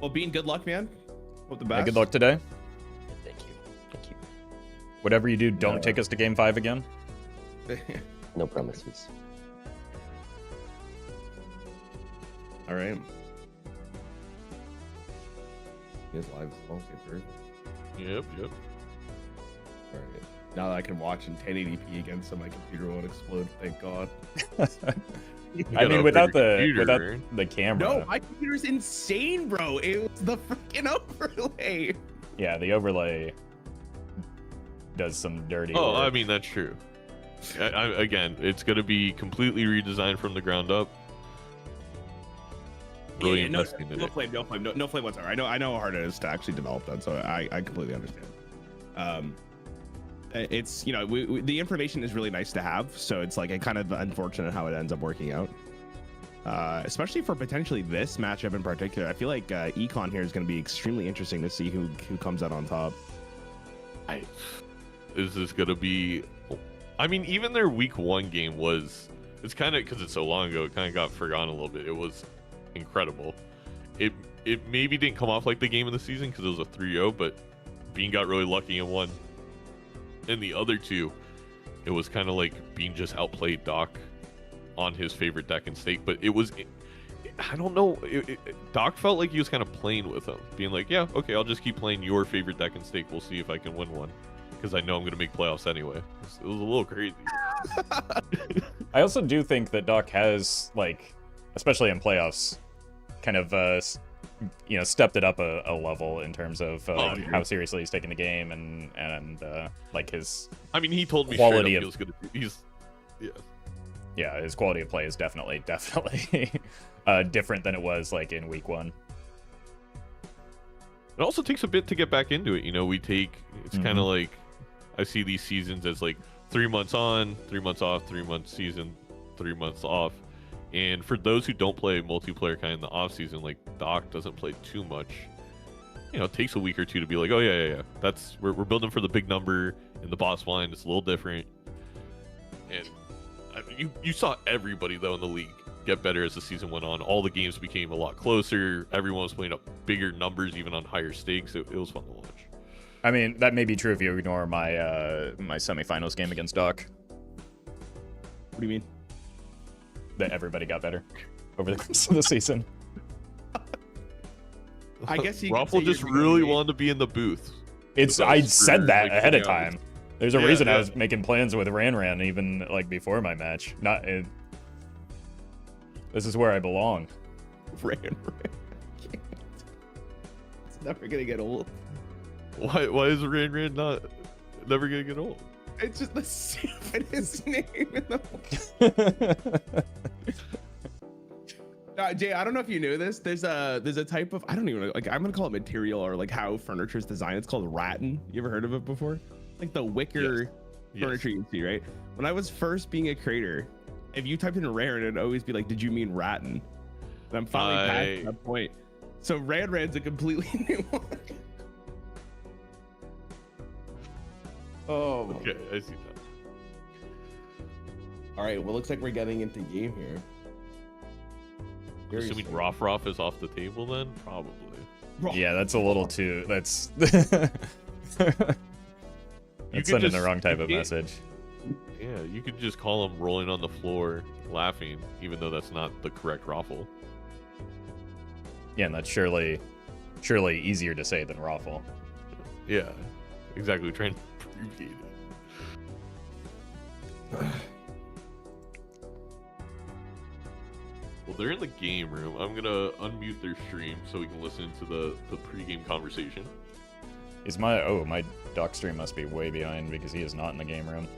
Well, Bean, good luck, man. Hope the Yeah, best. good luck today. Thank you. Thank you. Whatever you do, don't take us to Game 5 again. No promises. All right. He is live as well. Good. Yep. All right. Now that I can watch in 1080p again, so my computer won't explode. Thank God. I mean, without the computer. camera. No, my computer's insane, bro. It was the freaking overlay. Yeah, the overlay does some dirty Oh, work. I mean, that's true. Again, it's going to be completely redesigned from the ground up. Really no investing in it. flame whatsoever. I know how hard it is to actually develop that, so I completely understand. It's, you know, the information is really nice to have, so it's like kind of unfortunate how it ends up working out. Especially for potentially this matchup in particular. I feel like Econ here is going to be extremely interesting to see who comes out on top. Is this going to be... I mean, even their week 1 game was... It's kind of... Because it's so long ago, it kind of got forgotten a little bit. It was incredible. It maybe didn't come off like the game of the season because it was a 3-0, but Bean got really lucky and won. And the other two, it was kind of like Bean just outplayed Doc on his favorite deck in stake. But it was... I don't know. Doc felt like he was kind of playing with him, being like, yeah, okay, I'll just keep playing your favorite deck in stake. We'll see if I can win one, because I know I'm going to make playoffs anyway. It was a little crazy. I also do think that Doc has, like, especially in playoffs, kind of, stepped it up a level in terms of how seriously he's taking the game and like his. I mean, he told me quality straight up he was gonna. Yeah, his quality of play is definitely different than it was like in week 1. It also takes a bit to get back into it. You know, it's kind of like, I see these seasons as like 3 months on, 3 months off, 3 months season, 3 months off. And for those who don't play multiplayer kind of in the off season, like Doc doesn't play too much. You know, it takes a week or two to be like, oh yeah. We're building for the big number in the boss line. It's a little different. And you saw everybody though in the league get better as the season went on. All the games became a lot closer. Everyone was playing up bigger numbers, even on higher stakes. It was fun to watch. I mean, that may be true if you ignore my my semifinals game against Doc. What do you mean? That everybody got better over the course of the season. I guess Roffle just really wanted to be in the booth. I said that like, ahead of time. There's a reason I yeah. was making plans with Ran even like before my match. This is where I belong. Ran. It's never gonna get old. Why is Ran not never gonna get old? It's just the stupidest name in the Jay, I don't know if you knew this. There's a type of, I don't even know, like, I'm gonna call it material or like how furniture is designed. It's called rattan. You ever heard of it before? Like the wicker furniture you see, right? When I was first being a creator, if you typed in rare, it'd always be like, did you mean rattan? And I'm finally past that point. So Ran's a completely new one. Oh. Okay, I see that. All right, well, looks like we're getting into game here. Assuming Roff is off the table then? Probably. Yeah, that's a little too... That's... That's sending the wrong type of message. Yeah, you could just call him rolling on the floor laughing, even though that's not the correct Roffle. Yeah, and that's surely easier to say than Roffle. Yeah, exactly. We're trying to abbreviate it. Well, they're in the game room. I'm gonna unmute their stream so we can listen to the pregame conversation. Is my Doc stream must be way behind because he is not in the game room.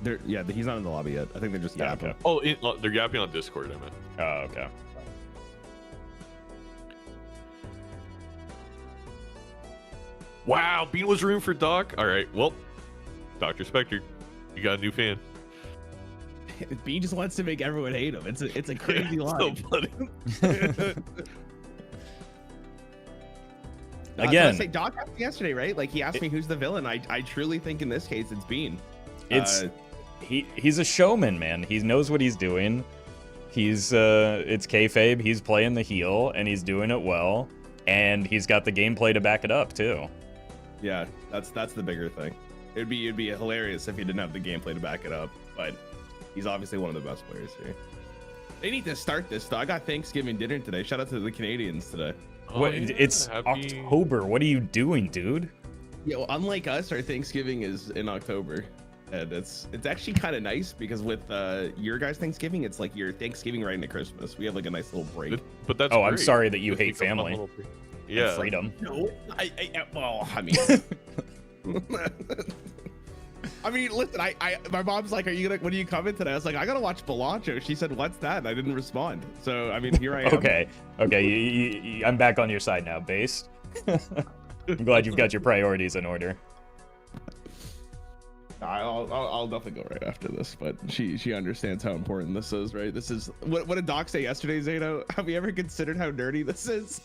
He's not in the lobby yet. I think they're just yapping. Okay. Oh, they're yapping on Discord, I meant. Oh, okay. Wow, Bean was room for Doc. All right, well, Dr. Spectre, you got a new fan. Bean just wants to make everyone hate him. It's a crazy line. So funny. Again, say Doc asked me yesterday, right? Like he asked me who's the villain. I truly think in this case it's Bean. He's a showman, man. He knows what he's doing. It's kayfabe. He's playing the heel and he's doing it well. and he's got the gameplay to back it up too. Yeah, that's the bigger thing. It'd be hilarious if he didn't have the gameplay to back it up, but he's obviously one of the best players here. They need to start this though. I got Thanksgiving dinner today. Shout out to the Canadians today. What? It's October. What are you doing, dude? Yeah, well, unlike us, our Thanksgiving is in October, and it's actually kind of nice because with your guys' Thanksgiving, it's like your Thanksgiving right into Christmas. We have like a nice little break. But that's I'm great. sorry that you Just hate become a family. little And freedom. No, well, I mean, I mean, listen, my mom's like, when are you coming today? I was like, I gotta watch Balatro. She said, what's that? And I didn't respond. So, I mean, here I am. Okay, I'm back on your side now, Based. I'm glad you've got your priorities in order. I'll definitely go right after this, but she understands how important this is, right? This is what did Doc say yesterday, Zato? Have you ever considered how nerdy this is?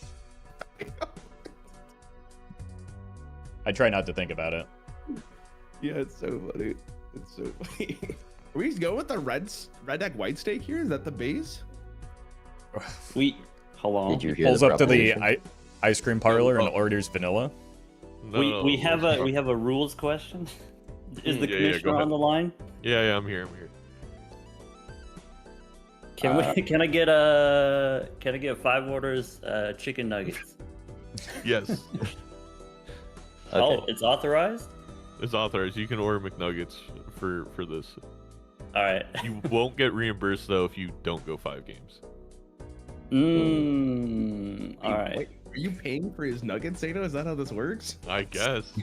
I try not to think about it. Yeah, it's so funny. It's so funny. Are we going with the red deck white steak here? Is that the base? Hold on. Did you hear Pulls the up to the proposition? ice cream parlor and orders vanilla. We have a rules question. Is the commissioner on the line? Yeah, I'm here. Can I get 5 orders chicken nuggets? Yes, Oh, it's authorized? it's authorized. You can order McNuggets for this. All right. You won't get reimbursed though if you don't go 5 games. All right. Wait, are you paying for his nuggets, Zato? Is that how this works? I guess.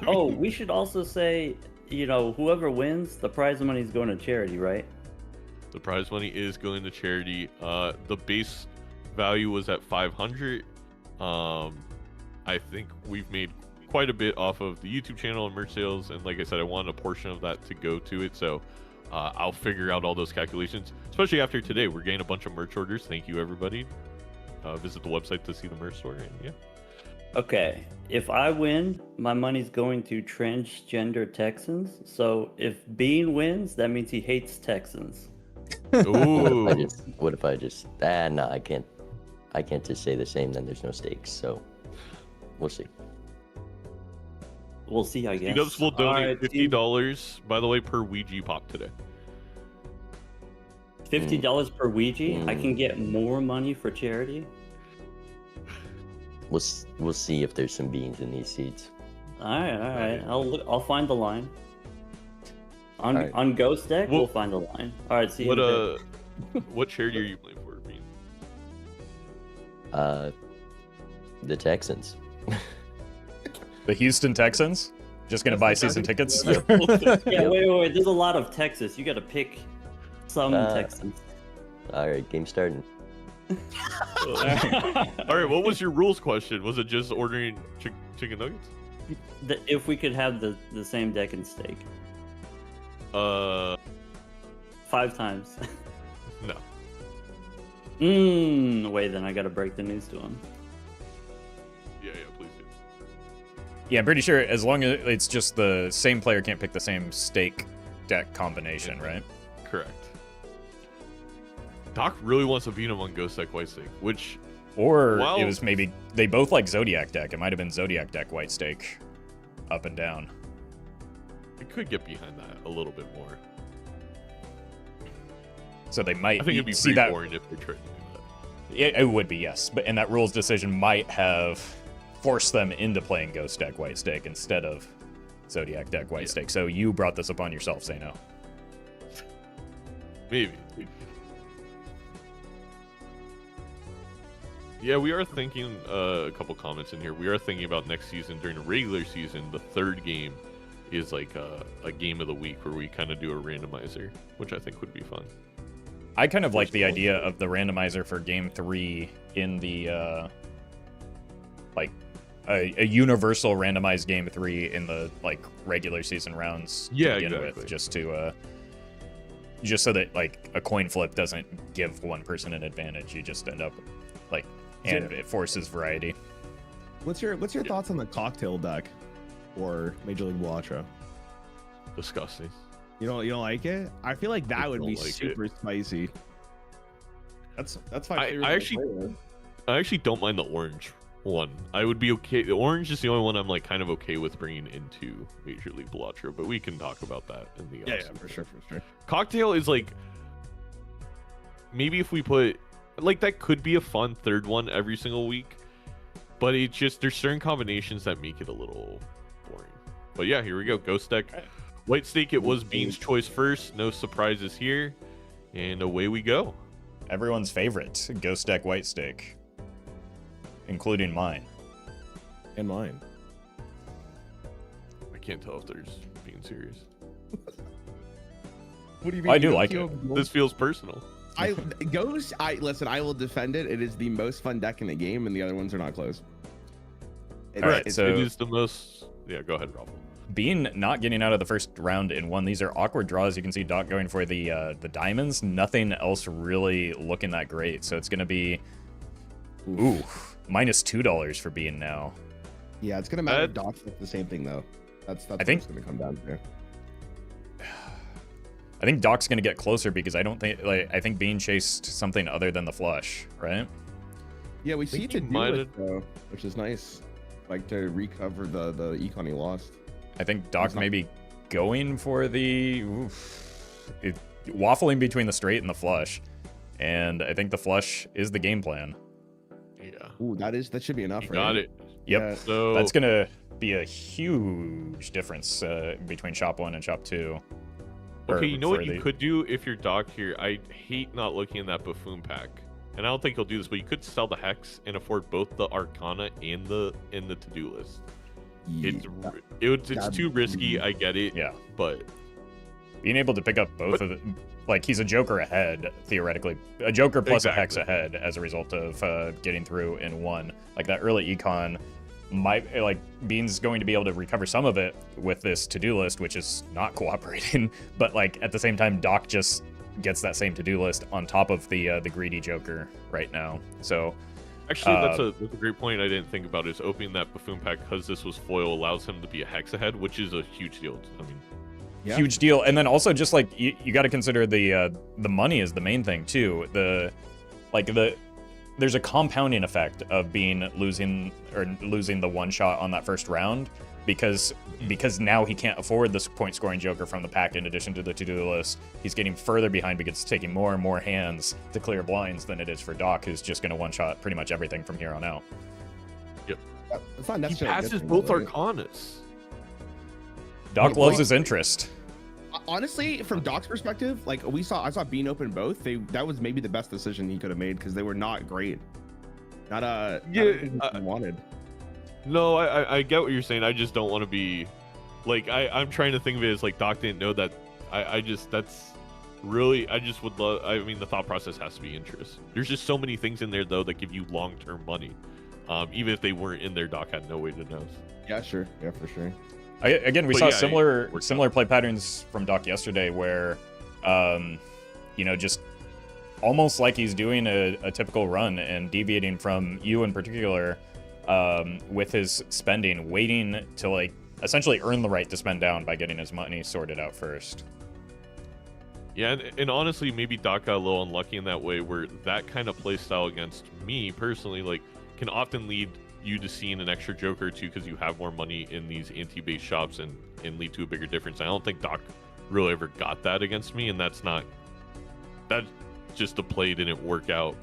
Oh, we should also say, whoever wins, the prize money is going to charity, right? The prize money is going to charity. The base value was at 500. I think we've made quite a bit off of the YouTube channel and merch sales, and like I said, I want a portion of that to go to it. So I'll figure out all those calculations. Especially after today, we're getting a bunch of merch orders. Thank you, everybody. Visit the website to see the merch store. And yeah. Okay. If I win, my money's going to transgender Texans. So if Bean wins, that means he hates Texans. Ooh. What if I just? No, I can't. I can't just say the same. Then there's no stakes. So we'll see. We'll see, I guess. Dubs will donate Alright, $50, by the way, per Ouija pop today. $50 per Ouija? I can get more money for charity? We'll see if there's some beans in these seeds. All right. I'll find the line. Alright. On Ghost Deck, Well, we'll find the line. All right, see you in a bit. What charity are you playing for, Bean? The Texans. The Houston Texans? Just gonna buy season tickets? Yeah, wait. There's a lot of Texas. You got to pick some Texans. All right, game starting. All right, what was your rules question? Was it just ordering chicken nuggets? If we could have the same deck and steak 5 times. No. Wait, then I got to break the news to him. Yeah, please do. Yeah, I'm pretty sure as long as it's just the same player can't pick the same stake deck combination, right? Correct. Doc really wants to beat him on Ghost Deck White Stake, which... Or it was maybe they both like Zodiac deck. It might have been Zodiac deck White Stake up and down. I could get behind that a little bit more. So they might I think it'd be see pretty that. boring if they tried to do that. It would be, yes. And that rules decision might have forced them into playing Ghost deck White Stake instead of Zodiac deck White Stake. So you brought this upon yourself, say no. Maybe. Yeah, we are thinking, a couple comments in here. We are thinking about next season, during the regular season, the third game is like a game of the week where we kind of do a randomizer, which I think would be fun. I kind of like the idea of the randomizer for game 3 in the, like, a universal randomized game 3 in the, like, regular season rounds to Yeah, begin exactly. with, just so that, like, a coin flip doesn't give one person an advantage. You just end up, like, and it forces variety. What's your thoughts on the cocktail deck or Major League Balatro? Disgusting. You don't like it? I feel like that would be don't like super spicy. That's my favorite. I actually flavor. I actually don't mind the orange one. I would be okay. The orange is the only one I'm like kind of okay with bringing into Major League Balatro, but we can talk about that in the Yeah, for sure. Cocktail is like, maybe if we put like, that could be a fun third one every single week, but it just, there's certain combinations that make it a little boring. But yeah, here we go. Ghost deck, white stake. It was Bean's choice first. No surprises here, and away we go. Everyone's favorite ghost deck white stake, including mine. And mine. I can't tell if there's being serious. What do you mean? I do like it. This feels personal. Listen, I will defend it. It is the most fun deck in the game, and the other ones are not close. Right, so it is the most. Yeah, go ahead, Roffle. Bean not getting out of the first round in one. These are awkward draws. You can see Doc going for the diamonds. Nothing else really looking that great. So it's going to be minus $2 for Bean now. Yeah, it's gonna matter. Doc's the same thing though. That's what it's gonna come down to. I think Doc's gonna get closer because I think Bean chased something other than the flush, right? Yeah, we see to do it though, which is nice. Like to recover the econ he lost. I think Doc may be going for the waffling between the straight and the flush, and I think the flush is the game plan. Yeah. Ooh, that should be enough. Right? Got it. Yep. Yeah. So That's gonna be a huge difference between shop 1 and shop 2. okay, you know what you could do if you're Doc here? I hate not looking at that buffoon pack, and I don't think he'll do this, but you could sell the hex and afford both the Arcana and the to-do list. Yeah, It's too risky. I get it. Yeah. But being able to pick up both of the, like, he's a Joker ahead, theoretically. A Joker plus a Hex ahead as a result of getting through in one. Like, that early econ might, like, Bean's going to be able to recover some of it with this to-do list, which is not cooperating. But, like, at the same time, Doc just gets that same to-do list on top of the greedy Joker right now. So... actually, that's a great point I didn't think about, is opening that buffoon pack because this was foil allows him to be a hex ahead, which is a huge deal. I mean, yeah. Huge deal. And then also just like you got to consider the money is the main thing too. There's a compounding effect of being losing the one shot on that first round because now he can't afford this point scoring Joker from the pack in addition to the to-do list. He's getting further behind because it's taking more and more hands to clear blinds than it is for Doc, who's just going to one-shot pretty much everything from here on out. Yep. It's not He necessarily passes good both thing, right? Arcanas. Doc loves his interest. Honestly, from Doc's perspective, like I saw Bean open both. That was maybe the best decision he could have made because they were not great. Not everything he wanted. No, I get what you're saying. I just don't want to be like I'm trying to think of it as like Doc didn't know that. I just would love. I mean, the thought process has to be interest. There's just so many things in there though that give you long-term money. Even if they weren't in there, Doc had no way to know. Yeah, sure. Yeah, for sure. We saw similar play patterns from Doc yesterday where, just almost like he's doing a typical run and deviating from you in particular with his spending, waiting to like essentially earn the right to spend down by getting his money sorted out first. Yeah, and honestly, maybe Doc got a little unlucky in that way where that kind of play style against me personally, like, can often lead you to seeing an extra Joker or two because you have more money in these anti-based shops and lead to a bigger difference. I don't think Doc really ever got that against me, and that's just the play didn't work out,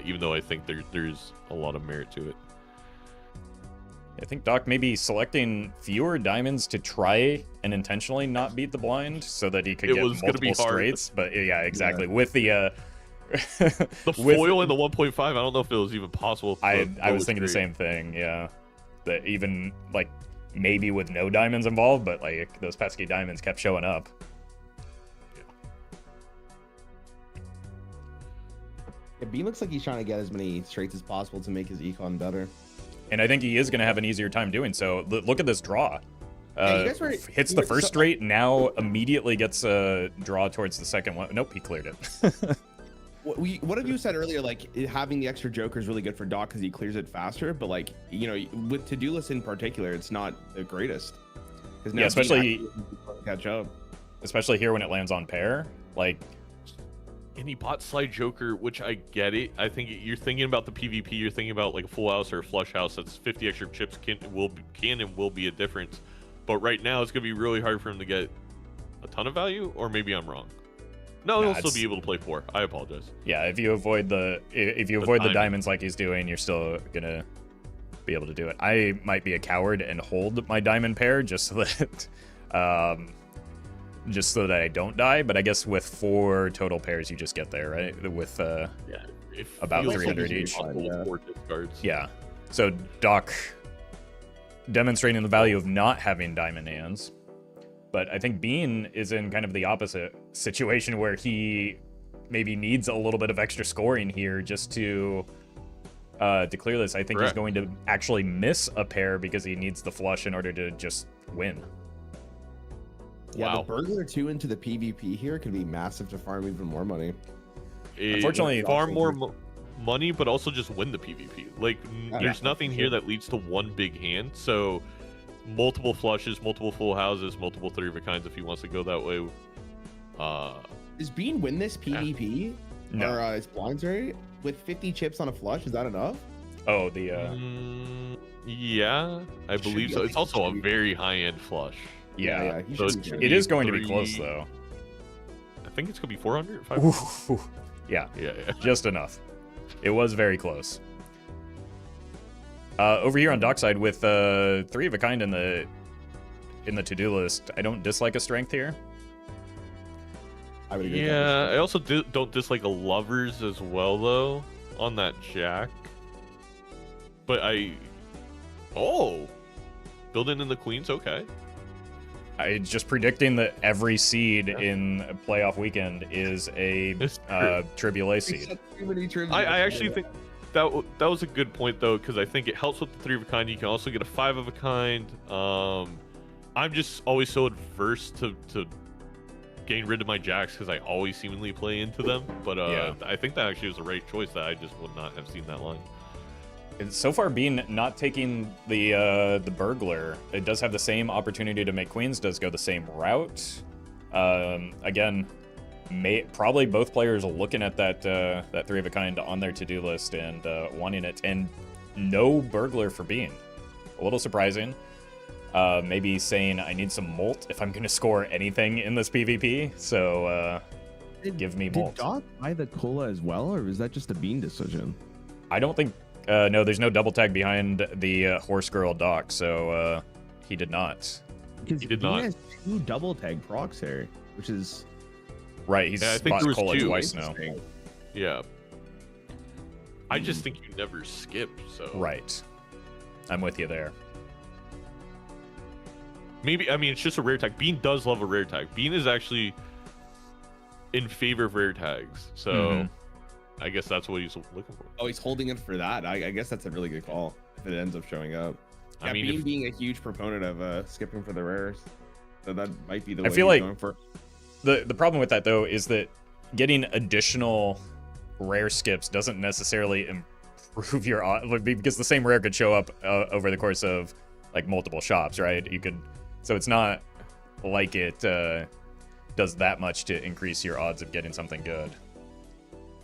even though I think there's a lot of merit to it. I think Doc may be selecting fewer diamonds to try and intentionally not beat the blind so that he could get multiple straights. But yeah, exactly. Yeah. With the foil in the 1.5, I don't know if it was even possible. I was thinking the same thing. Yeah, that even like maybe with no diamonds involved, but like those pesky diamonds kept showing up. Yeah, Bean looks like he's trying to get as many straights as possible to make his econ better. And I think he is going to have an easier time doing so. Look at this draw. Hits the first straight, now immediately gets a draw towards the second one. Nope, he cleared it. What have you said earlier? Like, having the extra Joker is really good for Doc because he clears it faster. But like, with to-do lists in particular, it's not the greatest. Yeah, especially catch up. Especially here when it lands on pair. Like, And he bought Sly Joker, which I get it. I think you're thinking about the PvP. You're thinking about like a full house or a flush house. That's 50 extra chips can and will be a difference. But right now, it's gonna be really hard for him to get a ton of value. Or maybe I'm wrong. No, he'll still be able to play 4. I apologize. Yeah, if you avoid the diamonds like he's doing, you're still gonna be able to do it. I might be a coward and hold my diamond pair just so that I don't die, but I guess with 4 total pairs you just get there, right? With about 300 each. Yeah. So Doc demonstrating the value of not having diamond hands. But I think Bean is in kind of the opposite situation where he maybe needs a little bit of extra scoring here just to clear this. I think he's going to actually miss a pair because he needs the flush in order to just win. Yeah, the burglar 2 into the PvP here could be massive to farm even more money. Unfortunately, farm more money, but also just win the PvP. Like, there's nothing here that leads to one big hand, so multiple flushes, multiple full houses, multiple 3 of a kinds if he wants to go that way. Does Bean win this PvP? No. Or his blinds rate? With 50 chips on a flush, is that enough? Oh, yeah, I believe so. It's also a very high-end flush. Yeah. So it is going to be close, though. I think it's going to be 400, 500. Yeah, yeah, just enough. It was very close. Over here on Dockside with 3 of a kind in the to-do list, I don't dislike a strength here. I would agree. Yeah, I also don't dislike a lovers as well though on that jack. But building in the queens, okay. I just predicting that every seed in a playoff weekend is a Tribulate seed. I actually think that was a good point though, because I think it helps with the 3 of a kind. You can also get a 5 of a kind. I'm just always so adverse to getting rid of my jacks because I always seemingly play into them. But I think that actually was the right choice. That I just would not have seen that line. And so far, Bean not taking the burglar, it does have the same opportunity to make queens. Does go the same route. Again, probably both players are looking at that 3 of a kind on their to-do list and wanting it. And no burglar for Bean. A little surprising. Maybe saying I need some molt if I'm going to score anything in this PvP. So give me molt. Did Doc buy the cola as well, or was that just a Bean decision? I don't think. No, there's no double tag behind the horse girl Doc, so he did not. Because he did Bean not. has 2 double tag procs here, which is right. He's I think bought there was cola 2. twice now. Yeah. I just think you never skip. So right. I'm with you there. Maybe, I mean, it's just a rare tag. Bean does love a rare tag. Bean is actually in favor of rare tags. So I guess that's what he's looking for. Oh, he's holding it for that. I guess that's a really good call if it ends up showing up. Yeah, I mean, Bean being a huge proponent of skipping for the rares, so that might be the way I feel he's like going for. The problem with that though is that getting additional rare skips doesn't necessarily improve your odds, because the same rare could show up over the course of like multiple shops, right? You could. So it's not like it does that much to increase your odds of getting something good.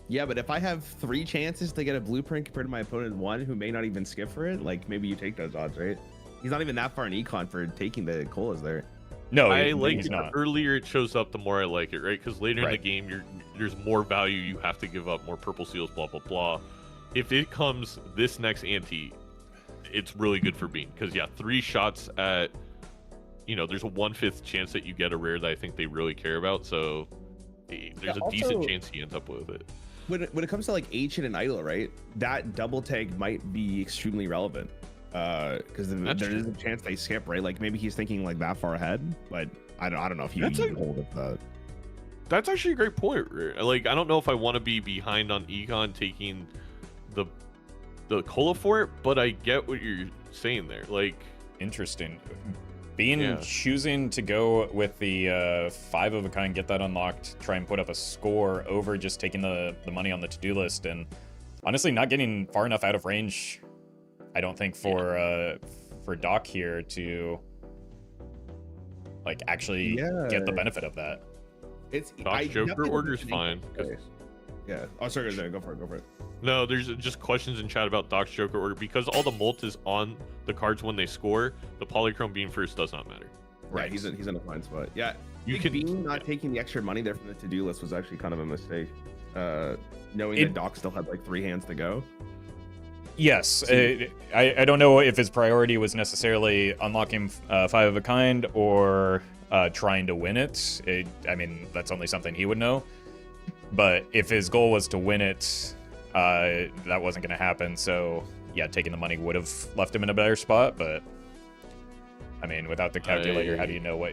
Yeah, but if I have 3 chances to get a blueprint compared to my opponent 1 who may not even skip for it, like maybe you take those odds, right? He's not even that far in econ for taking the colas there. No, I like he's it. not. The earlier it shows up, the more I like it, right? Because later in the game, there's more value you have to give up, more purple seals, blah blah blah. If it comes this next ante, it's really good for Bean because 3 shots at. There's a 1/5 chance that you get a rare that I think they really care about, so there's a decent chance he ends up with it. When it comes to like Ancient and Idol, right? That double tag might be extremely relevant because there is a chance they skip, right? Like maybe he's thinking like that far ahead, but I don't know if he can hold it. That's actually a great point. Like I don't know if I want to be behind on econ taking the cola for it, but I get what you're saying there. Like interesting. Bean choosing to go with the 5 of a kind, get that unlocked, try and put up a score over just taking the money on the to-do list, and honestly not getting far enough out of range, I don't think, for Doc here to like actually get the benefit of that. It's Doc's Joker order's fine. Yeah. Oh, sorry, go for it. No, there's just questions in chat about Doc's Joker order because all the molt is on the cards when they score. The polychrome being first does not matter. Right. He's in a fine spot. Yeah. You can Bean not taking the extra money there from the to-do list was actually kind of a mistake. Knowing that Doc still had like 3 hands to go. Yes, I don't know if his priority was necessarily unlocking 5 of a kind or trying to win it. I mean, that's only something he would know. But if his goal was to win it, that wasn't going to happen. So yeah, taking the money would have left him in a better spot. But I mean, without the calculator, how do you know what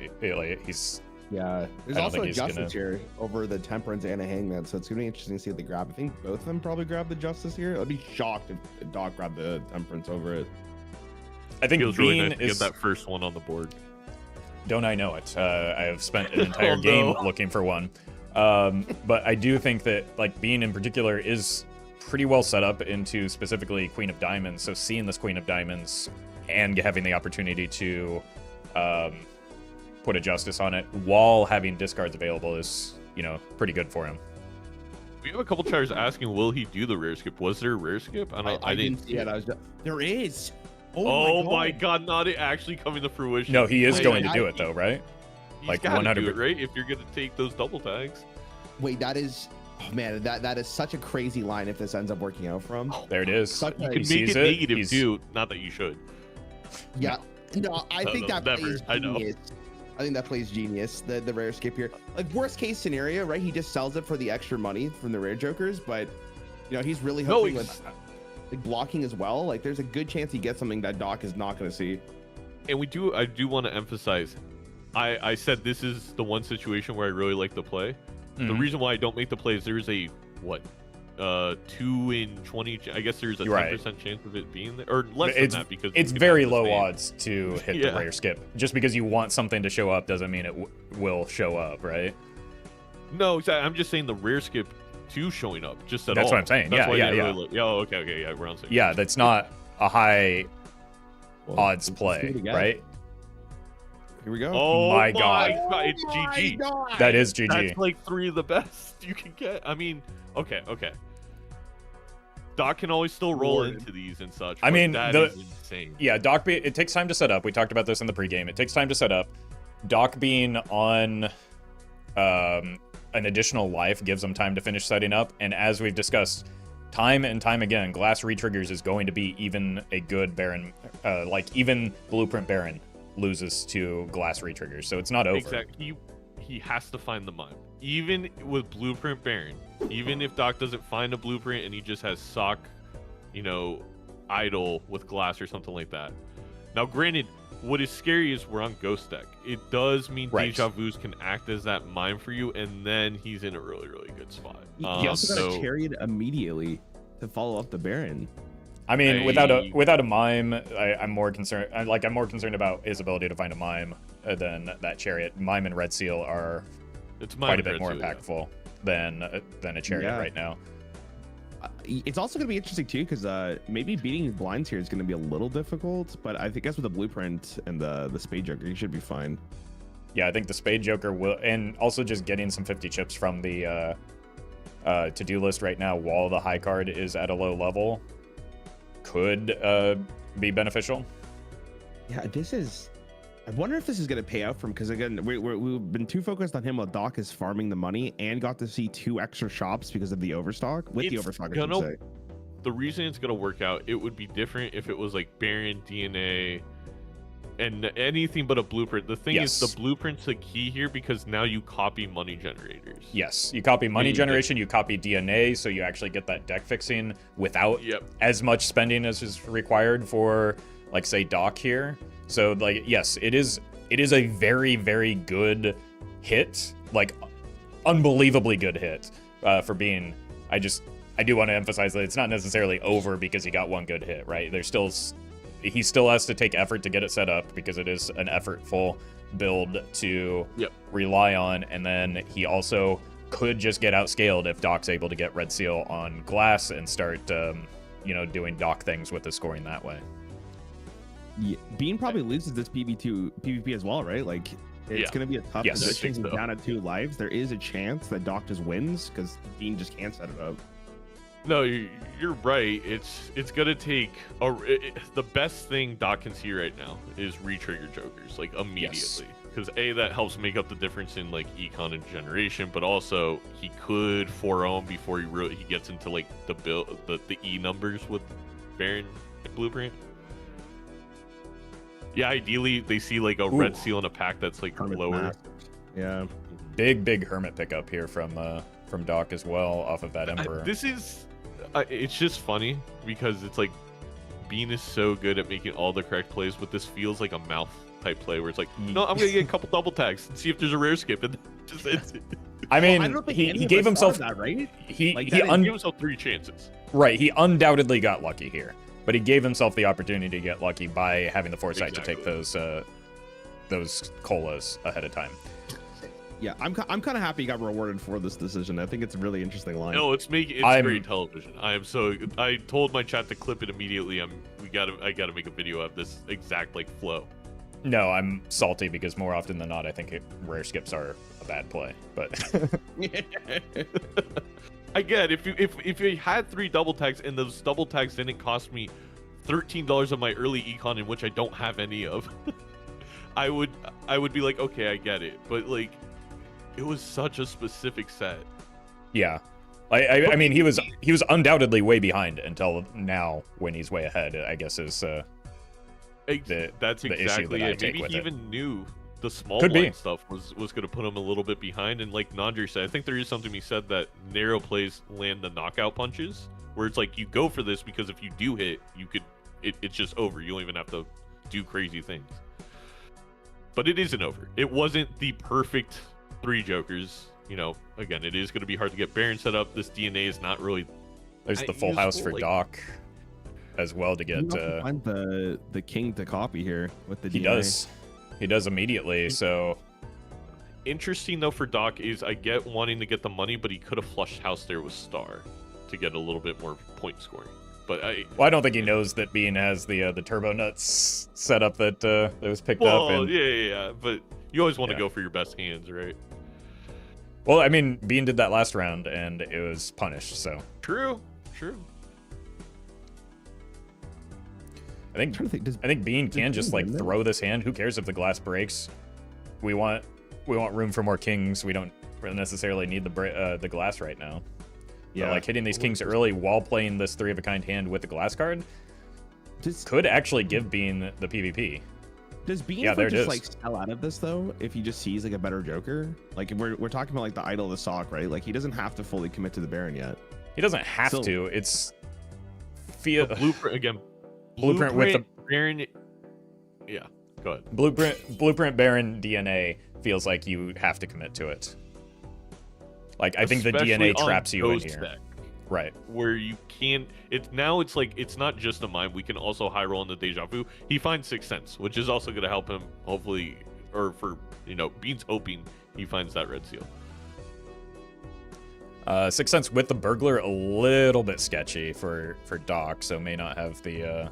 he's? Yeah, there's also a justice here over the temperance and a hangman, so it's gonna be interesting to see what they grab. I think both of them probably grab the justice here. I'd be shocked if Doc grabbed the temperance over it. I think feels really nice to get that first one on the board. Don't I know it? I have spent an entire game looking for one. But I do think that like Bean in particular is pretty well set up into specifically Queen of Diamonds. So seeing this Queen of Diamonds and having the opportunity to put a justice on it while having discards available is, pretty good for him. We have a couple chatters asking, will he do the rare skip? Was there a rare skip? I didn't see it. There is. Oh my god, not it actually coming to fruition. No, he is going to do it though, right? Like 100%, do it, right? If you're going to take those double tags. Wait, that is... Oh man, that is such a crazy line if this ends up working out for him. There it is. You can make it negative too. Not that you should. Yeah. No, I think that plays genius. I think that plays genius, the rare skip here. Like, worst case scenario, right? He just sells it for the extra money from the rare jokers, but, he's really hoping with like, blocking as well. Like, there's a good chance he gets something that Doc is not going to see. And I do want to emphasize, I said this is the one situation where I really like the play. Mm-hmm. The reason why I don't make the play is there's a, 2 in 20, I guess there's a 10% chance of it being there, or less than that, because it's very low odds to hit the rare skip. Just because you want something to show up doesn't mean it will show up, right? No, I'm just saying the rare skip to showing up, just at all. That's what I'm saying. Yeah. Okay, yeah, we're on same. Yeah, that's not a high odds play, right? Here we go. Oh my god, it's GG. God. That is GG. That's like 3 of the best you can get. I mean, okay. Doc can always still roll into these and such. I mean, that is insane. Yeah, Doc. It takes time to set up. We talked about this in the pregame. It takes time to set up. Doc being on an additional life gives him time to finish setting up. And as we've discussed, time and time again, Glass retriggers is going to be even a good Baron, even Blueprint Baron loses to Glass retriggers, so it's not over. Exactly. He has to find the mime. Even with Blueprint Baron, even if Doc doesn't find a blueprint and he just has sock, idle with Glass or something like that. Now, granted, what is scary is we're on Ghost deck. It does mean Deja Vu's can act as that mime for you, and then he's in a really, really good spot. He also got a Chariot immediately to follow up the Baron. I mean, without a mime, I'm more concerned. I'm more concerned about his ability to find a mime than that Chariot. Mime and Red Seal are quite a bit more impactful than a Chariot right now. It's also going to be interesting too, because maybe beating blinds here is going to be a little difficult. But I guess with the blueprint and the Spade Joker, you should be fine. Yeah, I think the Spade Joker will, and also just getting some 50 chips from the to-do list right now while the high card is at a low level could be beneficial. Yeah, I wonder if this is going to pay out for him, because again, we've been too focused on him while Doc is farming the money and got to see 2 extra shops because of the overstock. The overstock, I should say. The reason it's going to work out, it would be different if it was like Baron, DNA, and anything but a blueprint. The thing is, the blueprint's the key here, because now you copy money generators. Yes, you copy money generation, you copy DNA, so you actually get that deck fixing without as much spending as is required for, like, say, Doc here. So, like, yes, it is a very, very good hit, like, unbelievably good hit for being. I do want to emphasize that it's not necessarily over because he got one good hit, right? He still has to take effort to get it set up, because it is an effortful build to rely on. And then he also could just get outscaled if Doc's able to get Red Seal on Glass and start, doing Doc things with the scoring that way. Yeah, Bean probably loses this PvP as well, right? Like, It's going to be a tough Yes. position. He's down at 2 lives. There is a chance that Doc just wins because Bean just can't set it up. No, you're right. It's gonna take the best thing Doc can see right now is re-trigger jokers like immediately, because that helps make up the difference in like econ and generation, but also he could 4-ohm before he gets into like the E numbers with Baron Blueprint. Yeah, ideally they see like a red seal in a pack that's like Hermit lower. mask. Yeah, Big Hermit pickup here from Doc as well off of that Emperor. This is it's just funny because it's like Bean is so good at making all the correct plays, but this feels like a mouth type play where it's like, no, I'm gonna get a couple double tags and see if there's a rare skip, and I mean, I don't think he any of gave us himself thought that, right? he gave himself 3 chances. Right, he undoubtedly got lucky here, but he gave himself the opportunity to get lucky by having the foresight to take those colas ahead of time. Yeah, I'm kind of happy he got rewarded for this decision. I think it's a really interesting line. No, it's great television. I told my chat to clip it immediately. I gotta make a video of this exact like flow. No, I'm salty because more often than not, I think rare skips are a bad play. But I get if you had 3 double tags and those double tags didn't cost me $13 of my early econ, in which I don't have any of, I would be like, okay, I get it. But like, it was such a specific set. yeah, I mean, he was undoubtedly way behind until now when he's way ahead. I guess is that's the issue exactly that I it. take Maybe with he it. even knew the small Could be. blind stuff was going to put him a little bit behind. And like Nandri said, I think there is something he said that narrow plays land the knockout punches, where it's like you go for this because if you do hit, it's just over. You don't even have to do crazy things. But it isn't over. It wasn't the perfect 3 jokers. You know, again, it is going to be hard to get Baron set up. This DNA is not really. There's the full house for Doc as well to get. Find the king to copy here with the He DNA. He does immediately. So interesting though for Doc is I get wanting to get the money, but he could have flushed house there with Star to get a little bit more point scoring. But I don't think he knows that Bean has the turbo nuts set up that was picked up. And, yeah. But you always want to go for your best hands, right? Well, I mean, Bean did that last round, and it was punished, so. True. I think Bean can just, like, throw this hand. Who cares if the glass breaks? We want room for more kings. We don't necessarily need the glass right now. Yeah, but, like, hitting these kings early while playing this 3-of-a-kind hand with the glass card could actually give Bean the PvP. Does Bean just like sell out of this though if he just sees like a better joker? Like we're talking about like the idol of the sock, right? Like he doesn't have to fully commit to the Baron yet. He doesn't have to. It's blueprint again. Blueprint with the Baron. Yeah, go ahead. Blueprint Baron DNA feels like you have to commit to it. Like I think the DNA traps you in here. Right. Where you can it's like it's not just a mime, we can also high roll on the deja vu. He finds Sixth Sense, which is also gonna help him hopefully, or for Bean's hoping he finds that red seal. Sixth Sense with the burglar, a little bit sketchy for Doc, so may not have the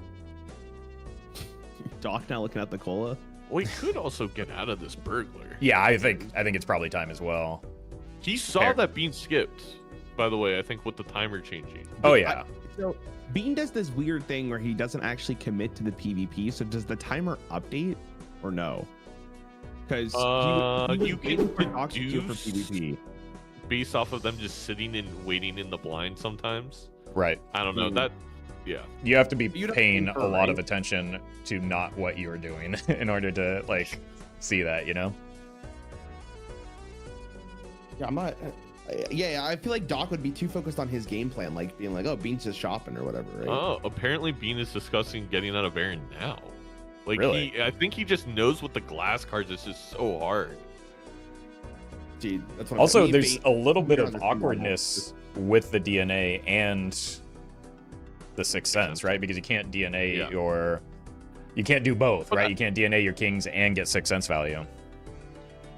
Doc now looking at the cola. Well, he could also get out of this burglar. Yeah, I think it's probably time as well. He saw that Bean skipped. By the way, I think with the timer changing. Oh yeah. So Bean does this weird thing where he doesn't actually commit to the PvP. So does the timer update or no? Because you can for PvP based off of them just sitting and waiting in the blind sometimes. Right. I don't know that. Yeah. You have to be paying a lot of attention to not what you are doing in order to like see that, Yeah, I'm not. Yeah, I feel like Doc would be too focused on his game plan, like being like, "Oh, Bean's just shopping or whatever." Right? Oh, apparently Bean is discussing getting out of Baron now. Like, really? I think he just knows with the glass cards, it's just so hard. Dude, that's what also, there's a little bit of awkwardness with the DNA and the Sixth Sense, right? Because you can't DNA you can't do both, right? You can't DNA your kings and get Sixth Sense value.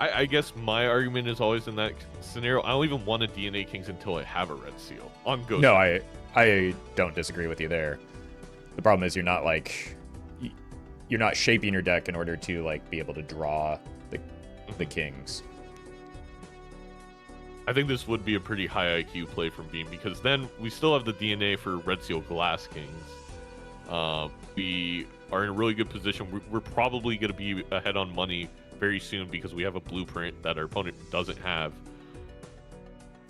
I guess my argument is always in that scenario, I don't even want to DNA kings until I have a red seal on Ghost. No, I don't disagree with you there. The problem is you're not shaping your deck in order to like be able to draw the kings. I think this would be a pretty high IQ play from Beam, because then we still have the DNA for Red Seal Glass Kings. We are in a really good position. We're probably going to be ahead on money very soon because we have a blueprint that our opponent doesn't have.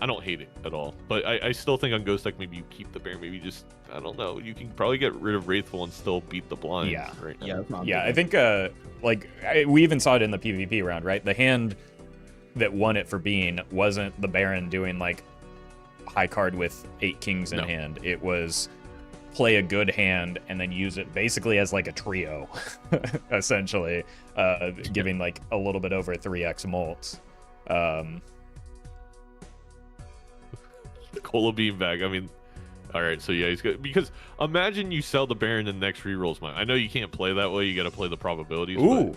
I don't hate it at all, but I still think on Ghost Deck maybe you keep the Baron. Maybe just, I don't know. You can probably get rid of Wraithful and still beat the blinds. Yeah. Right now. Yeah, I think we even saw it in the PvP round, right? The hand that won it for Bean wasn't the Baron doing like high card with 8 kings in hand. It was play a good hand and then use it basically as like a trio, essentially, giving like a little bit over 3x molt. Cola beanbag. I mean, all right. So yeah, he's good, because imagine you sell the Baron and the next rerolls mine. I know you can't play that way. You got to play the probabilities. Ooh.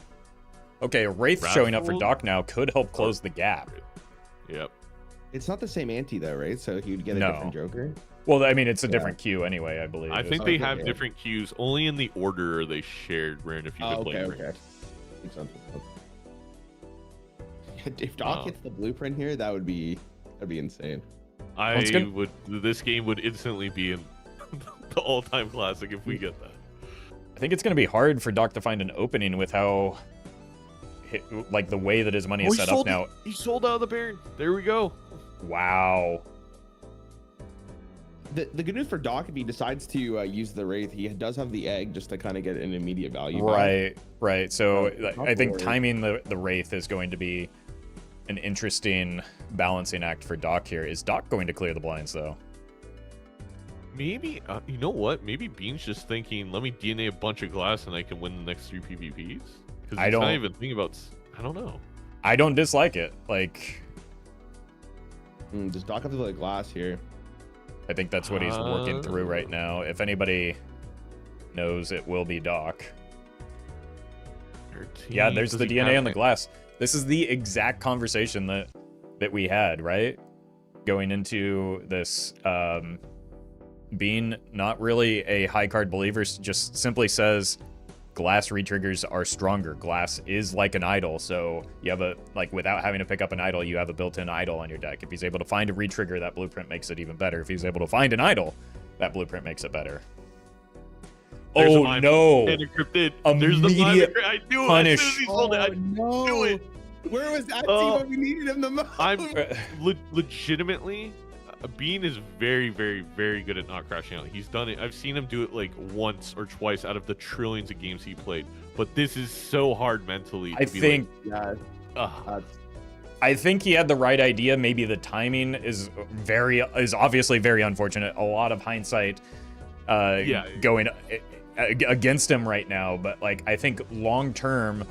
Okay, Wraith showing up for Raffle? Doc now could help close the gap. Yep. It's not the same ante though, right? So he would get a different Joker. Well, I mean, it's a different queue anyway, I believe. I think they have different queues. Only in the order they shared, Baron, if you could play Baron. If Doc hits the blueprint here, that'd be insane. This game would instantly be in the all-time classic if we get that. I think it's going to be hard for Doc to find an opening with how, like, the way that his money is set up now. He sold out of the Baron. There we go. Wow. The good news for Doc, if he decides to use the Wraith, he does have the egg just to kind of get an immediate value. Right. So I think timing the Wraith is going to be an interesting balancing act for Doc here. Is Doc going to clear the blinds, though? Maybe, you know what? Maybe Bean's just thinking, let me DNA a bunch of glass and I can win the next 3 PvPs. Because he's not even thinking about, I don't know. I don't dislike it. Like, does Doc have the glass here? I think that's what he's working through right now. If anybody knows, it will be Doc. 13. Yeah, there's the DNA on the glass. This is the exact conversation that we had, right? Going into this, Bean, not really a high card believer, just simply says glass retriggers are stronger. Glass is like an idol, so you have without having to pick up an idol, you have a built-in idol on your deck. If he's able to find a retrigger, that blueprint makes it even better. If he's able to find an idol, that blueprint makes it better. There's oh no! Encrypted. Immediate I knew punish. As soon as he sold it, I knew it. Where was that team when we needed him the most? I'm legitimately, Bean is very, very, very good at not crashing out. He's done it. I've seen him do it like once or twice out of the trillions of games he played. But this is so hard mentally. I think he had the right idea. Maybe the timing is obviously very unfortunate. A lot of hindsight going against him right now. But like, I think long term.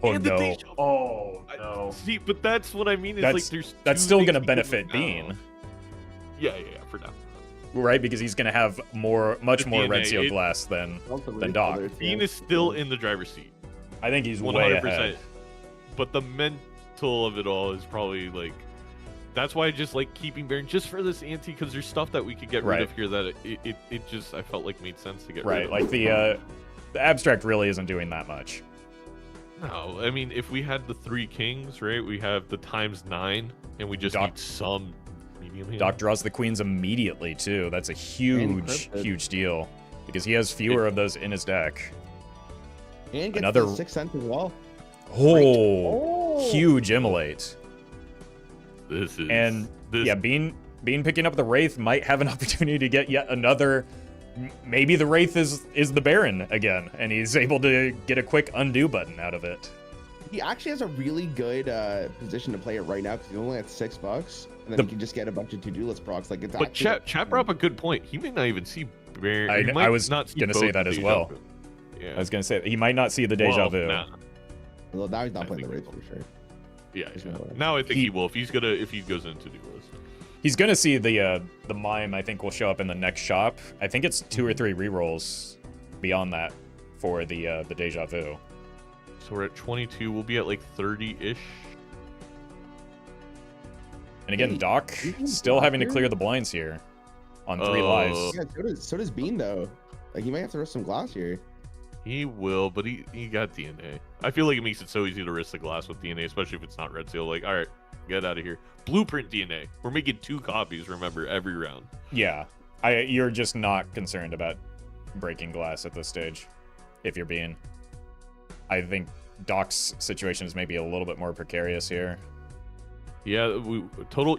Oh no! Oh no! See, but that's what I mean. Is that's still going to benefit Bean. Yeah, for now. Right, because he's going to have much more Red Seal glass than Doc. Bean is still in the driver's seat. I think he's 100%. Way ahead. But the mental of it all is probably like. That's why I just like keeping Baron just for this ante, because there's stuff that we could get rid of here that it just I felt like made sense to get rid of. Right, like the abstract really isn't doing that much. No, I mean, if we had the 3 kings, right, we have the ×9, and we just need some medium hand. Doc draws the queens immediately, too. That's a huge deal, because he has fewer of those in his deck. And gets another 6 cents as well. Huge immolate. Yeah, Bean picking up the Wraith might have an opportunity to get yet another. Maybe the Wraith is the Baron again, and he's able to get a quick undo button out of it. He actually has a really good position to play it right now because he's only at $6, and then he can just get a bunch of to-do list procs. Like it's. But chat brought up a good point. He may not even see Baron. I was not gonna say that as well. Yeah. I was gonna say he might not see the deja vu. Well, now he's not playing the Wraith for sure. Yeah. Now I think he will if he goes into to-do list. He's gonna see the mime. I think will show up in the next shop. I think it's 2 or 3 rerolls beyond that for the deja vu. So we're at 22. We'll be at like 30-ish. And again, Doc still having to clear the blinds here on 3 lives. Yeah, so does Bean though. Like he might have to risk some glass here. He will, but he got DNA. I feel like it makes it so easy to risk the glass with DNA, especially if it's not red seal. Like, all right, get out of here. Blueprint DNA. We're making 2 copies, remember, every round. Yeah. You're just not concerned about breaking glass at this stage, if you're being. I think Doc's situation is maybe a little bit more precarious here. Yeah, total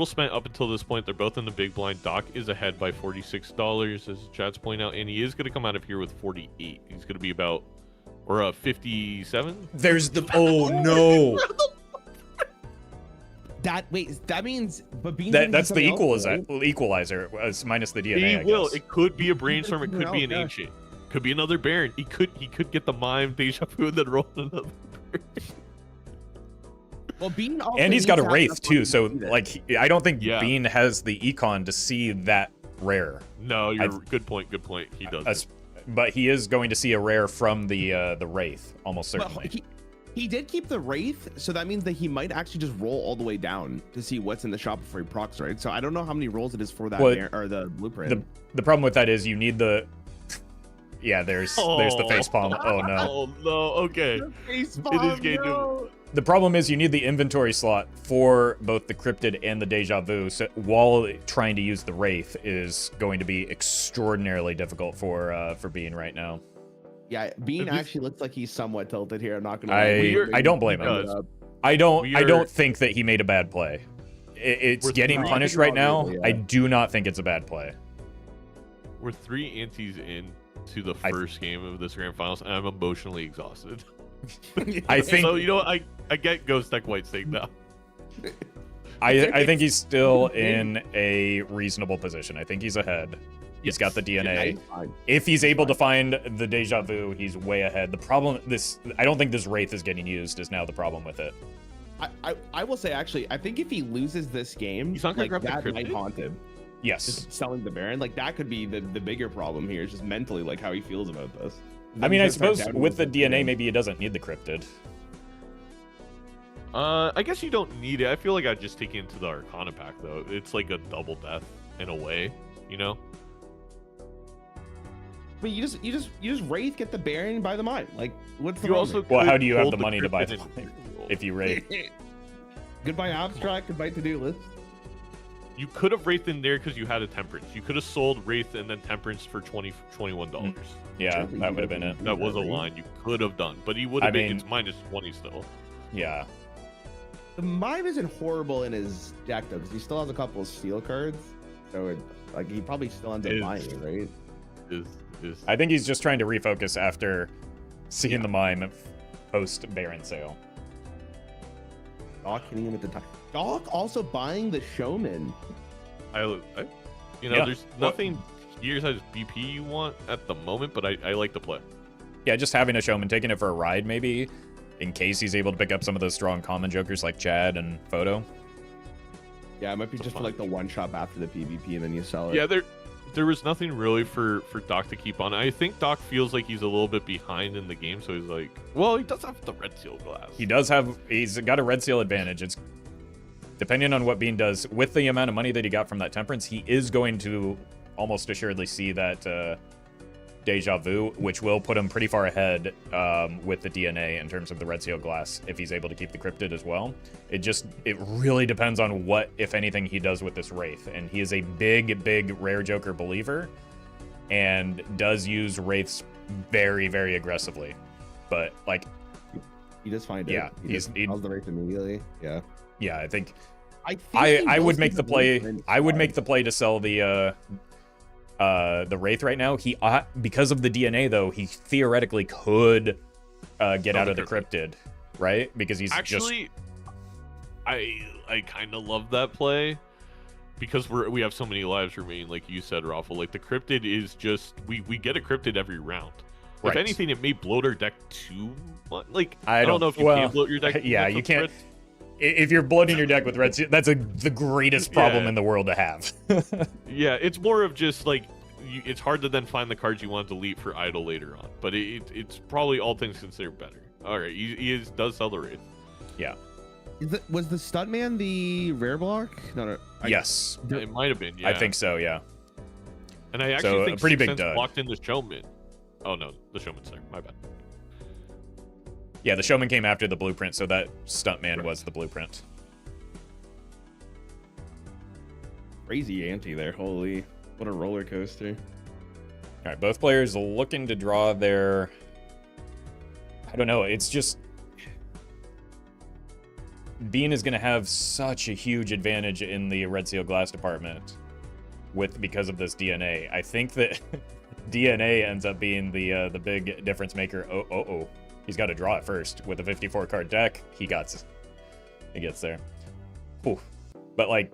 spent up until this point. They're both in the big blind. Doc is ahead by $46, as Chad's pointing out, and he is going to come out of here with 48. He's going to be about, or 57. There's the oh no. That means, but that's the equalizer minus the DNA. He will. It could be a brainstorm. It could be an ancient. Could be another Baron. He could get the mime deja vu and then roll another Baron. Well, Bean also and he's got a Wraith too, so like I don't think Bean has the econ to see that rare. No, good point. Good point. He does. But he is going to see a rare from the Wraith, almost certainly. He did keep the Wraith, so that means that he might actually just roll all the way down to see what's in the shop before he procs, right? So I don't know how many rolls it is for that or the blueprint. The problem with that is you need the. Yeah, there's the facepalm. Oh no. Oh no. Okay. It is game no. The problem is you need the inventory slot for both the Cryptid and the Deja Vu, so while trying to use the Wraith is going to be extraordinarily difficult for Bean right now. Yeah, Bean actually looks like he's somewhat tilted here. I'm not gonna. I don't blame him. I don't think that he made a bad play. It's getting punished right now. Yeah. I do not think it's a bad play. We're 3 antes in to the first game of this grand finals, and I'm emotionally exhausted. I think so. You know, I get Ghost Deck White Snake now. I think he's still in a reasonable position. I think he's ahead. He's got the DNA. If he's able to find the Deja Vu, he's way ahead. The problem, I don't think this Wraith is getting used is now the problem with it. I will say, actually, I think if he loses this game, he's not gonna grab that might haunt him. Yes. Just selling the Baron, like that could be the bigger problem here, just mentally, like how he feels about this. I mean, I suppose with the DNA, maybe he doesn't need the Cryptid. I guess you don't need it. I feel like I'd just take it into the Arcana pack, though. It's like a double death in a way, you know? But you just Wraith, get the Baron, buy the mine. Like, what's the well, how do you have the money to buy the mine if you Wraith? Goodbye abstract, goodbye to-do list. You could have Wraith in there because you had a Temperance. You could have sold Wraith and then Temperance for $21. Yeah, that would have been it. That was a line you could have done, but he would have been. It's minus 20 still. Yeah. The mime isn't horrible in his deck though, because he still has a couple of steel cards. So like he probably still ends up buying it, right? I think he's just trying to refocus after seeing the mime post Baron sale. Doc hitting him at the time. Doc also buying the Showman. There's nothing here as BP you want at the moment, but I like the play. Yeah, just having a Showman, taking it for a ride maybe, in case he's able to pick up some of those strong common jokers like Chad and Photo. Yeah, it might be just for like the one shot after the PvP and then you sell it. Yeah, there was nothing really for Doc to keep on. I think Doc feels like he's a little bit behind in the game, so he's like, well, he does have the red seal glass. He's got a red seal advantage. It's depending on what Bean does with the amount of money that he got from that Temperance, he is going to almost assuredly see that Deja Vu, which will put him pretty far ahead with the DNA in terms of the red seal glass if he's able to keep the Cryptid as well. It really depends on what, if anything, he does with this Wraith. And he is a big rare joker believer and does use Wraiths very, very aggressively. But like he does find it. Yeah, he sells the Wraith immediately. Yeah. Yeah, I think I would make the play. I would make the play to sell the Wraith right now. He because of the DNA though, he theoretically could get out of the Cryptid, right? Because he's actually. I kind of love that play because we have so many lives remaining, like you said, Roffle. Like the Cryptid is just we get a Cryptid every round. Right. If anything, it may bloat our deck too much. Like I don't know if you can bloat your deck. Yeah, you can't. If you're bloating your deck with red seal, that's the greatest problem in the world to have. Yeah, it's more of just like it's hard to then find the cards you want to delete for idle later on. But it's probably all things considered better. All right, he does sell the Wraith. Yeah. Was the Stuntman the rare block? No. Yes. It might have been. Yeah. I think so. Yeah. And I actually think a pretty big dud blocked in the Showman. Oh no, the showman's there. My bad. Yeah, the showman came after the blueprint, so that stuntman was the blueprint. Crazy ante there. Holy, what a roller coaster. All right, both players looking to draw their... I don't know, it's just... Bean is going to have such a huge advantage in the Red Seal Glass department because of this DNA. I think that DNA ends up being the big difference maker. Oh. He's got to draw it first. With a 54-card deck, he gets there. Ooh. But, like,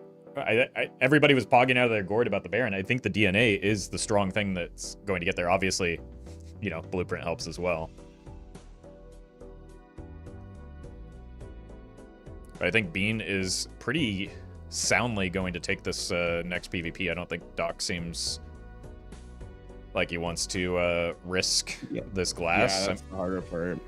everybody was pogging out of their gourd about the Baron. I think the DNA is the strong thing that's going to get there. Obviously, you know, Blueprint helps as well. But I think Bean is pretty soundly going to take this next PvP. I don't think Doc seems like he wants to risk this glass. Yeah, that's the harder part.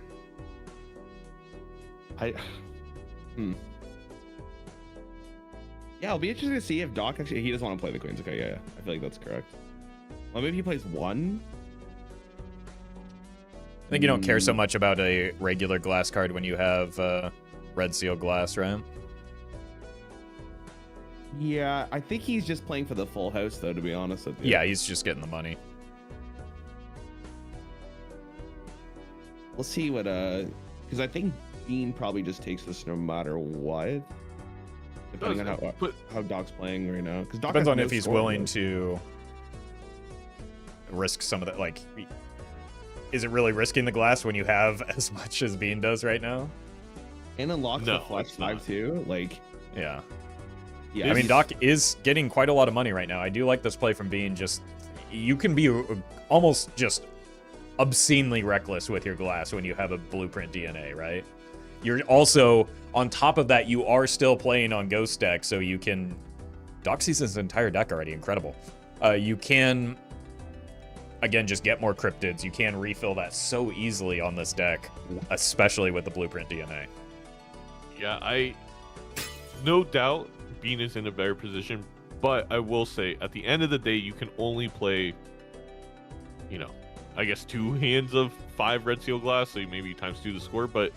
Yeah, it'll be interesting to see if Doc actually... He doesn't want to play the Queens. Okay, yeah. I feel like that's correct. Well, maybe he plays one? I think you don't care so much about a regular glass card when you have Red Seal Glass, right? Yeah, I think he's just playing for the full house, though, to be honest with you. Yeah, he's just getting the money. We'll see what... Because I think Bean probably just takes this no matter what. Depending on how Doc's playing right now. Doc depends on if he's willing to risk some of that. Like, is it really risking the glass when you have as much as Bean does right now? And unlocks the Flex 5 too. Like, yeah. Yeah. I mean, Doc is getting quite a lot of money right now. I do like this play from Bean. Just, you can be almost just obscenely reckless with your glass when you have a blueprint DNA, right? You're also, on top of that, you are still playing on Ghost deck, so you can... Doc sees his entire deck already, incredible. You can, again, just get more cryptids. You can refill that so easily on this deck, especially with the blueprint DNA. Yeah, no doubt Bean is in a better position, but I will say, at the end of the day, you can only play, you know, I guess 2 hands of 5 Red Seal Glass, so maybe times 2 the score, but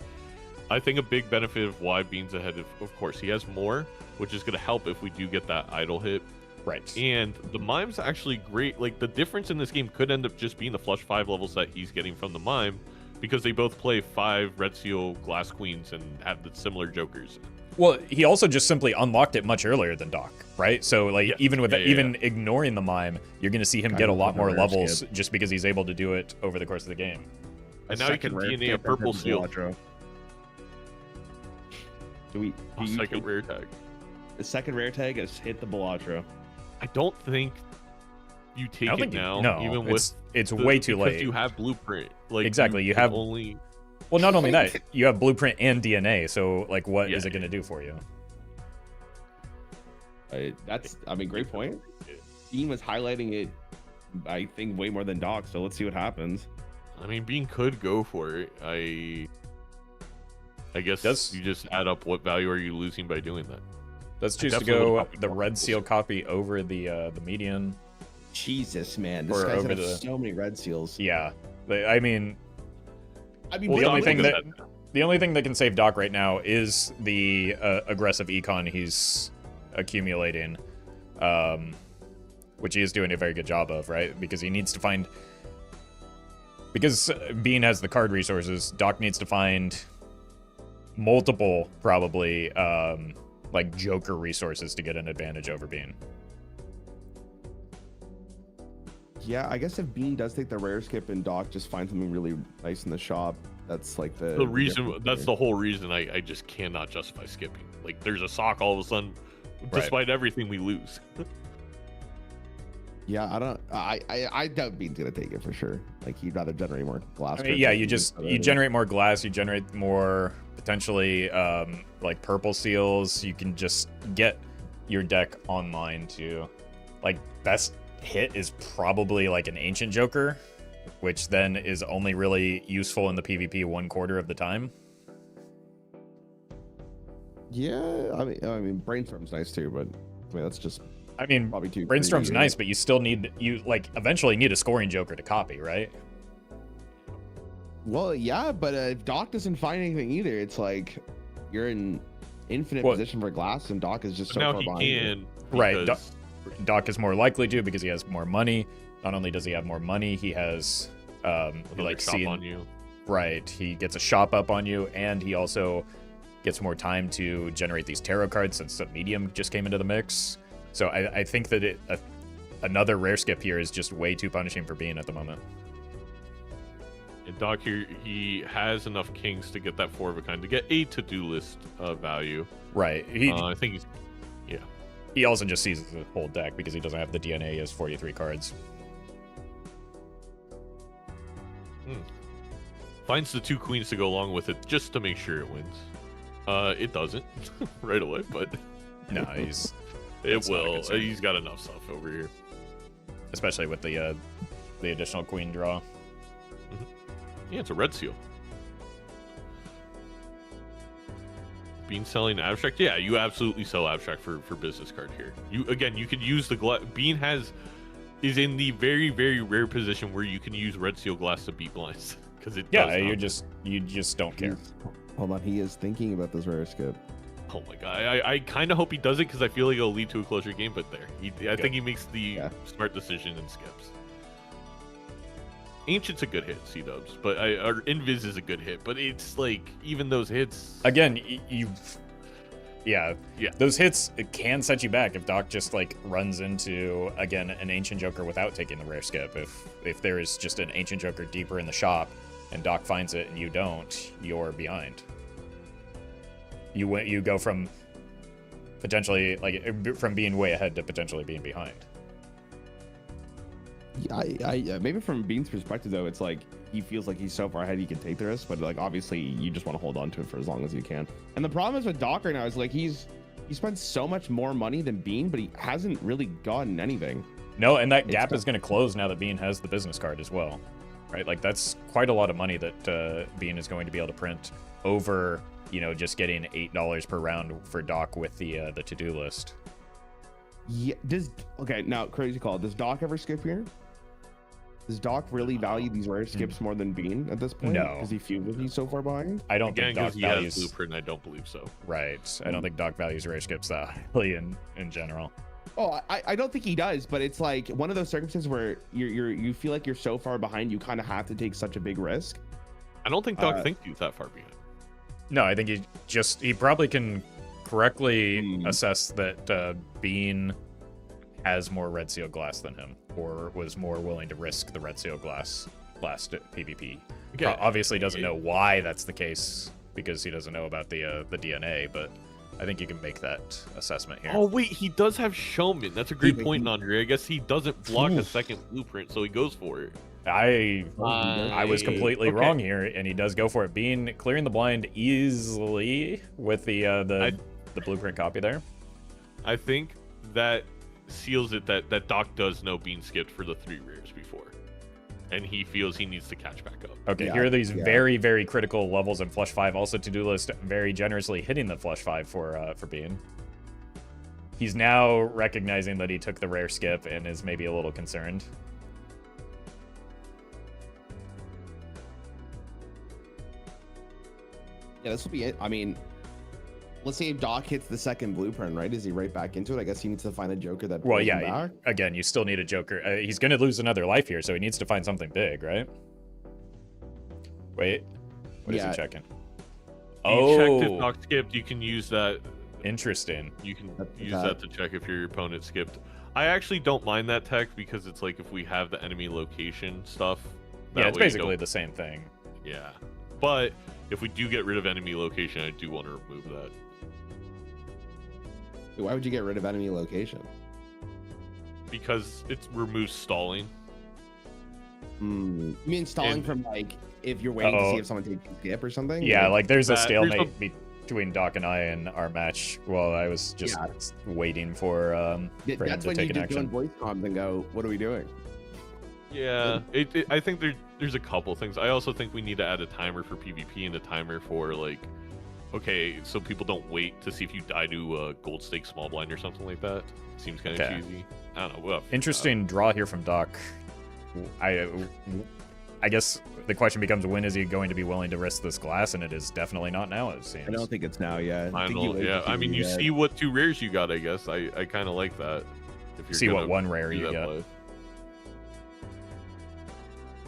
I think a big benefit of why Bean's ahead of course, he has more, which is going to help if we do get that idle hit. Right. And the Mime's actually great. Like, the difference in this game could end up just being the flush 5 levels that he's getting from the Mime, because they both play 5 Red Seal Glass Queens and have the similar Jokers. Well, he also just simply unlocked it much earlier than Doc, right? So, like, even with ignoring the Mime, you're going to see him get a lot more levels just because he's able to do it over the course of the game. And now he can DNA a purple seal. Second rare tag. The second rare tag is hit the Balatro. I don't think you take it now. No, even it's way too late. Because you have blueprint. Like, exactly, you have only. Well, not only that, you have blueprint and DNA. So, like, what is it going to do for you? I mean, great point. Bean was highlighting it, I think, way more than Doc. So let's see what happens. I mean, Bean could go for it. I guess you just add up what value are you losing by doing that. Let's choose to go the Red Seal copy over the median. Jesus, man, this guy's got so many Red Seals. Yeah, I mean, well, the only thing that can save Doc right now is the aggressive econ he's accumulating, which he is doing a very good job of, right? Because he needs to find. Because Bean has the card resources, Doc needs to find multiple, probably, like, Joker resources to get an advantage over Bean. Yeah, I guess if Bean does take the rare skip and Doc just finds something really nice in the shop, that's like the reason. That's the whole reason I just cannot justify skipping. Like, there's a sock all of a sudden, despite everything we lose. Yeah, I doubt Bean's gonna take it for sure. Like, he'd rather generate more glass. I mean, yeah, you generate more glass, you generate more potentially like purple seals. You can just get your deck online to, like, best hit is probably like an Ancient Joker, which then is only really useful in the PvP 1/4 of the time. Yeah, I mean, Brainstorm's nice too, but I mean, that's just. I mean, Brainstorm's nice, but you still need eventually need a scoring Joker to copy, right? Well, yeah, but if Doc doesn't find anything either, it's like you're in infinite position for glass, and Doc is just so far behind you. Right. Doc is more likely to because he has more money. Not only does he have more money, he has like shop on you. Right. He gets a shop up on you, and he also gets more time to generate these tarot cards since the medium just came into the mix. So I think that another rare skip here is just way too punishing for Bean at the moment. And Doc here, he has enough kings to get that 4 of a kind, to get a to-do list value. Right. I think he's, yeah. He also just sees the whole deck because he doesn't have the DNA as 43 cards. Finds the 2 queens to go along with it just to make sure it wins. It doesn't right away, but no, it will. He's got enough stuff over here, especially with the additional queen draw. Yeah, it's a red seal. Bean selling abstract? Yeah, you absolutely sell abstract for business card here. You can use the Bean is in the very, very rare position where you can use red seal glass to beat blinds because it. Yeah, you just don't care. Hold on, he is thinking about this rare skip. Oh my god, I kind of hope he does it because I feel like it'll lead to a closer game. But I think he makes the smart decision and skips. Ancient's a good hit, C-dubs, but or Invis is a good hit, but it's like, even those hits... Again, yeah, those hits can set you back if Doc just, like, runs into, again, an Ancient Joker without taking the rare skip. If there is just an Ancient Joker deeper in the shop, and Doc finds it and you don't, you're behind. You go from potentially, like, from being way ahead to potentially being behind. Yeah, maybe from Bean's perspective though, it's like he feels like he's so far ahead he can take the risk, but like obviously you just want to hold on to it for as long as you can. And the problem is with Doc right now is like he spent so much more money than Bean, but he hasn't really gotten anything. No, and that gap is going to close now that Bean has the business card as well, right? Like that's quite a lot of money that Bean is going to be able to print over, just getting $8 per round for Doc with the to-do list. Yeah. Now crazy call. Does Doc ever skip here? Does Doc really value these rare skips more than Bean at this point? No. Because he feels like he's so far behind? I don't think Doc values... Blueprint, I don't believe so. Right. I don't think Doc values rare skips that highly in general. Oh, I don't think he does, but it's like one of those circumstances where you feel like you're so far behind, you kind of have to take such a big risk. I don't think Doc thinks he's that far behind. No, I think he probably can correctly assess that Bean has more red seal glass than him, or was more willing to risk the red seal glass last PvP. Okay. Obviously doesn't know why that's the case because he doesn't know about the DNA, but I think you can make that assessment here. Oh wait, he does have Showman. That's a great point, Andre. I guess he doesn't block a second blueprint, so he goes for it. I was completely wrong here, and he does go for it. Bean clearing the blind easily with the blueprint copy there. I think that seals it that Doc does know Bean skipped for the 3 rares before, and he feels he needs to catch back up. Okay, here are these very, very critical levels in Flush 5. Also, to-do list very generously hitting the Flush 5 for Bean. He's now recognizing that he took the rare skip and is maybe a little concerned. Yeah, this will be it. I mean, let's say if Doc hits the second blueprint, right? Is he right back into it? I guess he needs to find a Joker that. Well, yeah. Back. Again, you still need a Joker. He's going to lose another life here, so he needs to find something big, right? Wait, what is he checking? You checked if Doc skipped. You can use that. Interesting. You can use that to check if your opponent skipped. I actually don't mind that tech because it's like if we have the enemy location stuff. Yeah, it's basically the same thing. Yeah, but if we do get rid of enemy location, I do want to remove that. Why would you get rid of enemy location? Because it removes stalling. You mean stalling from like if you're waiting to see if someone takes a skip or something? Yeah, like there's a stalemate between Doc and I in our match while I was just waiting for him to take an action. That's when you just go in voice comms and go, what are we doing? Yeah, I think there's a couple things. I also think we need to add a timer for PvP and a timer for like, okay, so people don't wait to see if you die to a gold stake small blind or something like that. Seems kind of cheesy. I don't know. Interesting draw here from Doc. I I guess the question becomes, when is he going to be willing to risk this glass? And it is definitely not now, it seems. I don't think it's now. Yeah. I mean, you see what 2 rares you got. I guess I kind of like that. If you're see what 1 rare you get. Play.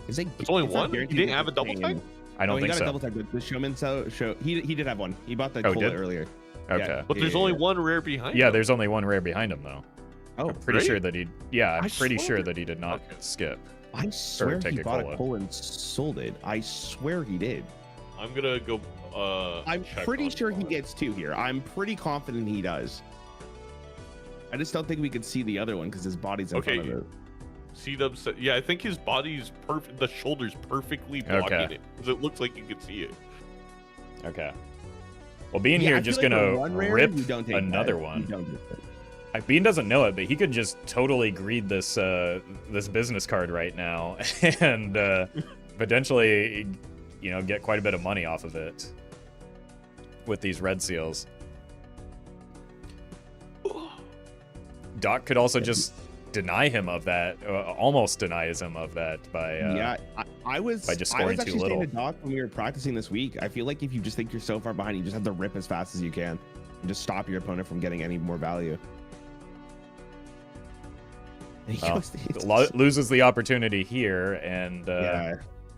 Is it? It's only 1. He didn't have a double tag. I don't think he got so. a double tag, but the showman he did have 1. He bought the cola earlier. Okay. Yeah, but there's only 1 rare behind. Yeah, him. there's only 1 rare behind him though. Oh, I'm pretty sure that he. Yeah, I'm pretty sure that he did not skip. I swear take he a bought cola. a cola and sold it. I swear he did. I'm gonna go. I'm pretty sure he gets 2 here. I'm pretty confident he does. I just don't think we could see the other one because his body's in front of it. C-Dub said, yeah, I think his body's perfect. The shoulder's perfectly blocking it because it looks like you can see it. Okay. Well, Bean here just gonna rip another one. Bean doesn't know it, but he could just totally greed this this business card right now and potentially, you know, get quite a bit of money off of it with these red seals. Doc could also just deny him of that, almost denies him of that by I was just scoring too little. Saying to Doc when we were practicing this week, I feel like if you just think you're so far behind, you just have to rip as fast as you can and just stop your opponent from getting any more value. Loses the opportunity here, and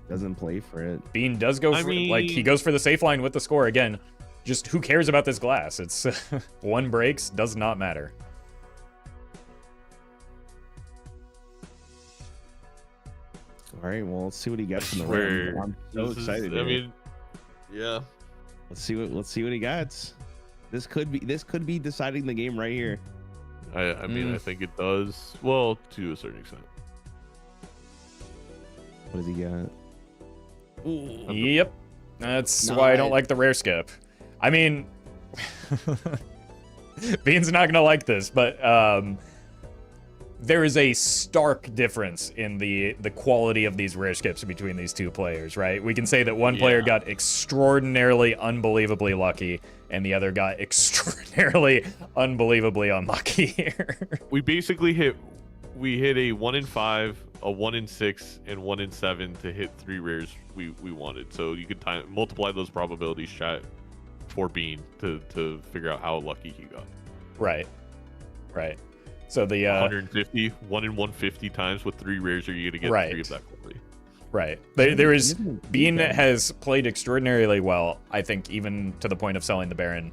doesn't play for it. Bean does go for he goes for the safe line with the score again. Just who cares about this glass? It's 1 breaks, does not matter. All right, well, let's see what he gets in the round. I'm so excited. I mean, yeah. Let's see what he gets. This could be deciding the game right here. I mean, I think it does. Well, to a certain extent. What does he got? Ooh. Yep. That's why I don't like the rare skip. I mean, Bean's not gonna like this, but there is a stark difference in the quality of these rare skips between these 2 players, right? We can say that one player got extraordinarily, unbelievably lucky, and the other got extraordinarily, unbelievably unlucky here. We basically hit a 1 in 5, a 1 in 6, and 1 in 7 to hit 3 rares we wanted. So you could multiply those probabilities, chat, for Bean to figure out how lucky he got. Right. So the 150, 1 in 150 times with 3 rares, are you gonna get 3 of that quickly? Right. There is Bean has played extraordinarily well, I think, even to the point of selling the Baron.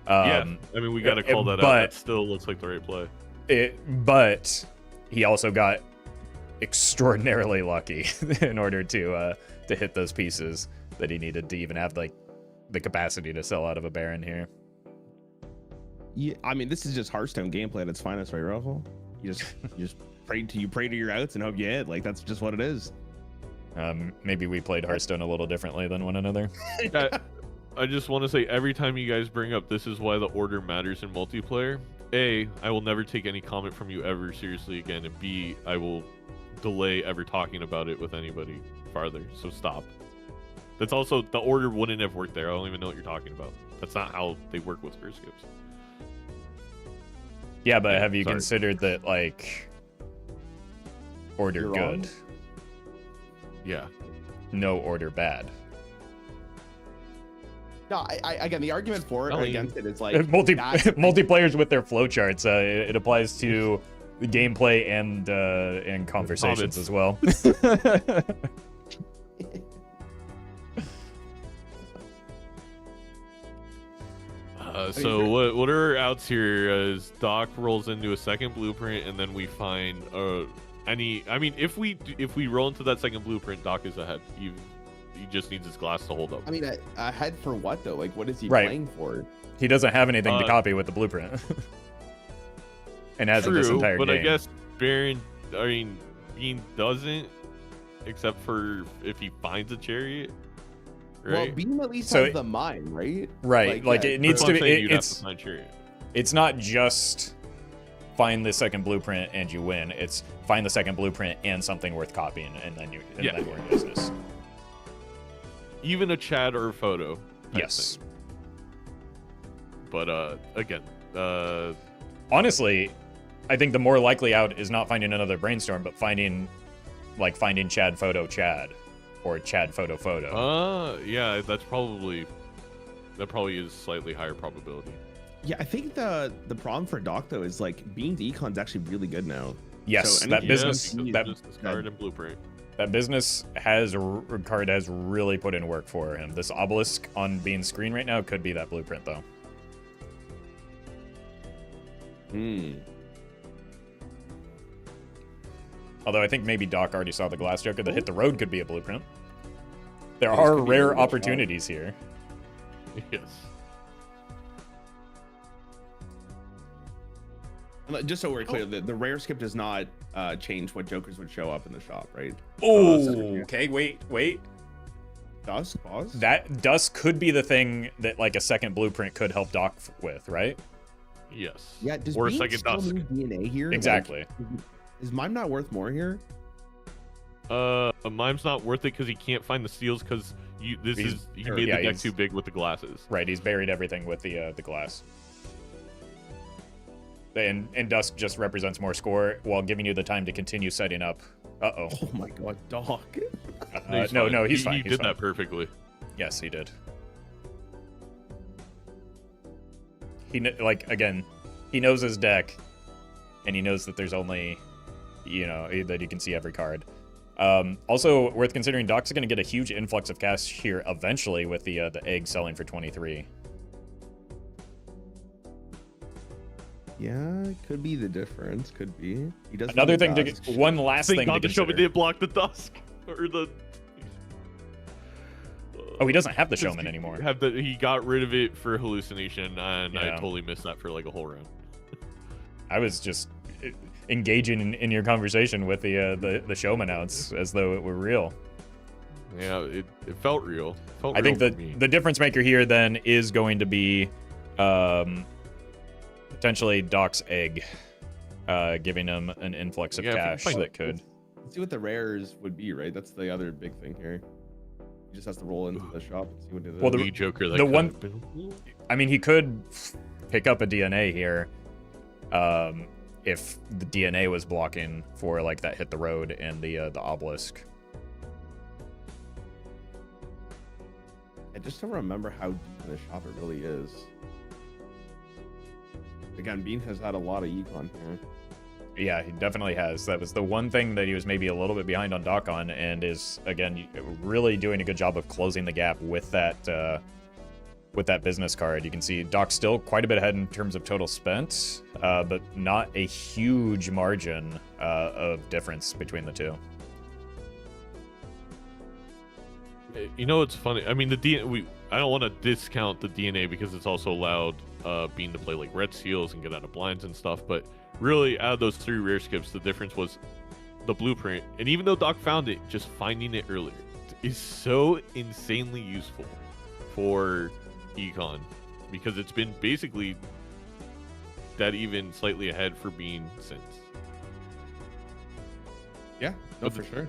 I mean, we gotta call that out. That still looks like the right play. But he also got extraordinarily lucky in order to hit those pieces that he needed to even have like the capacity to sell out of a Baron here. Yeah, I mean, this is just Hearthstone gameplay at its finest, right, Roffle? You just pray to your outs and hope you hit. Like, that's just what it is. Maybe we played Hearthstone a little differently than one another. I just want to say, every time you guys bring up this is why the order matters in multiplayer, A, I will never take any comment from you ever seriously again, and B, I will delay ever talking about it with anybody farther, so stop. That's also, the order wouldn't have worked there. I don't even know what you're talking about. That's not how they work with first skips. Yeah, but have you considered that, like, order good? Wrong. Yeah. No order bad. No, I again, the argument for it or against it is like multiplayers with their flowcharts. It applies to the gameplay and conversations as well. So what are our outs here? Is Doc rolls into a second blueprint, and then we find I mean, if we roll into that second blueprint, Doc is ahead. He just needs his glass to hold up. I mean, ahead for what though? Like, what is he playing for? He doesn't have anything to copy with the blueprint, and has this entire game. But I guess Bean doesn't, except for if he finds a chariot. Right? Well, Bean at least has the mine, right? Right. Like it needs to be. It's not just find the second blueprint and you win. It's find the second blueprint and something worth copying, and then you're in business. Even a chat or a photo. Yes. Thing. But again, honestly, I think the more likely out is not finding another brainstorm, but finding Chad photo Chad. or Chad Photo. Yeah, that probably is slightly higher probability. Yeah, I think the problem for Doc though is like Bean's econ's actually really good now. Yes, So that business card and blueprint. That business card has really put in work for him. This obelisk on Bean's screen right now could be that blueprint though. Although I think maybe Doc already saw the glass joker. The hit the road could be a blueprint. There are rare opportunities here. Yes. Just so we're clear, the rare skip does not change what jokers would show up in the shop, right? Oh, okay. Wait. Dusk, pause. That Dusk could be the thing that like a second blueprint could help Doc with, right? Yes. Yeah. Does or a Bean second still Dusk. need DNA here? Exactly. Like, Is Mime not worth more here? Mime's not worth it because he can't find the seals because he made the deck too big with the glasses. Right. He's buried everything with the glass. And Dusk just represents more score while giving you the time to continue setting up. Uh-oh. Oh my god, Doc. No, he's fine. He did that perfectly. Yes, he did. Again, he knows his deck, and he knows that there's only, that you can see every card. Also, worth considering, Doc's going to get a huge influx of cash here eventually with the egg selling for 23. Yeah, could be the difference. Could be. He does Another thing one last thing to God, the consider. Showman did block the Dusk or the. Oh, he doesn't have the Showman anymore. He got rid of it for hallucination, and Yeah. I totally missed that for like a whole round. I was just engaging in your conversation with the Showman outs as though it were real. Yeah, it felt real. I think the difference maker here then is going to be potentially Doc's egg, giving him an influx of cash that could. Let's see what the rares would be, right? That's the other big thing here. He just has to roll into the shop and see what it is. Well, the Joker. I mean, he could pick up a DNA here, if the DNA was blocking for like that hit the road and the obelisk. I just don't remember how deep in the shop it really is. Again, Bean has had a lot of econ here. Yeah, he definitely has. That was the one thing that he was maybe a little bit behind on Doc on, and is again really doing a good job of closing the gap with that business card. You can see Doc's still quite a bit ahead in terms of total spent, but not a huge margin of difference between the two. You know, it's funny. I mean, I don't want to discount the DNA because it's also allowed Bean to play like red seals and get out of blinds and stuff. But really, out of those 3 rare skips, the difference was the blueprint. And even though Doc found it, just finding it earlier is so insanely useful for econ, because it's been basically that even slightly ahead for Bean since. Yeah, no, for sure.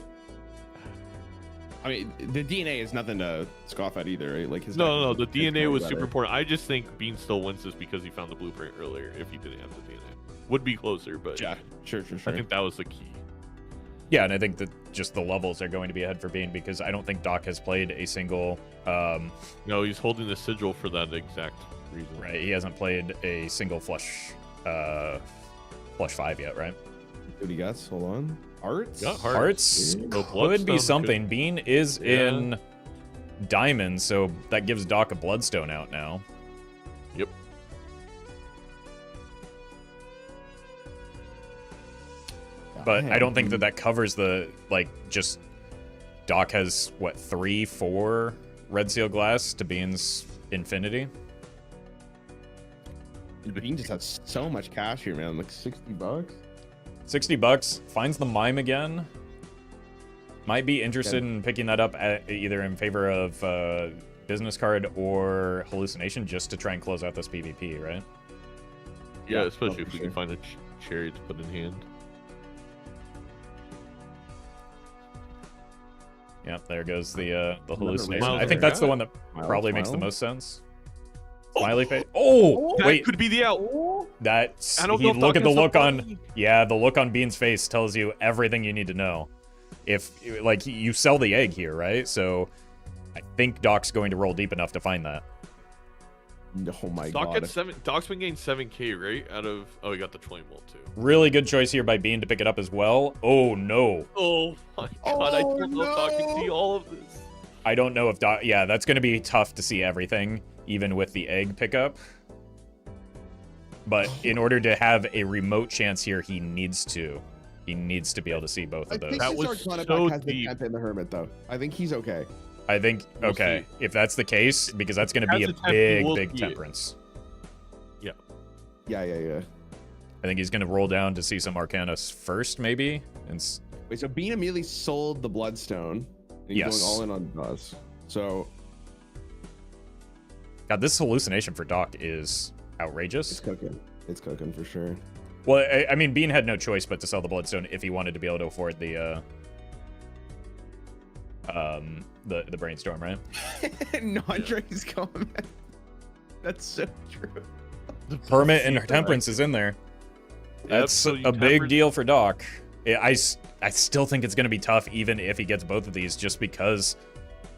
I mean, the DNA is nothing to scoff at either, right? Like no, the DNA was super important. I just think Bean still wins this because he found the blueprint earlier. If he didn't have the DNA, would be closer, but yeah, sure. I think that was the key. Yeah, and I think that just the levels are going to be ahead for Bean because I don't think Doc has played a single. No, he's holding the sigil for that exact reason. Right, he hasn't played a single flush 5 yet, right? What do you got? Hold on. Hearts? Yeah, Hearts Oh, could be Bloodstone something. could- Bean is Yeah. in Diamond, so that gives Doc a Bloodstone out now. Yep. But I don't think that covers the, just Doc has, 3, 4 red seal glass to Bean's infinity? Bean just has so much cash here, man. Like $60. $60, finds the Mime again. Might be interested in picking that up either in favor of business card or hallucination just to try and close out this PvP, right? Yeah, especially if we can find a cherry to put in hand. Yeah, there goes the hallucination. Miles I think that's the Morales. one that probably makes the Miles? most sense. Smiley face. Oh, That wait. could be the out. That's I don't know if look Doc at the has look the on. money. Yeah, the look on Bean's face tells you everything you need to know. if like you sell the egg here, right? So I think Doc's going to roll deep enough to find that. Oh my Doc god. gets 7. Doc's been getting 7K, right? Out of he got the 20 volt too. Really good choice here by Bean to pick it up as well. Oh no. Oh my god! I don't know if Doc can see all of this. I don't know if Doc. Yeah, that's going to be tough to see everything, even with the egg pickup. But in order to have a remote chance here, he needs to be able to see both of those. I think this Arcana has the temp in the Hermit though. I think he's okay. I think, okay, if that's the case, because that's going to be a big temperance. Yeah. Yeah. I think he's going to roll down to see some Arcana first, maybe. Wait, so Bean immediately sold the Bloodstone. And he's going all in on Buzz. So. God, this hallucination for Doc is outrageous. It's cooking for sure. Well, I mean, Bean had no choice but to sell the Bloodstone if he wanted to be able to afford the brainstorm, right? Andre's going. That's so true. The Hermit and Temperance is in there. That's a big deal for Doc. I still think it's going to be tough, even if he gets both of these, just because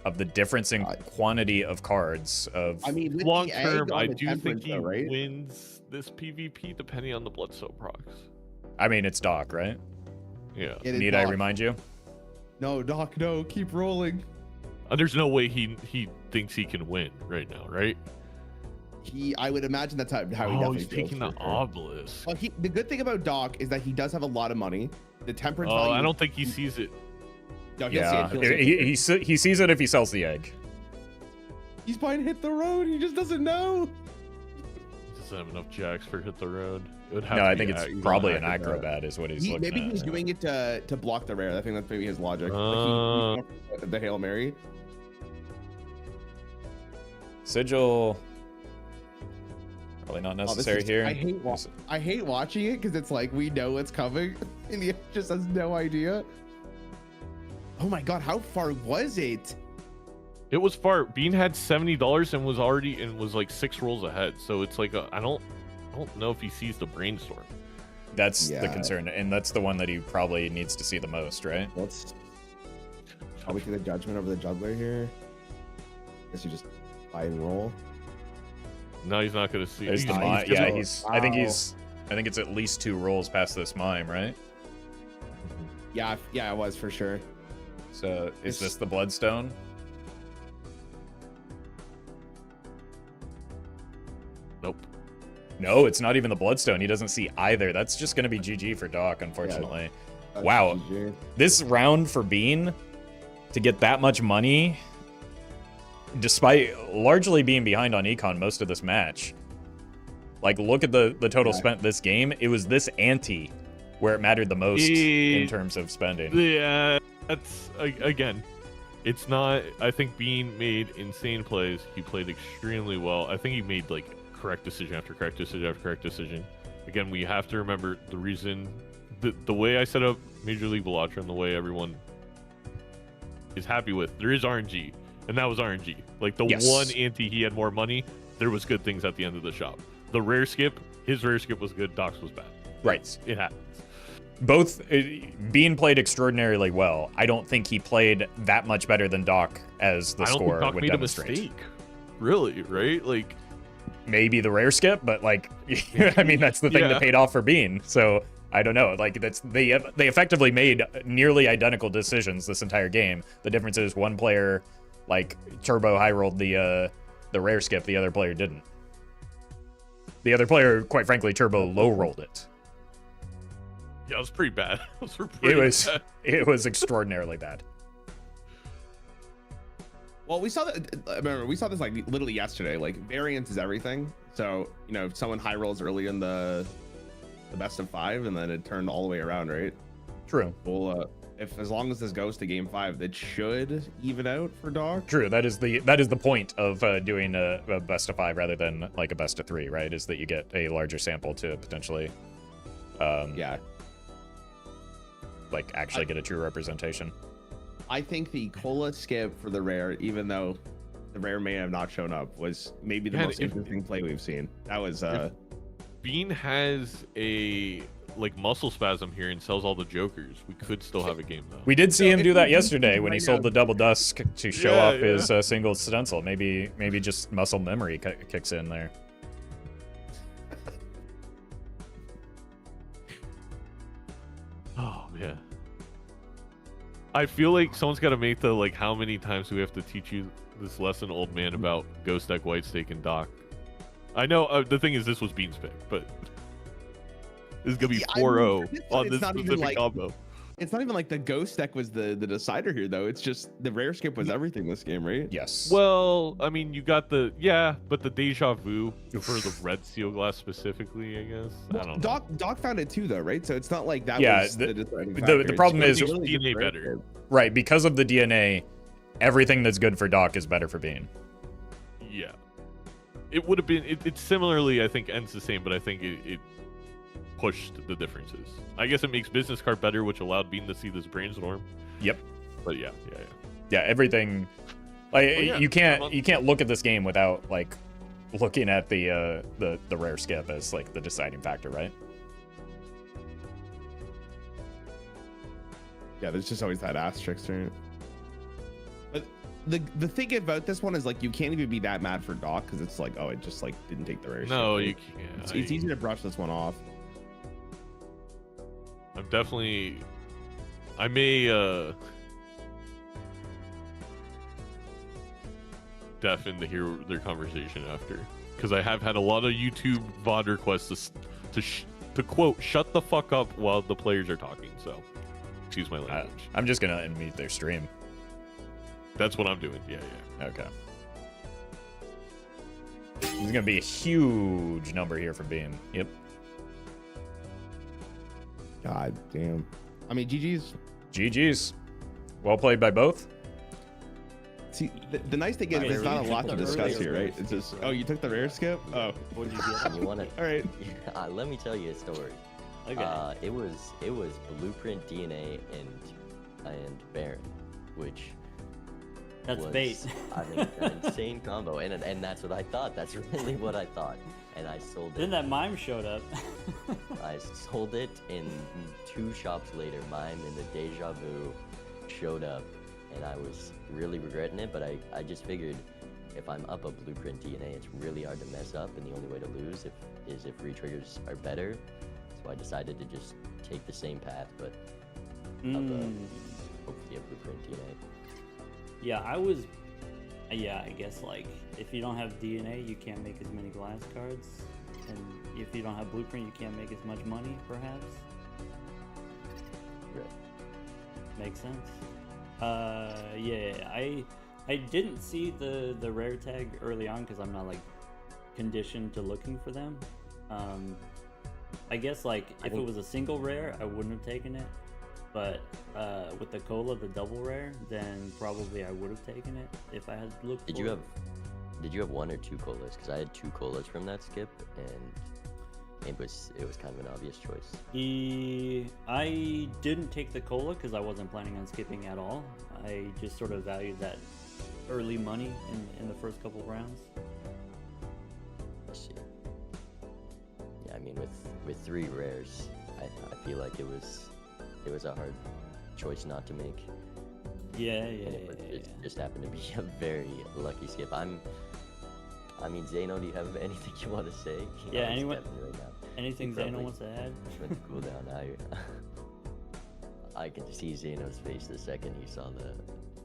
of the difference in quantity of cards. I mean, long term, I do think he wins this PvP, depending on the Bloodstone procs. I mean, it's Doc, right? Yeah. Need I remind you? No, Doc, no. Keep rolling. There's no way he thinks he can win right now, right? I would imagine that's how he definitely he's taking the obelisk. Well, the good thing about Doc is that he does have a lot of money. The temperance. I don't think he sees it. No, yeah, he sees it if he sells the egg. He's buying Hit the Road. He just doesn't know. He doesn't have enough jacks for Hit the Road. It would have no, I think it's probably an acrobat is what he's looking at. Maybe he's doing it to block the rare. I think that's maybe his logic. The Hail Mary. Sigil. Probably not necessary here. I hate watching it because it's like we know what's coming and he just has no idea. Oh my god, how far was it? It was far. Bean had $70 and was like 6 rolls ahead. So it's like I don't know if he sees the brainstorm. That's the concern, and that's the one that he probably needs to see the most, right? Shall we see the judgment over the juggler here? Guess you just buy and roll. No, he's not gonna see. There's the mime. Yeah, I think it's at least 2 rolls past this mime, right? Yeah, it was for sure. So is this the Bloodstone? Nope. No, it's not even the Bloodstone. He doesn't see either. That's just going to be GG for Doc, unfortunately. Yeah, wow. GG. This round for Bean, to get that much money, despite largely being behind on Econ most of this match, like, look at the total spent this game. It was this ante where it mattered the most in terms of spending. Yeah, that's, again, it's not... I think Bean made insane plays. He played extremely well. I think he made, like, correct decision after correct decision after correct decision. Again, we have to remember the reason, the way I set up Major League Balatro and the way everyone is happy with, there is RNG, and that was RNG. Like, the one ante he had more money, there was good things at the end of the shop. The rare skip, his rare skip was good, Doc's was bad. Right. It happens. Both, Bean played extraordinarily well. I don't think he played that much better than Doc as the score would demonstrate. A mistake. Really, right? Like, maybe the rare skip, but like, I mean, that's the thing that paid off for Bean. So I don't know. Like, they effectively made nearly identical decisions this entire game. The difference is one player like turbo high rolled the rare skip, the other player didn't. The other player, quite frankly, turbo low rolled it. Yeah, it was pretty bad. It was extraordinarily bad. Well, we saw that. Remember, we saw this like literally yesterday. Like, variance is everything. So, you know, if someone high rolls early in the best of 5, and then it turned all the way around, right? True. Well, as long as this goes to game 5, it should even out for Doc. True. That is the point of doing a best of 5 rather than like a best of 3, right? Is that you get a larger sample to potentially, like actually get a true representation. I think the cola skip for the rare, even though the rare may have not shown up, was maybe the most interesting play we've seen. That was Bean has a like muscle spasm here and sells all the jokers, we could still have a game though. We did see him do that yesterday when he sold the double dusk to show off his single stencil. Maybe just muscle memory kicks in there. Oh man, I feel like someone's got to make the like how many times do we have to teach you this lesson, old man, about Ghost Deck, White Stake, and Doc. I know the thing is this was Bean's pick, but this is gonna be 4-0 on this specific combo. It's not even like the Ghost deck was the decider here, though. It's just the rare skip was everything this game, right? Yes. Well, I mean, you got the but the deja vu for the red seal glass specifically, I guess. Well, I don't know. Doc found it too, though, right? So it's not like that. Yeah, was the deciding the factor. problem is It's really DNA just better. Right, because of the DNA, everything that's good for Doc is better for Bean. Yeah, it would have been. It similarly, I think, ends the same, but I think it pushed the differences. I guess it makes business card better, which allowed Bean to see this brainstorm. Yep. But yeah. Yeah, everything. Like you can't look at this game without like looking at the rare skip as like the deciding factor, right? Yeah, there's just always that asterisk, right? But the thing about this one is like you can't even be that mad for Doc because it's like, oh, it just like didn't take the rare. No, skip, you right? can't. It's easy to brush this one off. I'm definitely. I may deafen to hear their conversation after, because I have had a lot of YouTube VOD requests to quote "shut the fuck up" while the players are talking. So, excuse my language. I'm just gonna unmute their stream. That's what I'm doing. Yeah. Okay. There's gonna be a huge number here for Bean. Yep. God damn. I mean, GG's. GG's. Well played by both. See, the nice thing is there's not a lot to discuss here, right? It's just, oh, you took the rare skip? Oh. What did you get? You want it? All right. Let me tell you a story. Okay. It was Blueprint, DNA, and Baron, which That's was, bait. I mean, an insane combo, and that's what I thought. That's really what I thought, and I sold it. Then that mime showed up. I sold it, and 2 shops later, Mime and the Deja Vu showed up, and I was really regretting it, but I just figured if I'm up a Blueprint DNA, it's really hard to mess up, and the only way to lose is if re-triggers are better. So I decided to just take the same path, but hopefully a Blueprint DNA. Yeah, I guess like if you don't have DNA, you can't make as many glass cards, and if you don't have Blueprint, you can't make as much money, perhaps. Right. Makes sense. Yeah, I didn't see the rare tag early on because I'm not like conditioned to looking for them. I guess like if it was a single rare, I wouldn't have taken it. But with the cola, the double rare, then probably I would have taken it if I had looked. Did you have 1 or 2 colas? Because I had 2 colas from that skip, and it was kind of an obvious choice. I didn't take the cola because I wasn't planning on skipping at all. I just sort of valued that early money in the first couple of rounds. I see. Yeah, I mean with 3 rares, I feel like it was a hard choice not to make. Yeah. It just happened to be a very lucky skip. I mean, Zeno, do you have anything you want to say? Yeah, anyone? Right now. Anything Zeno wants to add? Went to cool down. I can see Zeno's face the second he saw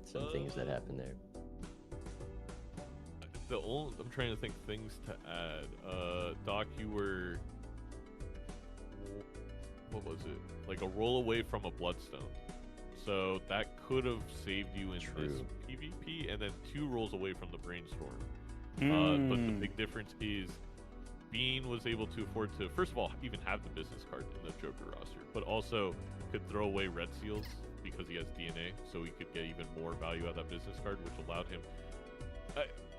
some things that happened there. I'm trying to think things to add. Doc, you were, what was it? Like a roll away from a bloodstone. So that could have saved you in this PvP, and then 2 rolls away from the brainstorm. But the big difference is Bean was able to afford to, first of all, even have the business card in the Joker roster, but also could throw away red seals because he has DNA, so he could get even more value out of that business card, which allowed him,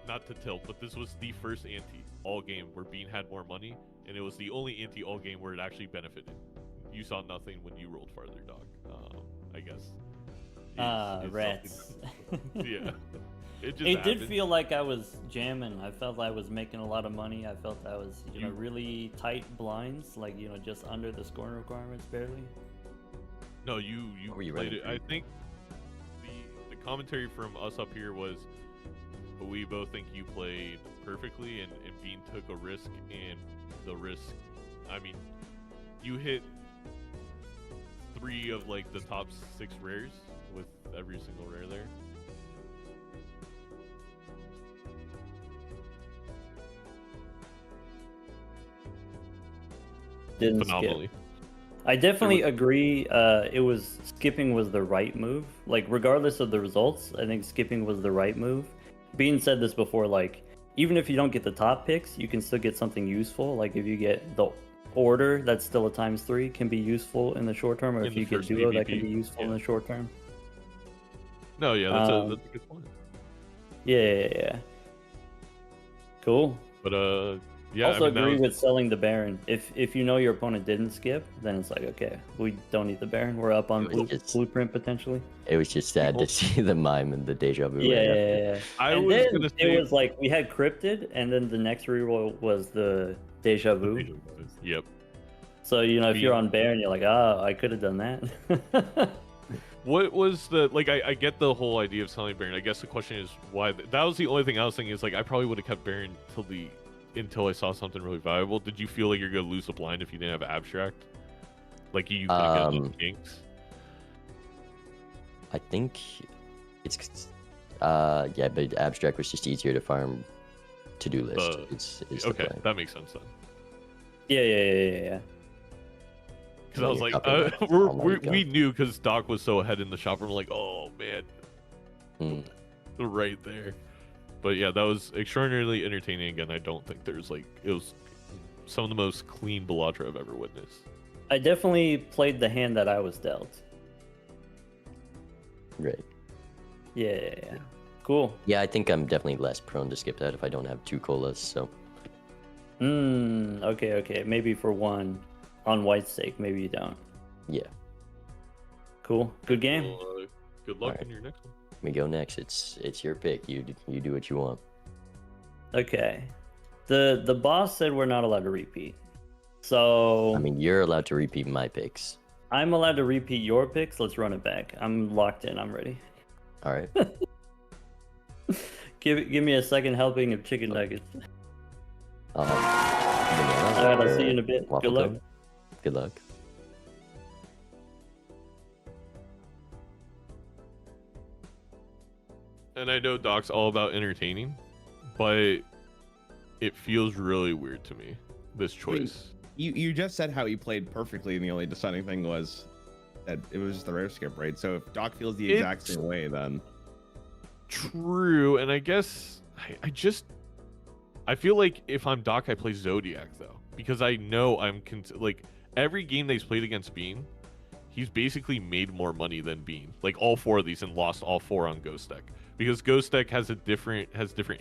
not to tilt, but this was the first ante all game where Bean had more money, and it was the only ante all game where it actually benefited. You saw nothing when you rolled farther, Dog. I guess. Rats. Yeah. It just It did happened. feel like I was jamming. I felt I was making a lot of money. I felt I was, really tight blinds, like, just under the scoring requirements barely. No, you What were you played running it. I think the commentary from us up here was we both think you played perfectly, and Bean took a risk, and the risk, I mean, you hit 3 of like the top 6 rares with every single rare there. Didn't Phenomenally. skip. I definitely agree. Skipping was the right move. Like, regardless of the results, I think skipping was the right move. Bean said this before, like, even if you don't get the top picks, you can still get something useful. Like, if you get the order, that's still a ×3, can be useful in the short term, or In if the you get first duo, that AVP, can be useful in the short term. No, yeah, that's a good point. Yeah. Cool. But yeah. Also I mean, agree with selling the Baron. If you know your opponent didn't skip, then it's like, okay, we don't need the Baron. We're up on It was just- blueprint potentially. It was just sad to see the mime and the deja vu. Yeah. right after. I And was then gonna it say was like we had cryptid, and then the next reroll was the deja vu. Yep. So if you're Being- on Baron, you're like, oh, I could have done that. What was the like? I get the whole idea of selling Baron. I guess the question is why. That was the only thing I was thinking. Is like I probably would have kept Baron until I saw something really valuable. Did you feel like you're gonna lose a blind if you didn't have abstract? Like you could have gotten kinks. I think it's yeah, but abstract was just easier to farm to-do list. Is the Okay, plan. that makes sense then. Yeah. Because I was You're like, copying all my we knew because Doc was so ahead in the shop. We're like, oh man, Hmm. right there. But yeah, that was extraordinarily entertaining. Again, I don't think there's like it was some of the most clean Balatro I've ever witnessed. I definitely played the hand that I was dealt. Right. Yeah. Cool. Yeah, I think I'm definitely less prone to skip that if I don't have 2 colas. So Okay. Maybe for one on white stake, maybe you don't. yeah, Cool. Good game. Well, good luck Alright. in your next one. we go next. It's your pick. You do what you want. Okay. The boss said we're not allowed to repeat. So I mean, you're allowed to repeat my picks. I'm allowed to repeat your picks. Let's run it back. I'm locked in. I'm ready. All right. Give me a second helping of chicken nuggets. All Alright, I'll see you in a bit. Good luck. Good luck. And I know Doc's all about entertaining, but it feels really weird to me, this choice. You just said how he played perfectly, and the only deciding thing was that it was just the rare skip, right? So if Doc feels the exact same way, then True, and I guess I feel like if I'm Doc, I play Zodiac though, because I know like every game they've played against Bean, he's basically made more money than Bean, like all 4 of these, and lost all 4 on Ghost Deck, because Ghost Deck has different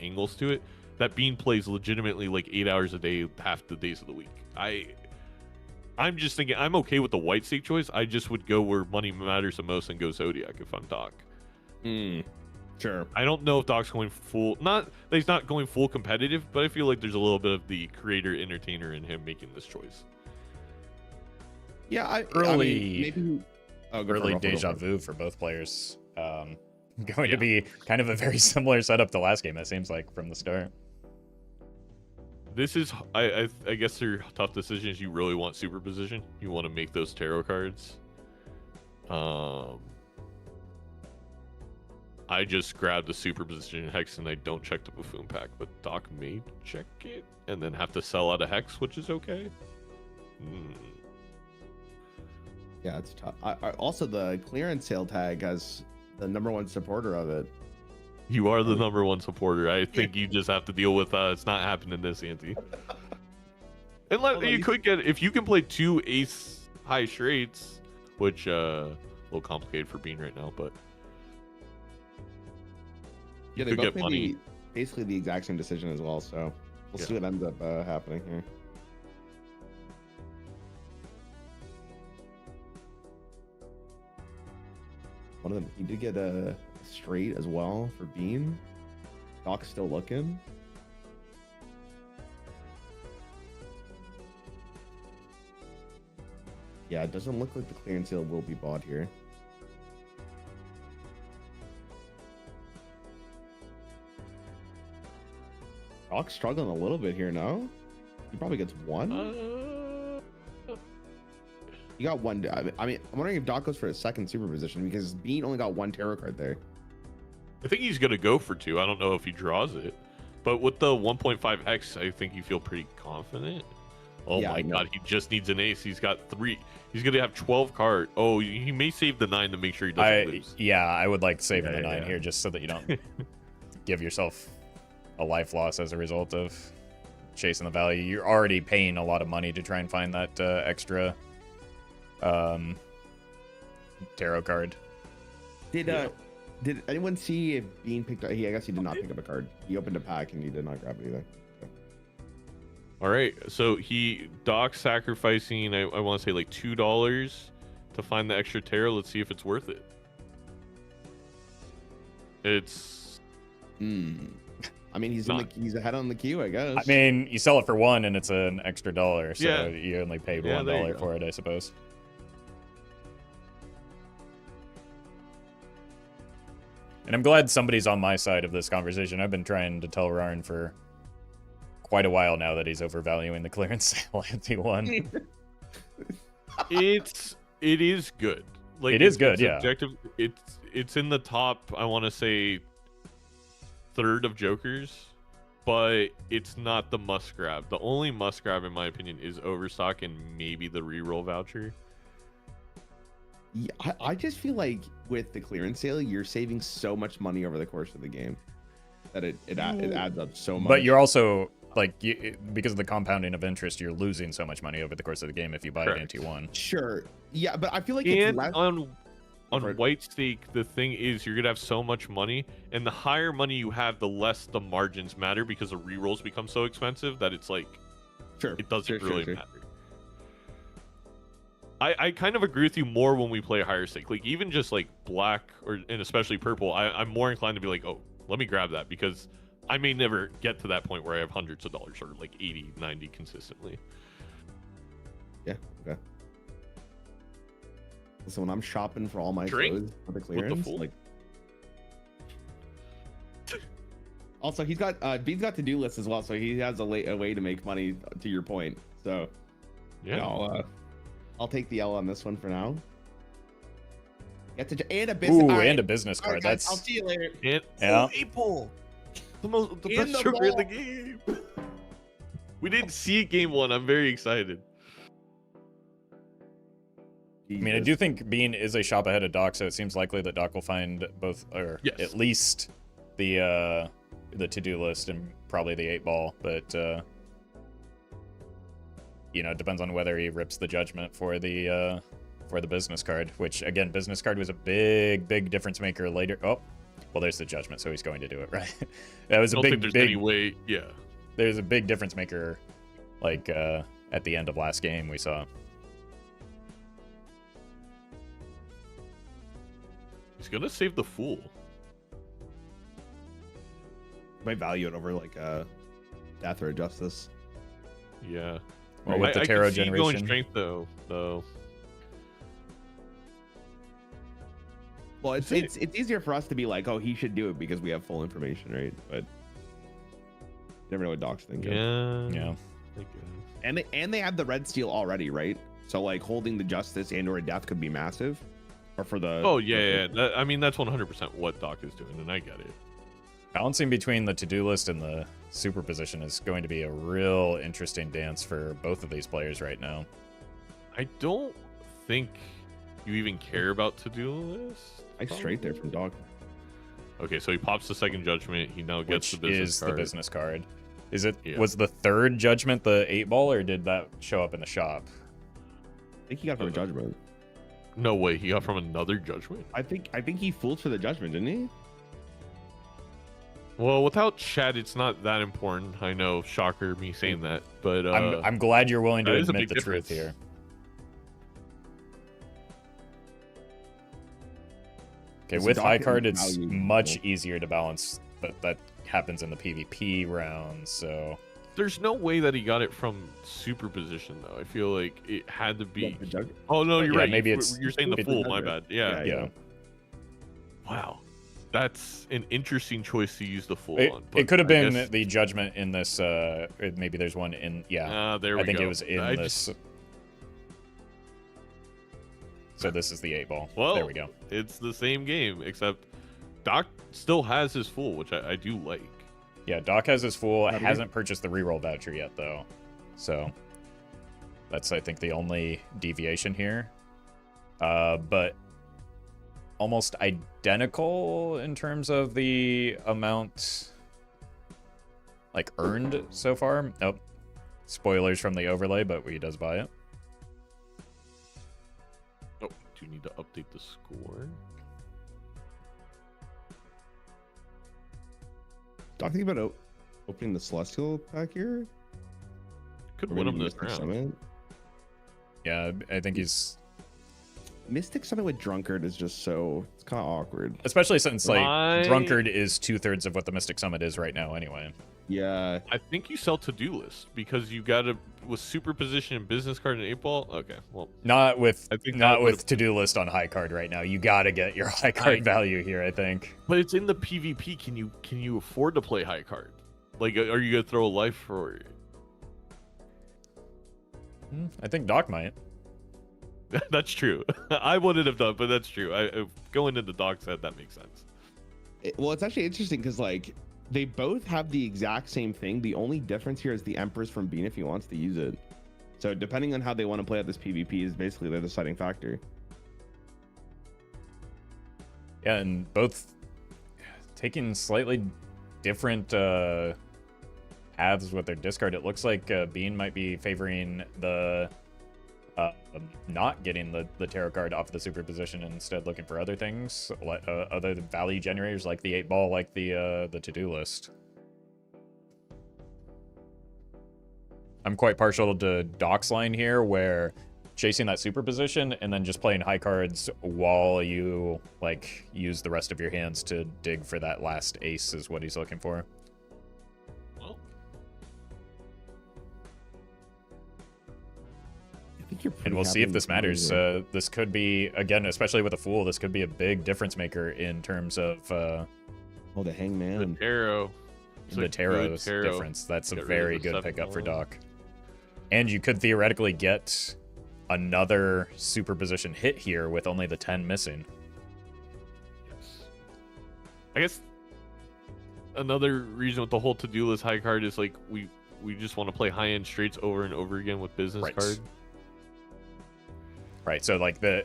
angles to it that Bean plays legitimately like 8 hours a day, half the days of the week. I'm just thinking I'm okay with the white stake choice. I just would go where money matters the most and go Zodiac if I'm Doc. Sure. I don't know if Doc's going full, not that he's not going full competitive, but I feel like there's a little bit of the creator entertainer in him making this choice. Yeah, Early- maybe. Oh, go for Early Ruffle, go deja for it. vu for both players. Going to be kind of a very similar setup to last game, it seems like, from the start. This is, I guess, they're tough decisions. You really want superposition. You want to make those tarot cards. I just grabbed the superposition hex and I don't check the buffoon pack, but Doc may check it and then have to sell out a hex, which is okay. Yeah, it's tough. Also, the clearance sale tag has the #1 supporter of it. You are the #1 supporter. I think you just have to deal with it's not happening this ante. And you could get, if you can play 2 ace high straights, which a little complicated for Bean right now, but Yeah, you they could both get made money. basically the exact same decision as well. So we'll see what ends up happening here. One of them, he did get a straight as well for Bean. Doc's still looking. Yeah, it doesn't look like the clearance sale will be bought here. Doc's struggling a little bit here, no? He probably gets one. You got one. I mean, I'm wondering if Doc goes for a second super position because Bean only got one tarot card there. I think he's gonna go for 2. I don't know if he draws it, but with the 1.5x, I think you feel pretty confident. Oh Yeah, my god, he just needs an ace. He's got 3. He's gonna have 12 cards. Oh, he may save the 9 to make sure he doesn't lose. Yeah, I would like saving the 9 yeah. here just so that you don't give yourself a life loss as a result of chasing the value. You're already paying a lot of money to try and find that extra tarot card. Did anyone see if Bean picked up? I guess he did not pick up a card. He opened a pack and he did not grab it either. All right, so Doc sacrificing, I want to say like $2 to find the extra tarot. Let's see if it's worth it. It's. I mean, he's ahead on the queue, I guess. I mean, you sell it for 1 and it's an extra $1, so Yeah. you only paid Yeah, there you $1 go. for it, I suppose. And I'm glad somebody's on my side of this conversation. I've been trying to tell Rarn for quite a while now that he's overvaluing the clearance sale ante one. It is good. Like It is it's good, yeah. Objective. It's in the top. I want to say third of Jokers, but it's not the must grab. The only must grab, in my opinion, is Overstock and maybe the reroll voucher. Yeah, I just feel like with the clearance sale, you're saving so much money over the course of the game that it adds up so much. But you're also like because of the compounding of interest, you're losing so much money over the course of the game if you buy it ante one. Sure, yeah, but I feel like And it's less... on white stake, the thing is you're gonna have so much money, and the higher money you have, the less the margins matter because the rerolls become so expensive that it's like it doesn't really matter. I kind of agree with you more when we play a higher stake. Like even just like black and especially purple, I'm more inclined to be like, oh, let me grab that because I may never get to that point where I have hundreds of dollars or like 80, 90 consistently. Yeah, okay. So when I'm shopping for all my Drink clothes for the with clearance, the fool. like also he's got Bean's got to-do lists as well, so he has a way to make money. To your point, so Yeah. you know, I'll take the L on this one for now. And a business. Ooh, all right. and a business All card. right, guys, That's I'll see you later. And yeah. April, the In best the joker in the ball. game. We didn't see game one. I'm very excited. I mean, I do think Bean is a shop ahead of Doc, so it seems likely that Doc will find both, or Yes. at least the to-do list and probably the 8-ball. But you know, it depends on whether he rips the judgment for the business card. Which again, business card was a big difference maker later. Oh, well, there's the judgment, so he's going to do it, right? That was I a don't big, think there's any way. Yeah. There's a big difference maker, like at the end of last game we saw. He's gonna save the fool. Might value it over like death or justice. Yeah. Well, with the I tarot can see going generation. strength though. Well, it's easier for us to be like, oh, he should do it because we have full information, right? But you never know what Doc's thinking. Yeah. I guess. And they have the red steel already, right? So like holding the justice and or a death could be massive. Or for the Oh yeah. I mean that's 100% what Doc is doing, and I get it. Balancing between the to-do list and the superposition is going to be a real interesting dance for both of these players right now. I don't think you even care about to-do list. I straight there from Doc. Okay, so he pops the second judgment. He now gets Which the business is card. the business card. Is it Yeah. was the third judgment the 8-ball, or did that show up in the shop? I think he got from a judgment. No way, he got from another judgment. I think he fooled for the judgment, didn't he? Well, without chat, it's not that important. I know, shocker, me saying that, but I'm glad you're willing to that is a admit big the truth difference. here. Okay, So with Doc high is card, it's valuable. much easier to balance but that happens in the PvP round, so... There's no way that he got it from superposition, though. I feel like it had to be... Yeah, oh, no, you're right. Maybe you're saying the Fool, my bad. Yeah. Wow. That's an interesting choice to use the Fool on. It could have been the Judgment in this, maybe there's one in... Yeah, there we go. I think it was in this... So this is the 8-ball. Well, there we go. It's the same game, except Doc still has his Fool, which I do like. Yeah, Doc has his Fool. Hasn't purchased the reroll voucher yet, though. So that's, I think, the only deviation here. But almost identical in terms of the amount, like, earned so far. Nope. Spoilers from the overlay, but he does buy it. Oh, do you need to update the score? Talking about opening the Celestial pack here. Could win him this round. Summit. Yeah, I think he's... Mystic Summit with Drunkard is just so... It's kind of awkward. Especially since, like, Drunkard is 2/3 of what the Mystic Summit is right now anyway. Yeah. I think you sell to-do list because you got to... With superposition and business card and 8-ball? Okay, well... Not with to-do list on high card right now. You got to get your high card value here, I think. But it's in the PvP. Can you afford to play high card? Like, are you going to throw a life for it? I think Doc might. That's true. I wouldn't have done, but that's true. Going into Doc's head, that makes sense. Well, it's actually interesting because, like, they both have the exact same thing. The only difference here is the Empress from Bean if he wants to use it. So depending on how they want to play out this PvP is basically the deciding factor. Yeah, and both taking slightly different paths with their discard. It looks like Bean might be favoring the not getting the tarot card off the superposition and instead looking for other things, other value generators like the 8-ball, like the to-do list. I'm quite partial to Doc's line here, where chasing that superposition and then just playing high cards while you like use the rest of your hands to dig for that last ace is what he's looking for. And we'll see if this matters. This could be, again, especially with a Fool, this could be a big difference maker in terms of... the Hangman. The Tarot. The Tarot's difference. That's a very good pickup for Doc. And you could theoretically get another superposition hit here with only the 10 missing. Yes. I guess another reason with the whole to-do list high card is, like, we just want to play high-end straights over and over again with business card. Right, so like the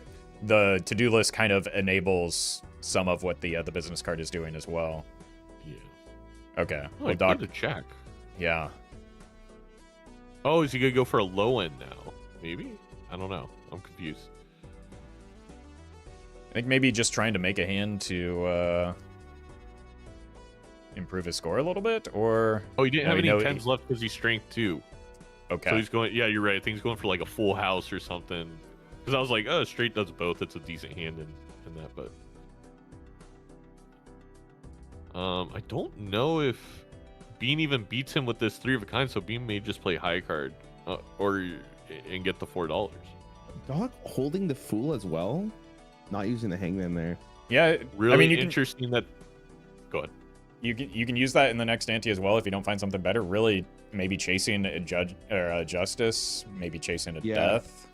to-do list kind of enables some of what the business card is doing as well. Yeah. Okay. Oh, well, Doc to check. Yeah. Oh, is he gonna go for a low end now? Maybe? I don't know. I'm confused. I think maybe just trying to make a hand to improve his score a little bit, or... Oh, he didn't have any 10s left because he's strength 2. Okay. So he's going... Yeah, you're right. I think he's going for like a full house or something. Because I was like, oh, straight does both. It's a decent hand in that, but... I don't know if Bean even beats him with this 3 of a kind, so Bean may just play high card and get the $4. Doc holding the Fool as well? Not using the Hangman there. Yeah, really, I mean, interesting that... Go ahead. You can use that in the next ante as well if you don't find something better. Really, maybe chasing a judge or a justice, maybe chasing a death.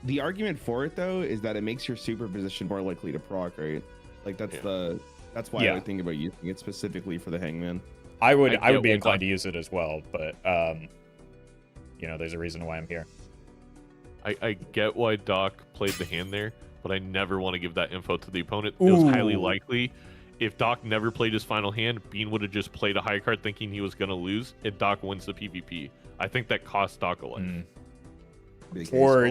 The argument for it though is that it makes your superposition more likely to proc, right? Like that's why I would think about using it specifically for the Hangman. I would be inclined to use it as well, but you know, there's a reason why I'm here. I get why Doc played the hand there, but I never want to give that info to the opponent. It was highly likely if Doc never played his final hand, Bean would have just played a high card thinking he was going to lose, and Doc wins the PvP. I think that cost Doc a life. For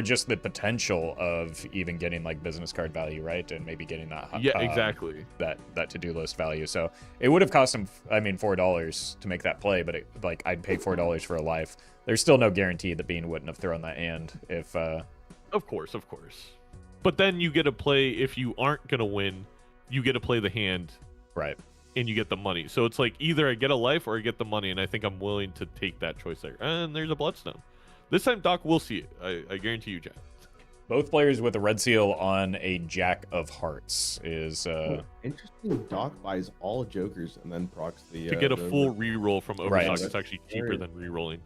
just the potential of even getting like business card value, right, and maybe getting that exactly that to-do list value. So it would have cost him, I mean, $4 to make that play, but like I'd pay $4 for a life. There's still no guarantee that Bean wouldn't have thrown that hand if of course, but then you get a play if you aren't gonna win you get to play the hand, Right. and you get the money. So it's like either I get a life or I get the money, and I think I'm willing to take that choice there. And there's a bloodstone. This time Doc will see it. I guarantee you, Jack. Both players with a red seal on a Jack of Hearts is Interesting. Doc buys all jokers and then procs the To get a full reroll from Overstock, Right. it's actually cheaper than rerolling.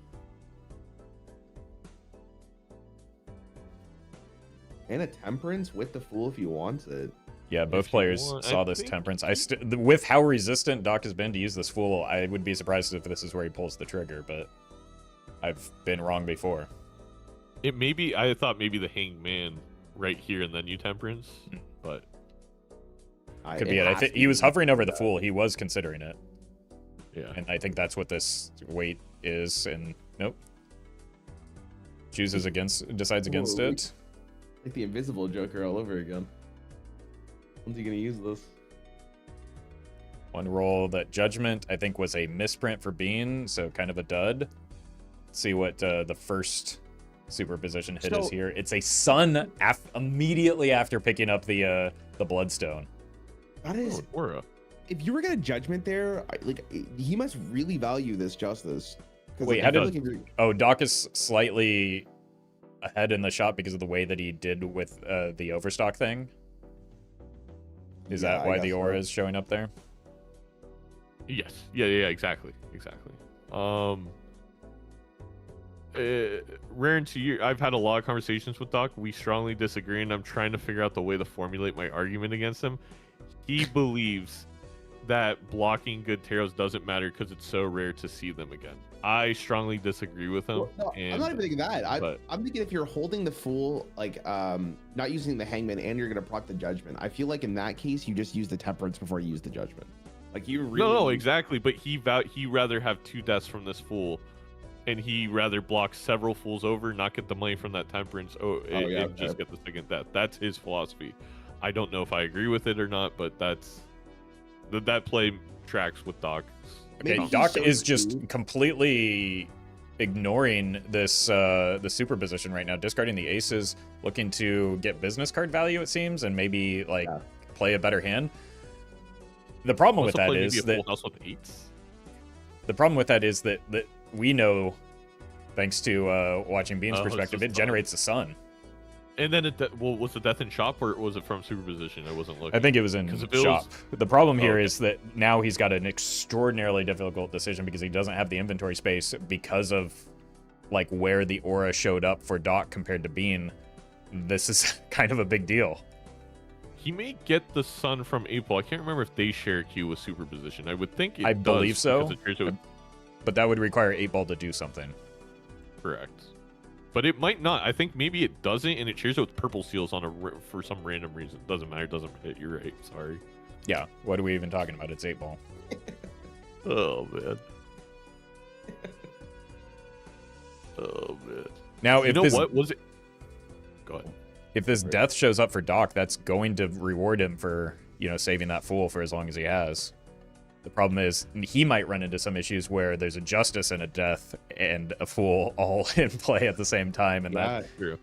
and a temperance with the fool if you want it. Yeah, both If you players want, saw I this think- temperance. With how resistant Doc has been to use this fool, I would be surprised if this is where he pulls the trigger, but I've been wrong before. It may be. I thought maybe the Hanged Man right here and then you temperance, but Could be it. I think he was hovering over the fool. He was considering it, yeah. and I think that's what this weight is. And nope, decides against Whoa. it. Like the invisible joker all over again. When's he gonna use this? One roll. That judgment I think was a misprint for Bean, so kind of a dud. Let's see what the first superposition hit is So- here. It's a sun immediately after picking up the bloodstone. That is, Oh, Aura. if you were gonna judgment there, he must really value this justice. 'Cause, Wait, like, how I feel did- like if you're- Oh, Doc is slightly ahead in the shot because of the way that he did with the overstock thing. Is Yeah, that I why guess the so. aura is showing up there? Yes. Yeah. Exactly. Rare into you. I've had a lot of conversations with Doc. We strongly disagree, and I'm trying to figure out the way to formulate my argument against him. He believes that blocking good taros doesn't matter because it's so rare to see them again. I strongly disagree with him. Well, no, I'm not even thinking that. but- I'm thinking if you're holding the fool, like not using the hangman, and you're gonna proc the judgment. I feel like in that case, you just use the temperance before you use the judgment. Like you really No, exactly. But he rather have 2 deaths from this fool, and he rather block several fools over, not get the money from that temperance, and just get the second death. That's his philosophy. I don't know if I agree with it or not, but that play tracks with Doc. Okay, Maybe Doc he's so is just screwed. completely ignoring this the superposition right now, discarding the aces, looking to get business card value, it seems, and maybe like play a better hand. The problem with that is that house with 8s. the problem with that is that we know, thanks to watching Bean's Oh, it's perspective, just it generates a sun. And then was the death in shop or was it from superposition? I wasn't looking. I think it was in 'Cause if it shop. was- The problem here okay. is that now he's got an extraordinarily difficult decision because he doesn't have the inventory space because of like where the aura showed up for Doc compared to Bean. This is kind of a big deal. He may get the sun from April. I can't remember if they share a queue with superposition. I would think it I does believe so. because it shares it with- But that would require 8-ball to do something. correct. But it might not. I think maybe it doesn't, and it shares it with purple seals for some random reason. Doesn't matter. Doesn't hit. You're right. Sorry. Yeah, what are we even talking about? It's 8-ball. Oh man. Oh man. Now, You if know this what was it? Go ahead. if this death shows up for Doc, that's going to reward him for, saving that fool for as long as he has. The problem is he might run into some issues where there's a justice and a death and a fool all in play at the same time, and that True.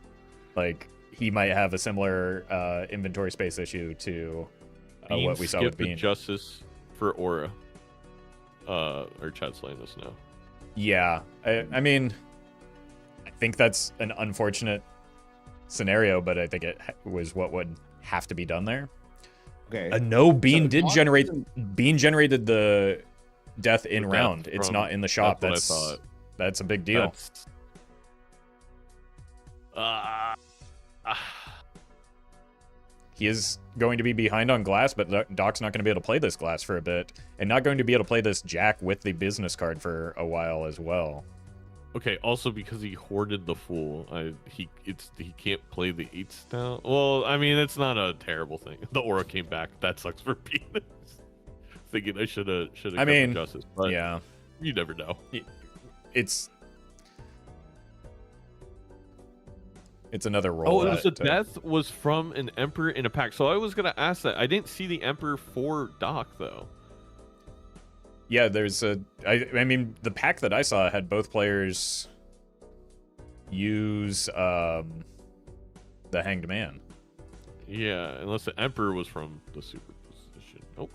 he might have a similar inventory space issue to what we saw with the Bean. justice for aura. Or Chad's letting us know. Yeah, I mean, I think that's an unfortunate scenario, but I think it was what would have to be done there. Okay. No, Bean So did Doc generate. doesn't- Bean generated the death in The death round. It's from- not in the shop. that's what I thought. That's a big deal. That's- He is going to be behind on glass, but Doc's not going to be able to play this glass for a bit, and not going to be able to play this Jack with the business card for a while as well. Okay, also because he hoarded the fool, he can't play the 8s now. Well, I mean, it's not a terrible thing. The aura came back. That sucks for Bean. Thinking I should have I mean, justice, but yeah, you never know. it's another roll. Oh, it was the that, death was from an Emperor in a pack. So I was gonna ask that. I didn't see the Emperor for Doc though. Yeah, there's I mean, the pack that I saw had both players use the Hanged Man. Yeah, unless the Emperor was from the superposition.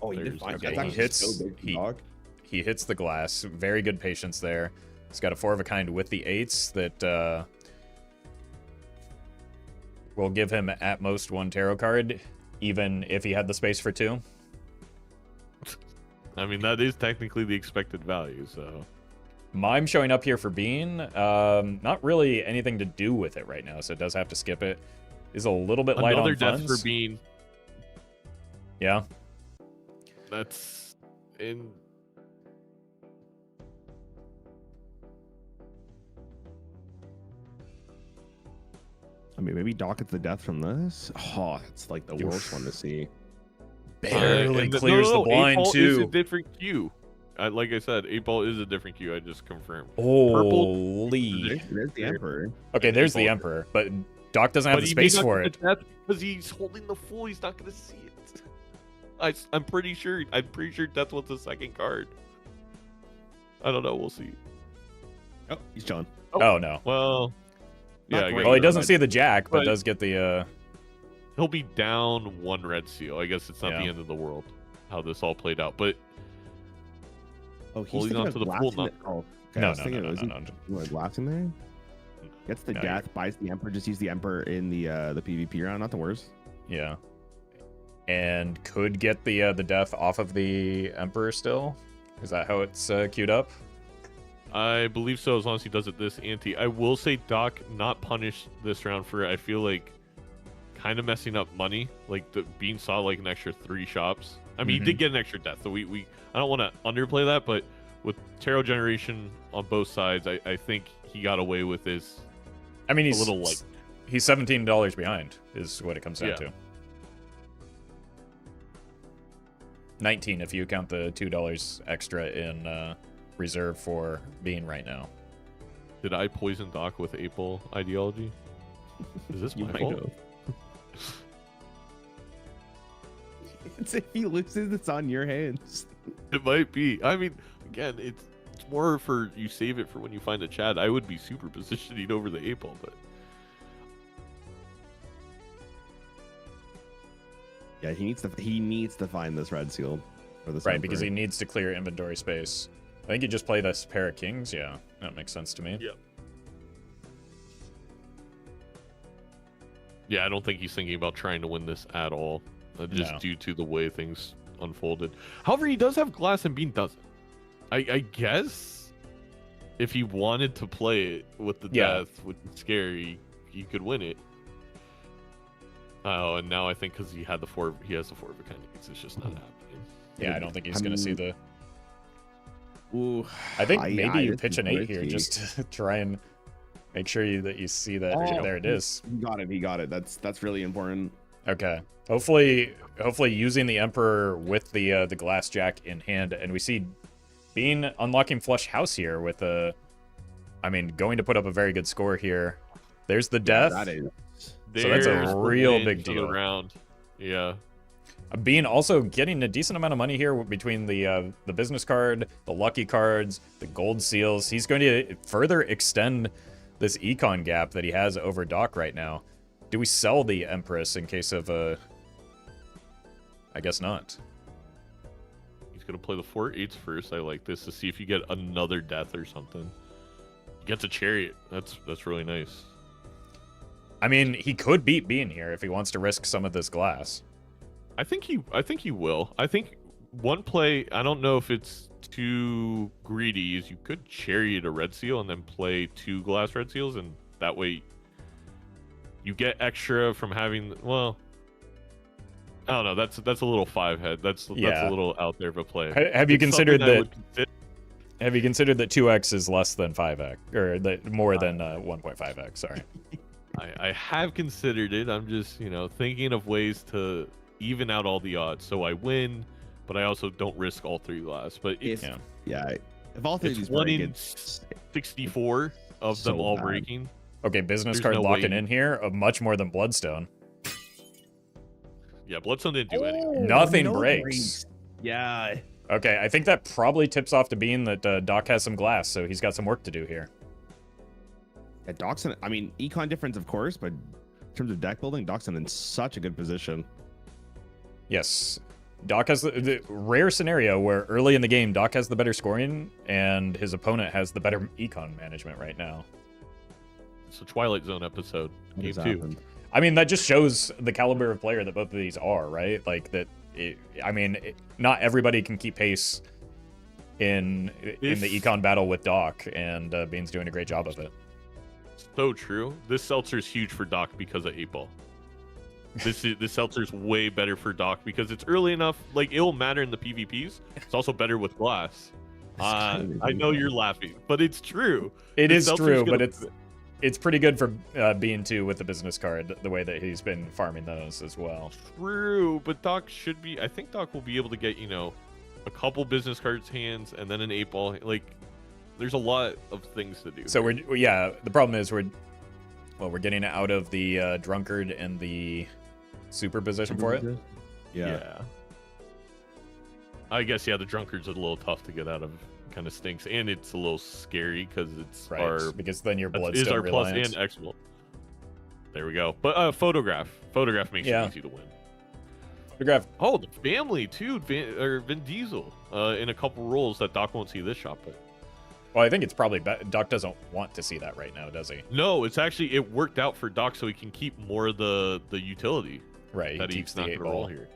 Oh, he did there's fine. the Okay, That's he actually hits- so big for he- Doc. He hits the glass. Very good patience there. He's got a 4 of a kind with the 8s that will give him at most 1 tarot card, even if he had the space for 2. I mean, that is technically the expected value, so. Mime showing up here for Bean. Not really anything to do with it right now, so it does have to skip it. Is a little bit light Another on death funds. for Bean. Yeah. That's in. I mean, maybe Doc gets the death from this. Oh, it's like the worst one to see. Barely And clears the blind, 8-ball is a too. different queue. Like I said, 8-ball is a different queue. I just confirmed. Holy. There's the Emperor. Okay, there's the Emperor, but Doc doesn't have the space for it. Because he's holding the Fool. He's not going to see it. I'm pretty sure. Death was the second card. I don't know. We'll see. Oh, he's chilling. Oh, no. Well, Not yeah. I great. guess Well, he so. doesn't see the Jack, but But- does get the, He'll be down 1 red seal. I guess it's not Yeah. the end of the world. How this all played out, but Oh, he's holding thinking on of to the blasting Fool. it. Oh, okay, I No, was no, thinking no, it was no, no. like blasting there. Gets the No, death, buys the Emperor. Just use the Emperor in the PvP round. Not the worst. yeah. And could get the death off of the Emperor still? Is that how it's queued up? I believe so, as long as he does it this ante. I will say Doc not punish this round for, I feel like, kind of messing up money. Like, the Bean saw like an extra 3 shops. I mean, he did get an extra death, so we I don't want to underplay that, but with Tarot Generation on both sides, I think he got away with this I mean, a he's little like. he's $17 behind, is what it comes down Yeah. to. 19 if you count the $2 extra in reserve for Bean right now. Did I poison Doc with April ideology? Is this You my might fault? have. It's if he loses, it's on your hands. It might be. I mean, again, it's more for you save it for when you find a Chad. I would be super positioning over the April, but Yeah, he needs to find this red seal for this. Right, because he Emperor. needs to clear inventory space. I think you just play this pair of kings. Yeah, that makes sense to me. yeah, I don't think he's thinking about trying to win this at all, just No. due to the way things unfolded. However, he does have glass and Bean doesn't. I guess if he wanted to play it with the Yeah. death, which is scary, he could win it. Oh, and now I think because he has the 4 of a kind, it's just not happening. Yeah, I don't think he's I going to see mean- the... Ooh, I think yeah, maybe you this pitch is an 8 here risky. just to try and make sure that you see that. Oh, There it is. He got it. He got it. That's really important. Okay. Hopefully using the Emperor with the Glass Jack in hand, and we see Bean unlocking Flush House here with a... I mean, going to put up a very good score here. There's the death. Yeah, that is. So that's a There's the real win big for the deal. round. Yeah. Bean also getting a decent amount of money here between the business card, the lucky cards, the gold seals. He's going to further extend this econ gap that he has over Doc right now. Do we sell the Empress in case of I guess not. He's gonna play the 4 8s first. I like this to see if you get another death or something. He gets a chariot. That's really nice. I mean, he could beat Bean here if he wants to risk some of this glass. I think he will. I think one play, I don't know if it's too greedy, is you could chariot a red seal and then play 2 glass red seals, and that way you get extra from having, well, I don't know, that's a little 5 head. That's a little out there of a play. Have you It's considered something I that would consider. have you considered that 2x is less than 5x or that more than 1.5x, sorry. I have considered it. I'm just, thinking of ways to even out all the odds. So I win, but I also don't risk all 3 glass. But it's, If all 3 of it's these 1 break, in it's 64 of them so all bad. breaking. Okay, business There's card no locking way. in here of much more than Bloodstone. Yeah, Bloodstone didn't do anything. Nothing no breaks. Yeah. Okay, I think that probably tips off to Bean that Doc has some glass, so he's got some work to do here. Yeah, Doc's in, I mean, econ difference, of course, but in terms of deck building, Doc's in such a good position. Yes. Doc has the rare scenario where early in the game, Doc has the better scoring and his opponent has the better econ management right now. It's a Twilight Zone episode. Game 2. I mean, that just shows the caliber of player that both of these are, right? Like that. Not everybody can keep pace in the econ battle with Doc, and Bean's doing a great job of it. So true. This seltzer's huge for Doc because of 8-ball. This seltzer's way better for Doc because it's early enough. Like, it'll matter in the PvPs. It's also better with glass. I know you're laughing, but it's true. It is true, but it's pretty good for Bean too with the business card, the way that he's been farming those as well. True, but Doc should be. I think Doc will be able to get, a couple business cards hands and then an 8-ball. Like, there's a lot of things to do. So the problem is we're getting out of the drunkard and the super position for it. Yeah. I guess the drunkard's a little tough to get out of. Kind of stinks, and it's a little scary because it's because then your bloodstone is our reliant. plus and X-Bolt. There we go. But photograph makes it easy to win. Photograph. Oh, the family too, Vin Diesel in a couple roles that Doc won't see this shop. But well, I think it's probably Doc doesn't want to see that right now, does he? No, it's actually it worked out for Doc so he can keep more of the utility. Right, that he keeps he's the not gonna roll here.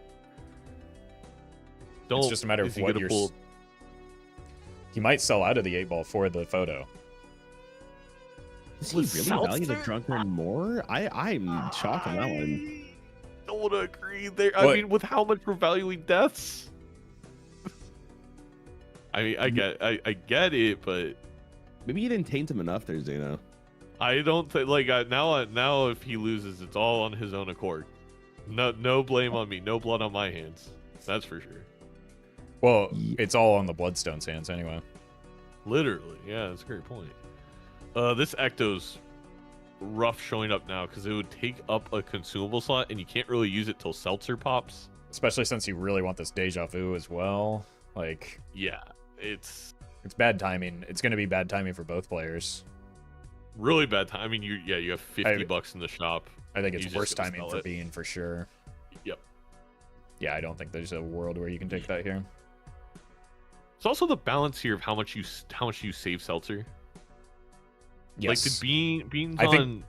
It's just a matter of what you're. He might sell out of the 8-ball for the photo. Does he really value the drunkard more? I'm shocked on that one. I don't agree there. I mean, with how much we're valuing deaths. I mean, I get it, but maybe you didn't taint him enough there, Zeno. I don't think now if he loses, it's all on his own accord. No blame on me. No blood on my hands. That's for sure. Well, it's all on the Bloodstone's hands anyway. Literally, yeah, that's a great point. This Ecto's rough showing up now because it would take up a consumable slot, and you can't really use it till Seltzer pops. Especially since you really want this Deja Vu as well. Like, yeah, it's bad timing. It's going to be bad timing for both players. Really bad time. I mean, you have $50 in the shop. I think it's worse timing for Bean for sure. Yep. Yeah, I don't think there's a world where you can take that here. It's also the balance here of how much you save Seltzer. Yes. Like the Beans on.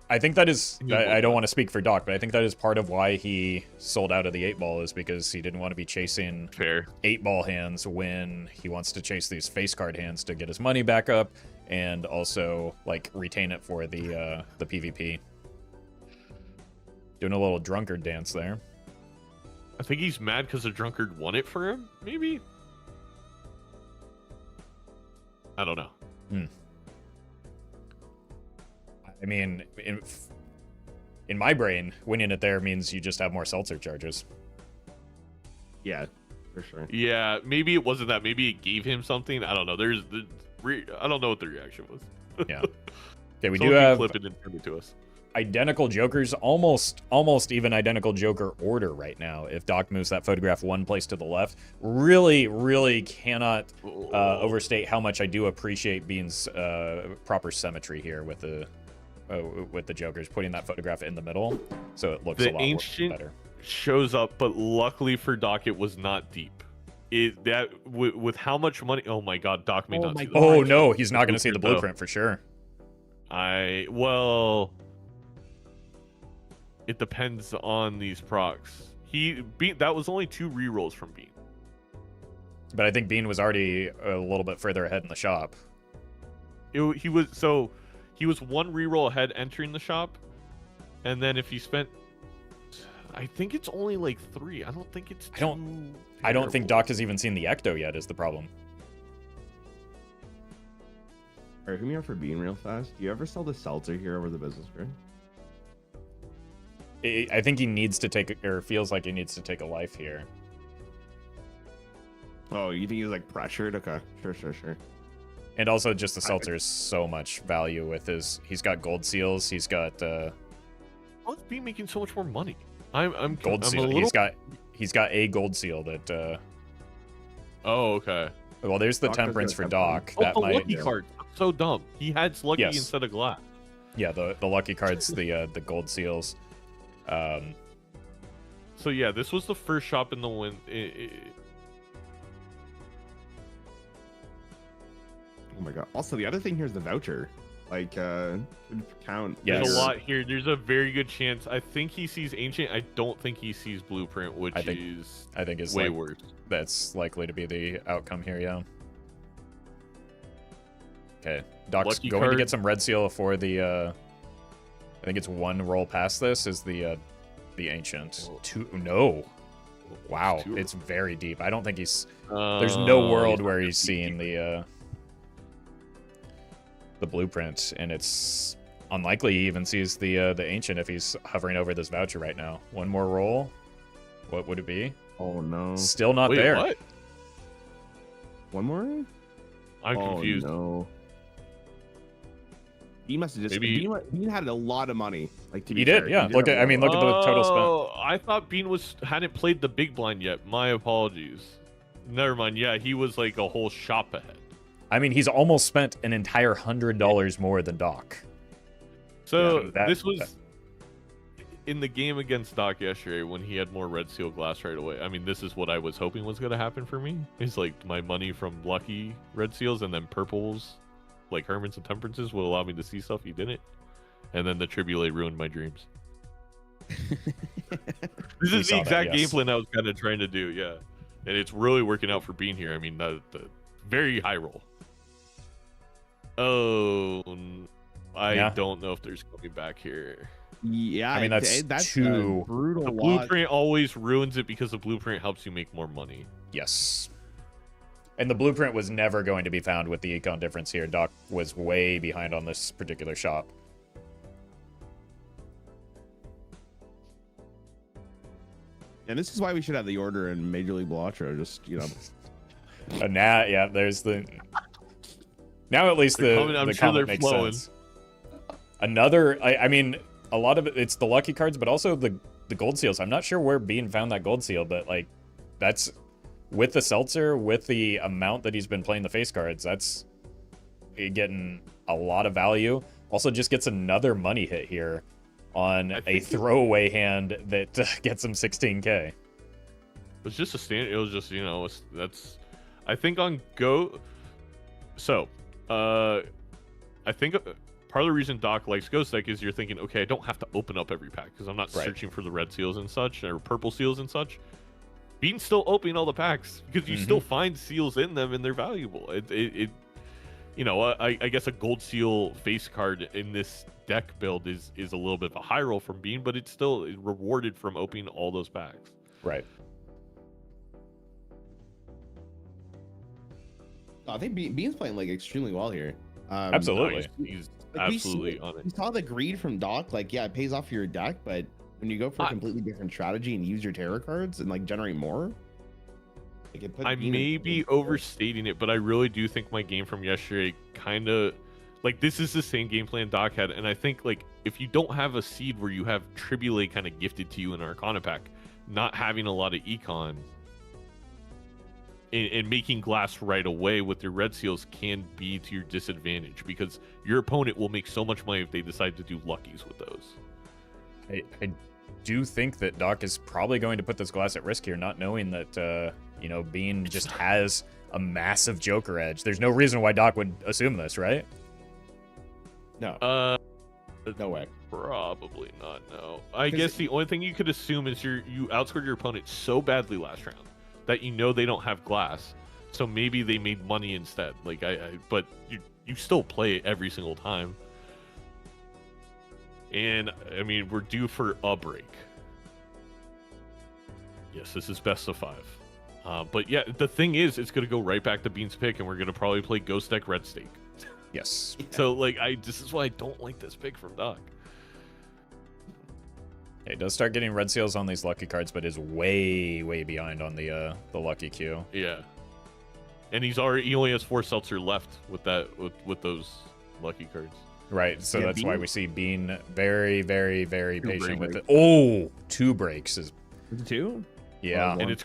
I think that is. I don't want to speak for Doc, but I think that is part of why he sold out of the 8-ball is because he didn't want to be chasing 8-ball hands when he wants to chase these face card hands to get his money back up and also like retain it for the PvP. Doing a little drunkard dance there. I think he's mad because the drunkard won it for him. Maybe. I don't know. I mean, in my brain, winning it there means you just have more seltzer charges. Yeah, for sure. Yeah, maybe it wasn't that. Maybe it gave him something. I don't know. I don't know what the reaction was. Yeah. Okay, we do have clip it and send it to us. Identical Jokers, almost even identical Joker order right now. If Doc moves that photograph one place to the left, really cannot overstate how much I do appreciate Bean's proper symmetry here with the Jokers, putting that photograph in the middle, so it looks a lot better. Shows up, but luckily for Doc, it was not deep. With how much money? Oh my God, Doc may not see that. Oh no, he's not going to see the blueprint for sure. It depends on these procs. That was only 2 rerolls from Bean. But I think Bean was already a little bit further ahead in the shop. He was 1 reroll ahead entering the shop, and then if he spent, I think it's only like 3. I don't think it's. I don't think Doc has even seen the Ecto yet. Is the problem? Alright, hit me up for Bean real fast. Do you ever sell the seltzer here over the business card? I think he needs to take, or feels like he needs to take a life here. Oh, you think he's like pressured? Okay, sure. And also, just the seltzer is so much value with his. He's got gold seals. He's got. How is Bean making so much more money? I'm gold seal. He's got a gold seal that. Oh, okay. Well, there's the temperance for Doc. That might. Lucky card. So dumb. He had lucky instead of glass. Yeah, the lucky cards, the gold seals. So yeah, this was the first shop in the win. Oh my god. Also, the other thing here is the voucher. Like, count. Yes. There's a lot here. There's a very good chance. I think he sees Ancient. I don't think he sees Blueprint, which I think it's way worse. That's likely to be the outcome here, yeah. Okay, Doc's Lucky going to card. get some red seal for the, I think it's one roll past this is the Ancient. Two, no. Wow, it's very deep. I don't think he's, there's no world where he's seeing the Blueprint, and it's unlikely he even sees the Ancient if he's hovering over this voucher right now. One more roll. What would it be? Oh no. Still not Wait, there. what? One more? I'm confused. No. He must have just. Maybe- Bean had a lot of money. Like to be He did, fair. yeah. He Look have at, I mean, look at the total spent. Oh, I thought Bean hadn't played the big blind yet. My apologies. Never mind. Yeah, he was like a whole shop ahead. I mean, he's almost spent an entire $100 more than Doc. So Yeah, this was in the game against Doc yesterday when he had more red seal glass right away. I mean, this is what I was hoping was going to happen for me. Is like my money from lucky red seals and then purples, like Hermits and Temperances, will allow me to see stuff he didn't. And then the Tribulate ruined my dreams. This is the exact game plan I was kind of trying to do, yeah. And it's really working out for Bean here. I mean, the very high roll. Oh, I don't know if there's coming back here. Yeah, I mean, that's too brutal. The Blueprint always ruins it because the Blueprint helps you make more money. Yes. And the Blueprint was never going to be found with the econ difference here. Doc was way behind on this particular shop. And this is why we should have the order in Major League Balatro. Just, you know. And now, yeah, there's the... Now at least the I'm sure comment they're makes flowing. sense. Another, I mean, a lot of it's the lucky cards, but also the gold seals. I'm not sure where Bean found that gold seal, but like that's with the seltzer, with the amount that he's been playing the face cards, that's getting a lot of value. Also just gets another money hit here on a throwaway hand that gets him 16k. It was just a stand. It was just, you know, that's. I think on Go. So, I think part of the reason Doc likes Ghost Deck is you're thinking, okay, I don't have to open up every pack because I'm not searching for the red seals and such or purple seals and such. Bean's still opening all the packs because you still find seals in them and they're valuable. It you know, I guess a gold seal face card in this deck build is a little bit of a high roll from Bean, but it's still rewarded from opening all those packs. Right. I think Bean's playing like extremely well here. Absolutely. He's Like, absolutely on it. We saw the greed from Doc. Like, yeah, it pays off for your deck, but when you go for a completely different strategy and use your tarot cards and like generate more, like it puts I Bean may in- be overstating it, but I really do think my game from yesterday kind of like this is the same game plan Doc had, and I think like if you don't have a seed where you have Tribulate kind of gifted to you in Arcana pack, not having a lot of econ and making glass right away with your red seals can be to your disadvantage because your opponent will make so much money if they decide to do luckies with those. I do think that Doc is probably going to put this glass at risk here, not knowing that, you know, Bean just has a massive Joker edge. There's no reason why Doc would assume this, right? No, no way. Probably not, no. I guess the only thing you could assume is you outscored your opponent so badly last round that you know they don't have glass, so maybe they made money instead. Like but you still play it every single time. And I mean, we're due for a break. Yes, this is best of 5. But yeah, the thing is, it's gonna go right back to Bean's pick, and we're gonna probably play Ghost Deck Red Stake. Yes. So like, this is why I don't like this pick from Doc. He does start getting red seals on these lucky cards, but is way behind on the lucky queue. Yeah, and he only has 4 seltzer left with that with those lucky cards. Right, so Yeah, that's why Bean- we see Bean very patient with breaks. it. Oh, 2 breaks is Is it 2? yeah. And it's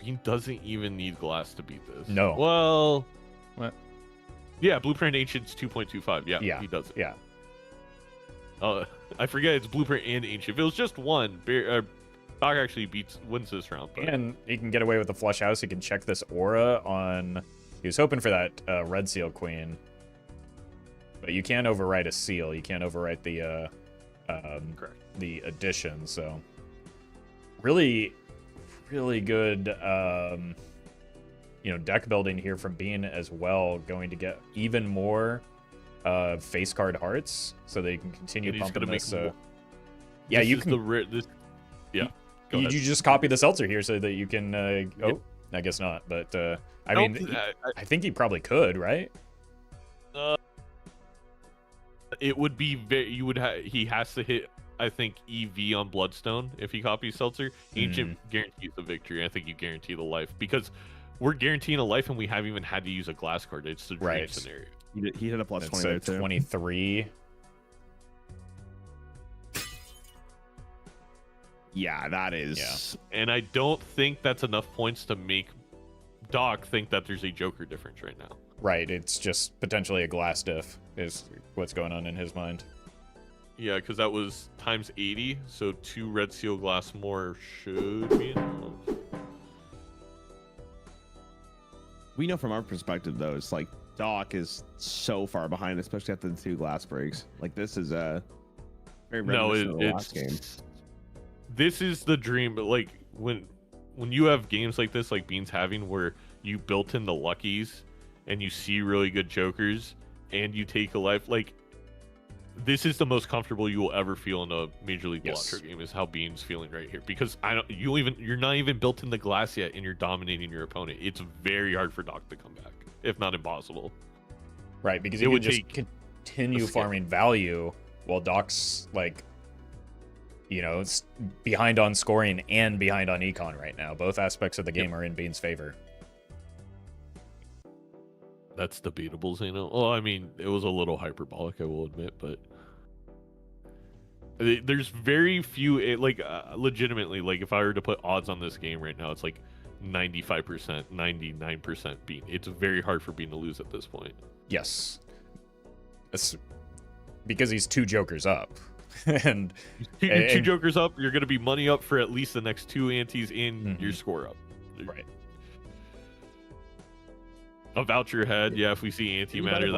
Bean doesn't even need glass to beat this. No. Well, What? Yeah, Blueprint Ancient's 2.25. Yeah, he does it. Yeah. I forget it's Blueprint and Ancient. If it was just one, Doc actually wins this round. But... And he can get away with the flush house. He can check this aura on... He was hoping for that red seal queen. But you can't overwrite a seal. You can't overwrite the addition, so... Really, really good, deck building here from Bean as well. Going to get even more face card hearts, so they can continue pumping this. Yeah, you can. Yeah. You just copy the seltzer here so that you can. Oh, I guess not. But I mean, I think he probably could, right? It would be he has to hit, I think, EV on Bloodstone if he copies Seltzer. Ancient guarantees the victory. I think you guarantee the life because we're guaranteeing a life and we haven't even had to use a glass card. It's the dream scenario. He hit a plus 20 there too. 23. Yeah, that is. Yeah. And I don't think that's enough points to make Doc think that there's a Joker difference right now. Right. It's just potentially a glass diff is what's going on in his mind. Yeah, because that was times 80, so 2 red seal glass more should be enough. We know from our perspective, though, it's like Doc is so far behind, especially after the 2 glass breaks. Like, this is a very reminiscent of the last game. This is the dream, but like when you have games like this, like Bean's having, where you built in the luckies and you see really good Jokers and you take a life, like this is the most comfortable you will ever feel in a Major League Balatro game, is how Bean's feeling right here, because you're not even built in the glass yet and you're dominating your opponent. It's very hard for Doc to come back, if not impossible. Right, because it would just continue farming value while Doc's like, behind on scoring and behind on econ right now. Both aspects of the game are in Bean's favor. That's debatable, Zeno. Well, I mean, it was a little hyperbolic, I will admit, but there's very few, legitimately, like if I were to put odds on this game right now, it's like 95%, 99% Bean. It's very hard for Bean to lose at this point. Yes. It's because he's 2 Jokers up. and you're 2 Jokers up, you're going to be money up for at least the next 2 antes and your score up. Right. A voucher head, yeah, if we see antimatter,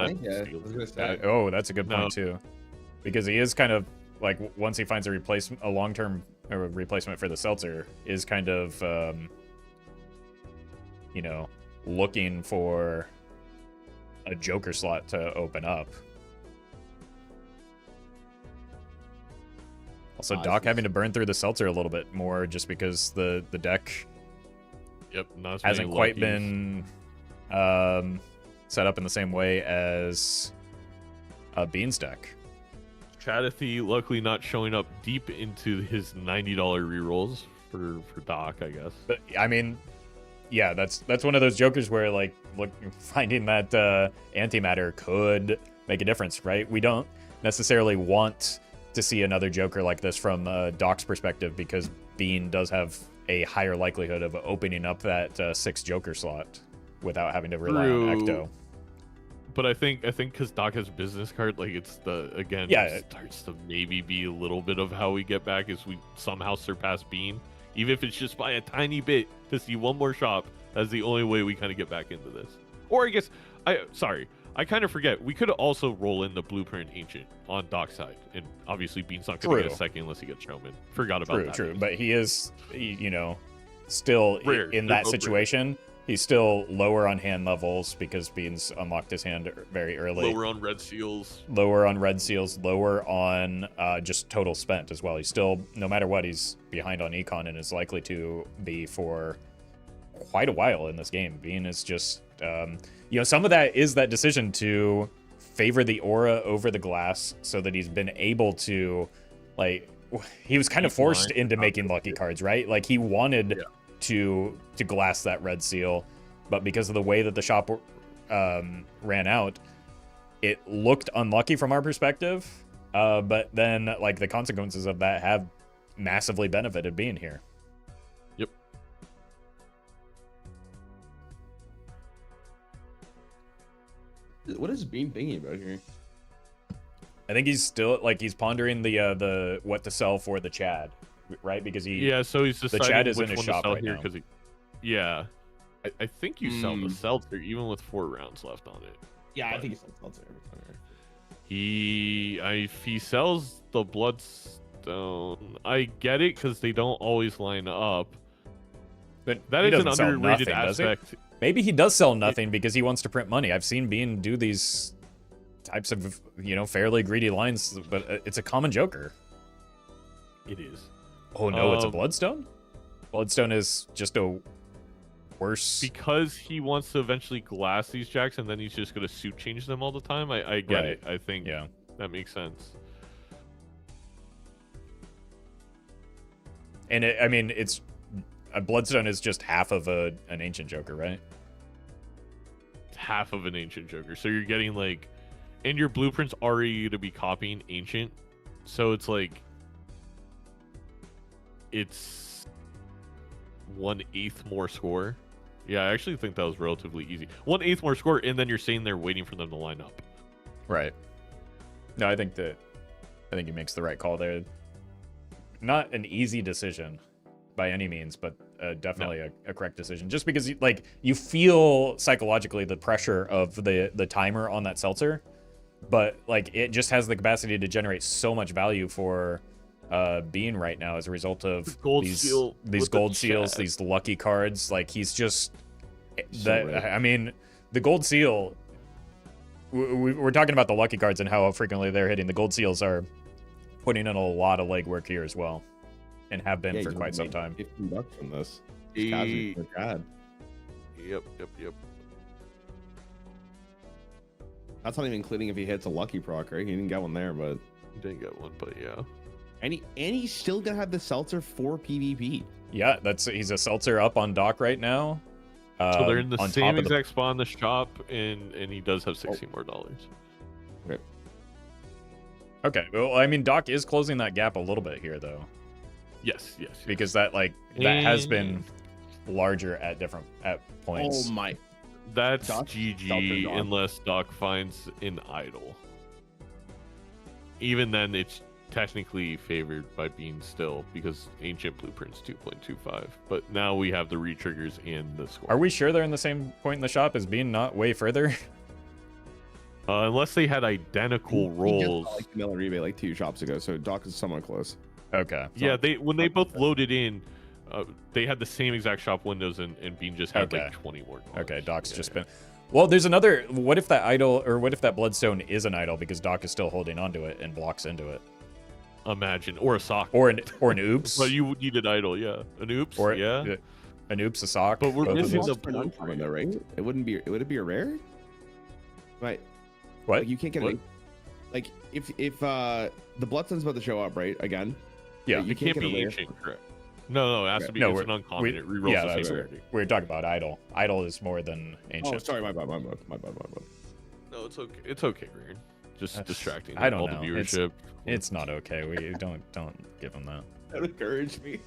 that's a good point too. Because he is kind of like, once he finds a long-term replacement for the Seltzer, is kind of looking for a Joker slot to open up. Also, Doc having to burn through the Seltzer a little bit more just because the deck hasn't quite been set up in the same way as Bean's deck. Chadathy luckily not showing up deep into his $90 rerolls for Doc, I guess. But I mean, yeah, that's one of those Jokers where like finding that antimatter could make a difference, right? We don't necessarily want to see another Joker like this from Doc's perspective, because Bean does have a higher likelihood of opening up that 6 Joker slot without having to rely on Ecto. But I think because Doc has business card, like it starts to maybe be a little bit of how we get back, is we somehow surpass Bean, even if it's just by a tiny bit, to see one more shop. That's the only way we kind of get back into this. Or I guess I kind of forget, we could also roll in the Blueprint Ancient on Doc's side, and obviously Bean's not going to get a second unless he gets Showman. Forgot about that. True, but he is, still rare in that situation. Rare. He's still lower on hand levels because Bean's unlocked his hand very early. Lower on red seals. Lower on just total spent as well. He's still, no matter what, he's behind on econ and is likely to be for quite a while in this game. Bean is just, some of that is that decision to favor the aura over the glass so that he's been able to, like, he was kind of forced into making lucky cards, right? Like, he wanted to glass that red seal, but because of the way that the shop ran out, it looked unlucky from our perspective, but then like the consequences of that have massively benefited being here. Yep. What is Bean thinking about here? I think he's still, like, he's pondering the what to sell for the Chad. right? Because he Yeah, so he's deciding Chad is which in his one to shop sell right here now. because yeah, I think you sell the seltzer even with 4 rounds left on it. Yeah, I But think he sells seltzer every time. if he sells the bloodstone, I get it because they don't always line up. But That he is an doesn't sell underrated nothing, does he? aspect. Maybe he does sell nothing because he wants to print money. I've seen Bean do these types of, fairly greedy lines, but it's a common joker. It is. Oh no, it's a bloodstone? Bloodstone is just a worse... Because he wants to eventually glass these jacks and then he's just going to suit change them all the time. I get it. I think that makes sense. And it's... A bloodstone is just half of an ancient joker, right? Half of an ancient joker. So you're getting like... And your blueprint's already to be copying ancient. So it's like... It's 1/8 more score. Yeah, I actually think that was relatively easy. 1/8 more score, and then you're sitting there waiting for them to line up. Right. No, I think he makes the right call there. Not an easy decision by any means, but definitely a correct decision. Just because you feel psychologically the pressure of the timer on that seltzer, but it just has the capacity to generate so much value for Bean right now as a result of these gold seals, these lucky cards. He's just the gold seal. We're talking about the lucky cards and how frequently they're hitting. The gold seals are putting in a lot of legwork here as well, and have been for quite some time. $15 from this. God. Yep. That's not even including if he hits a lucky proc, right? He didn't get one there, but He didn't get one, but yeah. and he's still gonna have the seltzer for PvP. Yeah, he's a seltzer up on Doc right now. So they're in the same exact spot in the shop, and he does have $60 more. Okay. Well, Doc is closing that gap a little bit here, though. Yes. Because that has been larger at points. Oh my! That's Doc? GG unless Doc finds an idol. Even then, it's technically favored by Bean still because Ancient Blueprint's 2.25. But now we have the re-triggers and the score. Are we sure they're in the same point in the shop? Is Bean not way further? Unless they had identical rolls. He just got, Miller rebate 2 shops ago, so Doc is somewhat close. Okay. Yeah, when they both loaded in, they had the same exact shop windows, and Bean just had 20 more. Okay, Doc's just been. Well, there's another. What if that idol, or what if that bloodstone is an idol because Doc is still holding onto it and blocks into it? Imagine, or a sock, or an oops. But you need an idol, yeah. An oops, or yeah. An oops, a sock. But we're missing the point, though, right? It wouldn't be. Would it be a rare? Right. What? You can't get it. If the bloodstone's about to show up, right? Again. Yeah. You can't be ancient, correct? No, it has to be. It's an uncommon. It rerolls the same rarity. We're talking about idol. Idol is more than ancient. Oh, sorry, my bad. No, it's okay. It's okay, Green. Just distracting. I don't all know. The viewership. It's not okay. We don't give them that. That encouraged me.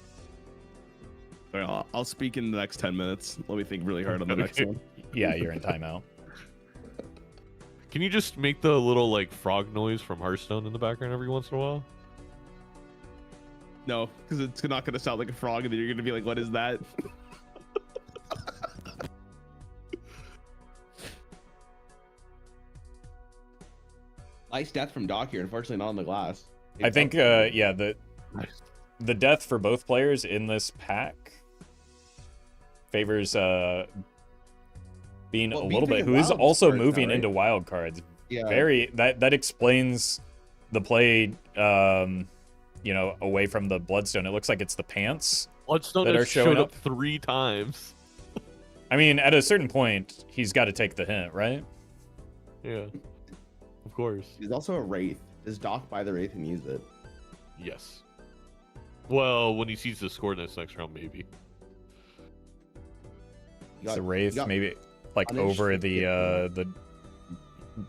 Right, I'll speak in the next 10 minutes. Let me think really hard on the next one. Yeah, you're in timeout. Can you just make the little frog noise from Hearthstone in the background every once in a while? No, because it's not going to sound like a frog, and then you're going to be like, "What is that?" Nice death from Doc here. Unfortunately, not on the glass. I think, the death for both players in this pack favors being a little bit, who is also moving into wild cards. Yeah. That explains the play, away from the bloodstone. It looks like it's the pants Bloodstone that are showing up 3 times. At a certain point, he's got to take the hint, right? Yeah, of course. He's also a Wraith. Does Doc buy the Wraith and use it? Yes. Well, when he sees the score next round, maybe. It's a Wraith, maybe over the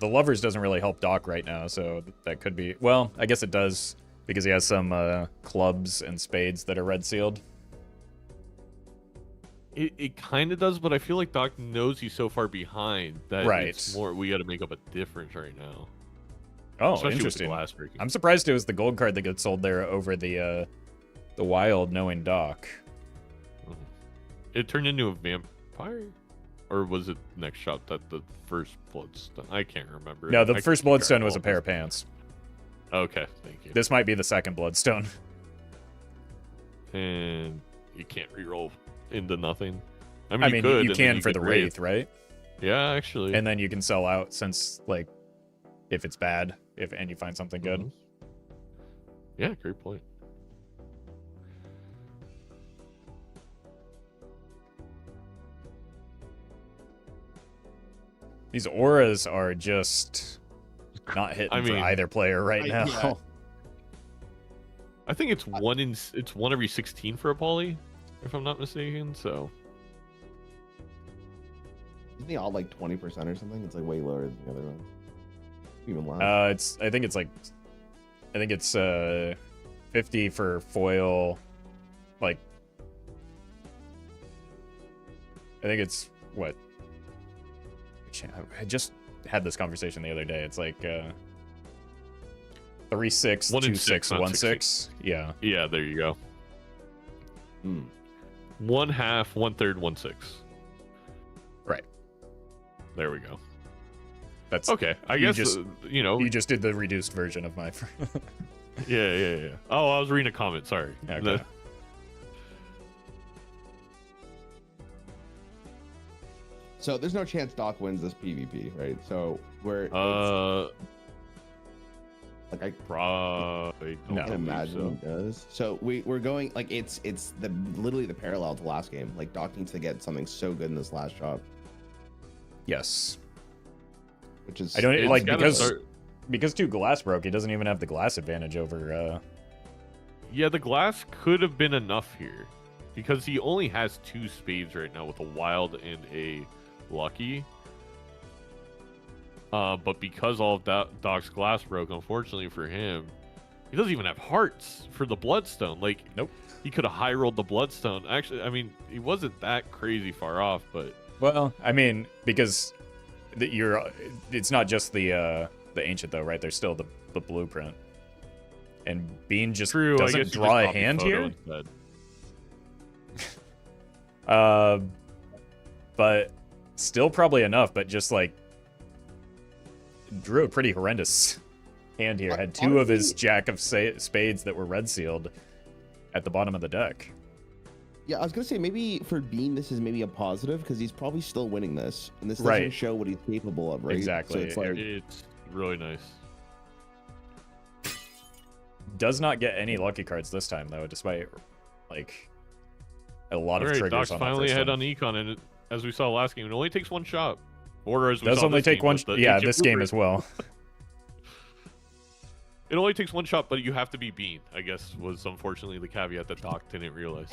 Lovers doesn't really help Doc right now, so that could be. Well, I guess it does because he has some clubs and spades that are red sealed. It kind of does, but I feel like Doc knows he's so far behind that it's more. We got to make up a difference right now. Oh, especially interesting. With the glass breaking. I'm surprised it was the gold card that gets sold there over the the wild knowing Doc. It turned into a vampire? Or was it next shot that the first Bloodstone? I can't remember. No, the first Bloodstone was a pair of pants. Okay, thank you. This might be the second Bloodstone. And you can't reroll into nothing. I mean, could, you can for the Wraith, right? Yeah, actually. And then you can sell out since, like, if it's bad, and you find something good. Yeah, great point. These auras are just not hitting for either player right now. Yeah. I think it's one every 16 for a poly, if I'm not mistaken. So Isn't they all like 20% or something? It's like way lower than the other ones. Even less. I think it's 50 for foil. Like, I think it's what? I just had this conversation the other day. It's like 3 6 2 6 1 6. Yeah. Yeah, there you go. 1/2, 1/3, 1 6. Right. There we go. That's okay. I guess you just did the reduced version of my. Yeah. Oh, I was reading a comment. Sorry. Okay. So there's no chance Doc wins this PvP, right? So we're like I probably don't imagine he does. So we're going like it's literally the parallel to last game. Like Doc needs to get something so good in this last shop. Yes. Which is I don't like because 2 glass broke. He doesn't even have the glass advantage over. Yeah, the glass could have been enough here because he only has 2 spades right now with a wild and a lucky. But because all of Doc's glass broke, unfortunately for him, he doesn't even have hearts for the Bloodstone. Like, nope. He could have high rolled the Bloodstone. Actually, I mean, he wasn't that crazy far off, but well, I mean, because it's not just the ancient though, right? There's still the blueprint, and Bean just doesn't draw a hand here. But still probably enough. But just like drew a pretty horrendous hand here. Had 2 of his Jack of Spades that were red sealed at the bottom of the deck. Yeah, I was gonna say maybe for Bean this is maybe a positive because he's probably still winning this, and this doesn't show what he's capable of, right? Exactly. So it's really nice. Does not get any lucky cards this time though, despite like a lot of triggers. Doc's on finally ahead on Econ, and as we saw last game, it only takes 1 shot. Or as we does saw only this take game, 1. Yeah, this game as well. It only takes 1 shot, but you have to be Bean, I guess, was unfortunately the caveat that Doc didn't realize.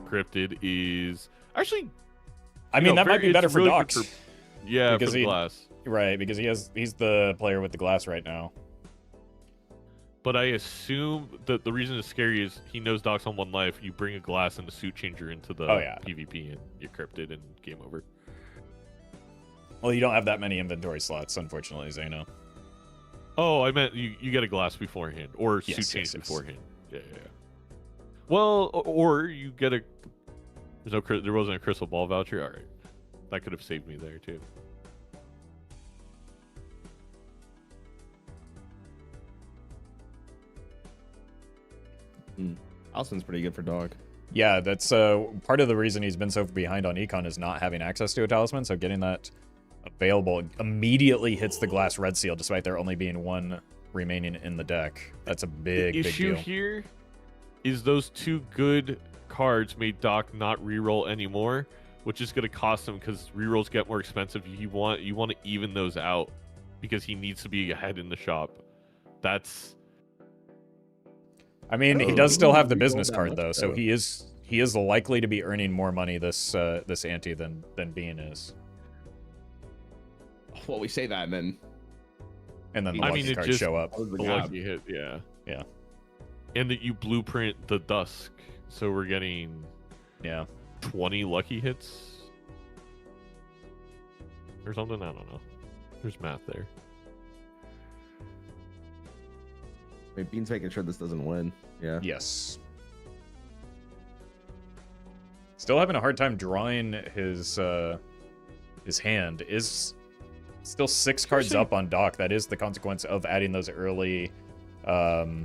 Cryptid is actually. I mean, that might be better for really Doc. Yeah, because for the glass. Right, because he's the player with the glass right now. But I assume that the reason it's scary is he knows Doc's on 1 life. You bring a glass and a suit changer into the PvP, and you're cryptid and game over. Well, you don't have that many inventory slots, unfortunately, Zeno. Oh, I meant you get a glass beforehand, or suit change beforehand. Yeah. Well, or you get a. There wasn't a crystal ball voucher. All right, that could have saved me there too. Alston's pretty good for Doc. Yeah, that's part of the reason he's been so behind on Econ is not having access to a talisman. So getting that available immediately hits the glass red seal, despite there only being 1 remaining in the deck. That's a big deal. The issue here is those 2 good cards made Doc not reroll anymore, which is going to cost him because rerolls get more expensive. You want to even those out because he needs to be ahead in the shop. That's. I mean, he does still have the business card though, so he is likely to be earning more money this ante than Bean is. Well, we say that, and then the lucky cards show up. The lucky hit, yeah. And that you blueprint the Dusk, so we're getting 20 lucky hits or something. I don't know. There's math there. Wait, Bean's making sure this doesn't win. Yeah. Yes. Still having a hard time drawing his hand. Is still 6 cards up on Doc. That is the consequence of adding those early cards.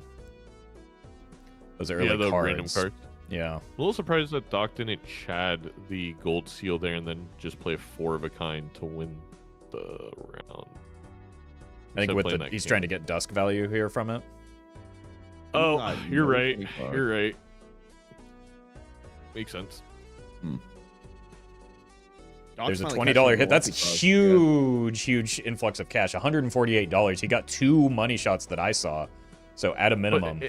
Random cards. Yeah. I'm a little surprised that Doc didn't chad the gold seal there and then just play a 4 of a kind to win the round. I think with he's trying to get dusk value here from it. Oh, you're right. You're right. Makes sense. There's a $20 hit. That's a huge influx of cash. $148. He got 2 money shots that I saw. So at a minimum,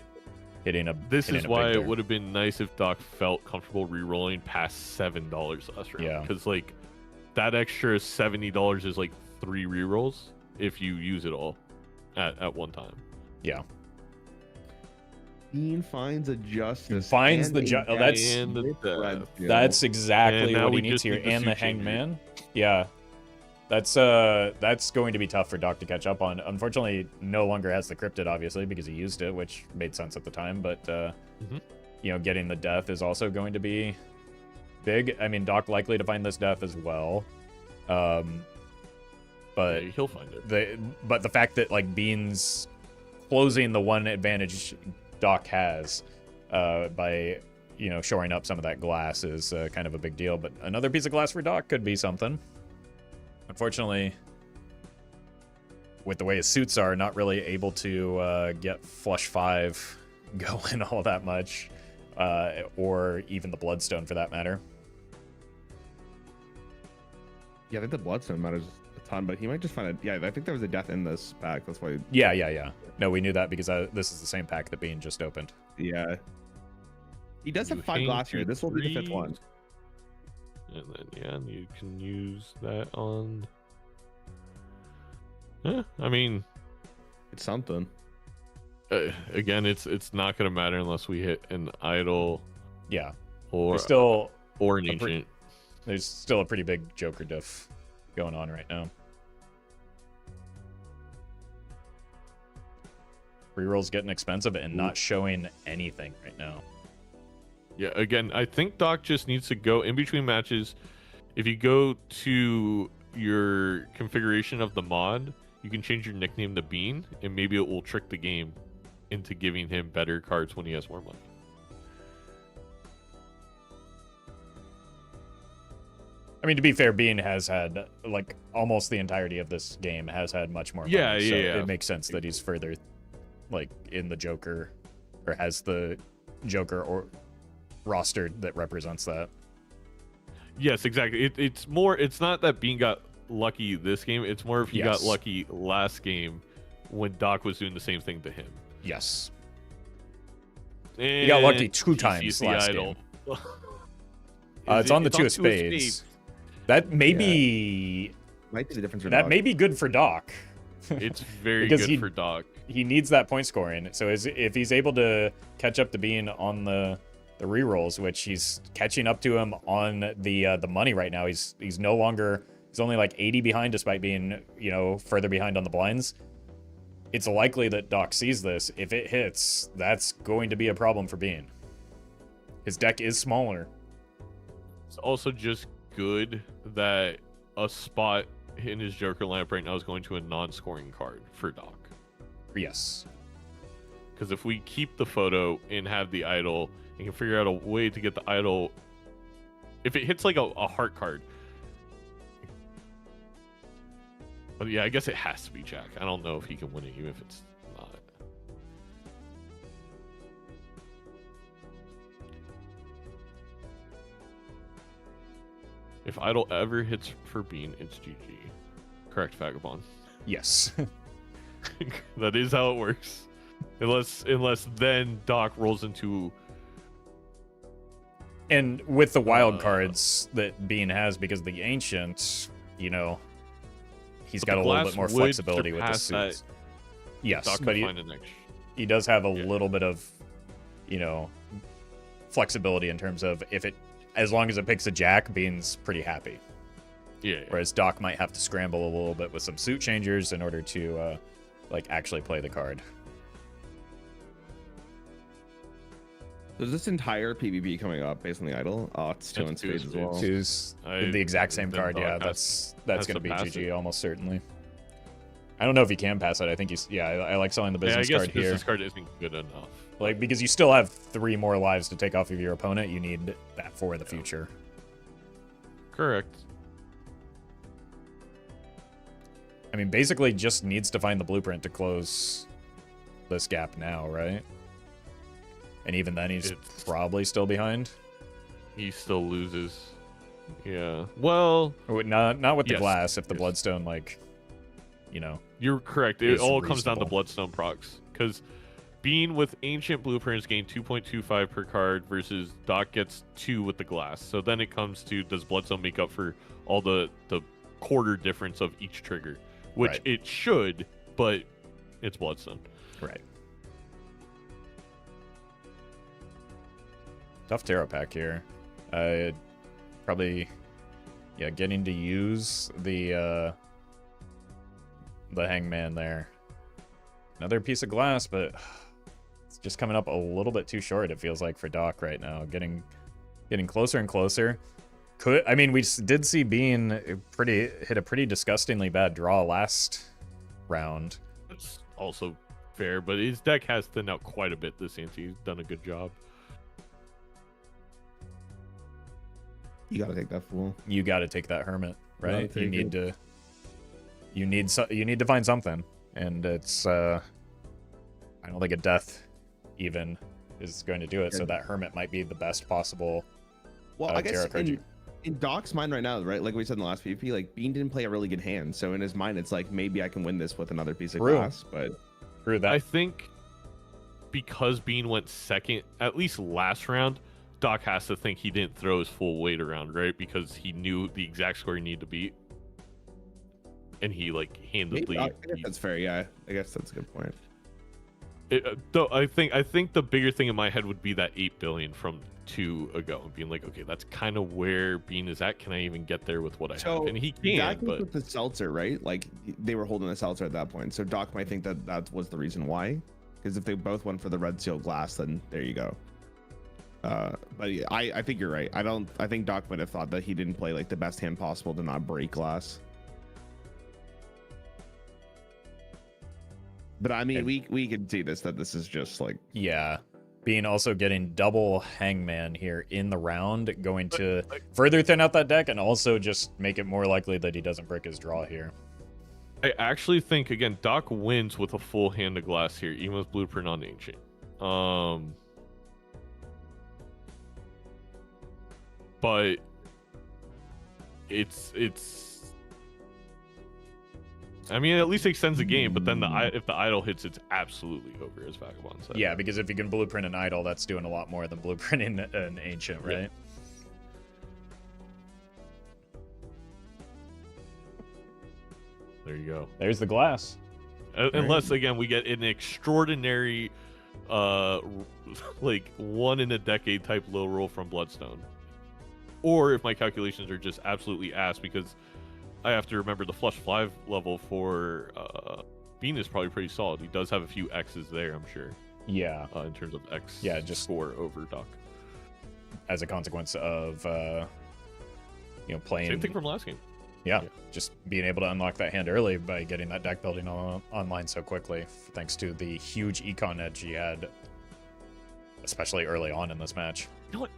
hitting a. This is why it would have been nice if Doc felt comfortable re-rolling past $7 last round. Yeah. Because like that extra $70 is like 3 re-rolls if you use it all at one time. Yeah. Bean finds a justice. Finds the that's exactly and what he needs here. And the hangman. Yeah. That's going to be tough for Doc to catch up on. Unfortunately, no longer has the cryptid, obviously, because he used it, which made sense at the time. But you know, getting the death is also going to be big. I mean, Doc likely to find this death as well. But yeah, he'll find it. But the fact that like Bean's closing the one advantage Doc has by shoring up some of that glass is kind of a big deal. But another piece of glass for Doc could be something. Unfortunately, with the way his suits are, not really able to get flush 5 going all that much, or even the bloodstone for that matter. Yeah, I think the bloodstone matters a ton, but he might just find it. Yeah, I think there was a death in this pack. That's why. Yeah. No, we knew that because this is the same pack that Bean just opened. Yeah. He does have 5 glass here. This will be the 5th one. And then you can use that on. I mean, it's something. Again, it's not gonna matter unless we hit an idol. Yeah. Or an ancient. There's still a pretty big Joker diff going on right now. Rerolls getting expensive and not showing anything right now. Yeah, again, I think Doc just needs to go in between matches. If you go to your configuration of the mod, you can change your nickname to Bean, and maybe it will trick the game into giving him better cards when he has more money. I mean, to be fair, Bean has had, like, almost the entirety of this game has had much more money. Yeah. It makes sense that he's further, like, in the Joker, or has the Joker or roster that represents that. Yes, exactly. It's not that Bean got lucky this game. It's more if he got lucky last game when Doc was doing the same thing to him. Yes. And he got lucky 2 times last game. It's on the 2 of spades. That may be... Might be the difference for that Doc. may be good for Doc. It's very good for Doc. He needs that point scoring. So if he's able to catch up to Bean on the rerolls, which he's catching up to him on the money right now. He's no longer, he's only like 80 behind despite being, further behind on the blinds. It's likely that Doc sees this. If it hits, that's going to be a problem for Bean. His deck is smaller. It's also just good that a spot in his Joker lineup right now is going to a non-scoring card for Doc. Yes. Because if we keep the photo and have the idol, and can figure out a way to get the idol, if it hits like a heart card. But yeah, I guess it has to be Jack. I don't know if he can win it even if it's not. If idol ever hits for Bean, it's GG. Correct, Vagabond. Yes. That is how it works. Unless then Doc rolls into. And with the wild cards that Bean has, because of the ancient, he's got a little bit more flexibility with the suits. Yes, but he does have a little bit of, flexibility in terms of as long as it picks a Jack, Bean's pretty happy. Yeah. Whereas Doc might have to scramble a little bit with some suit changers in order to like actually play the card. So is this entire PvP coming up based on the idol? Oh, it's two in spades as well. Two's the exact same card. Yeah, that's going to be GG it. almost certainly. I don't know if he can pass it. I think he's I like selling the business card here. Business card isn't good enough. Like, because you still have 3 more lives to take off of your opponent, you need that for the future. Correct. I mean, basically just needs to find the blueprint to close this gap now, right? And even then, he's probably still behind. He still loses. Yeah. Well, not with the glass. If the bloodstone, like, you know, you're correct. It all comes down to bloodstone procs, because Bean with ancient blueprints gain 2.25 per card versus Doc gets 2 with the glass. So then it comes to, does bloodstone make up for all the quarter difference of each trigger, which it should, but it's bloodstone. Right. Tough tarot pack here. Probably, getting to use the hangman there. Another piece of glass, but it's just coming up a little bit too short, it feels like, for Doc right now. Getting closer and closer. We did see Bean hit a pretty disgustingly bad draw last round. That's also fair, but his deck has thinned out quite a bit this ante. He's done a good job. You gotta take that fool. You gotta take that hermit, right? You need to find something, and it's I don't think a death even is going to do it. So that hermit might be the best possible. Well, I guess in Doc's mind right now, right? Like we said in the last PvP, like Bean didn't play a really good hand, so in his mind, it's like maybe I can win this with another piece of glass. But I think because Bean went second, at least last round, Doc has to think he didn't throw his full weight around, right? Because he knew the exact score he needed to beat, and he like handedly. I guess that's fair. Yeah, I guess that's a good point. Though I think the bigger thing in my head would be that 8 billion from 2 ago, and being like, okay, that's kind of where Bean is at. Can I even get there with what I have? And he can, but with the seltzer, right? Like they were holding the seltzer at that point, so Doc might think that was the reason why. Because if they both went for the red seal glass, then there you go. But yeah, I think you're right. I think Doc might have thought that he didn't play like the best hand possible to not break glass. But I mean, we can see that this is just like Bean also getting double hangman here in the round, going to further thin out that deck and also just make it more likely that he doesn't break his draw here. I actually think again Doc wins with a full hand of glass here, even with blueprint on ancient. But it's I mean, it at least extends the game, but then if the idol hits, it's absolutely over, as Vagabond said. Yeah, because if you can blueprint an idol, that's doing a lot more than blueprinting an ancient, right? There you go. There's the glass. Unless, again, we get an extraordinary, like, 1 in a decade type low roll from Bloodstone. Or if my calculations are just absolutely ass, because I have to remember the flush 5 level for Bean is probably pretty solid. He does have a few X's there, I'm sure. Yeah. In terms of X just score over Doc. As a consequence of, playing... Same thing from last game. Yeah, just being able to unlock that hand early by getting that deck building online so quickly, thanks to the huge econ edge he had, especially early on in this match. You know what?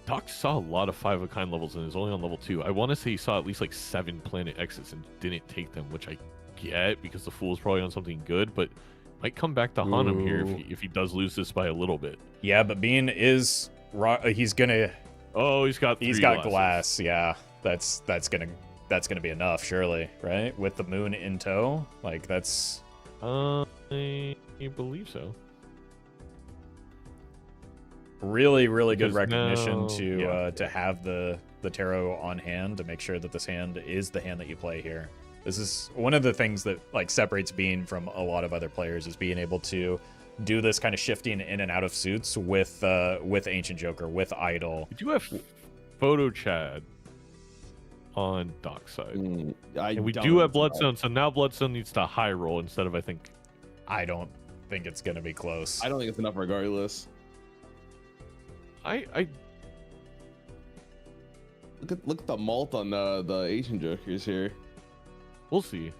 Doc saw a lot of 5-of-a-kind levels and is only on level 2. I want to say he saw at least like 7 planet X's and didn't take them, which I get because the Fool's probably on something good, but might come back to haunt him here if he does lose this by a little bit. Yeah, but Bean is he's gonna. Oh, he's got glass. Yeah, that's gonna be enough, surely, right? With the moon in tow, like that's. I believe so. Really, really good recognition to have the tarot on hand to make sure that this hand is the hand that you play here. This is one of the things that like separates Bean from a lot of other players, is being able to do this kind of shifting in and out of suits with Ancient Joker, with Idol. We do have Photo Chad on Dockside. And we do have Bloodstone, so now Bloodstone needs to high roll instead of, I think. I don't think it's gonna be close. I don't think it's enough regardless. I look at the malt on the Asian Jokers here. We'll see.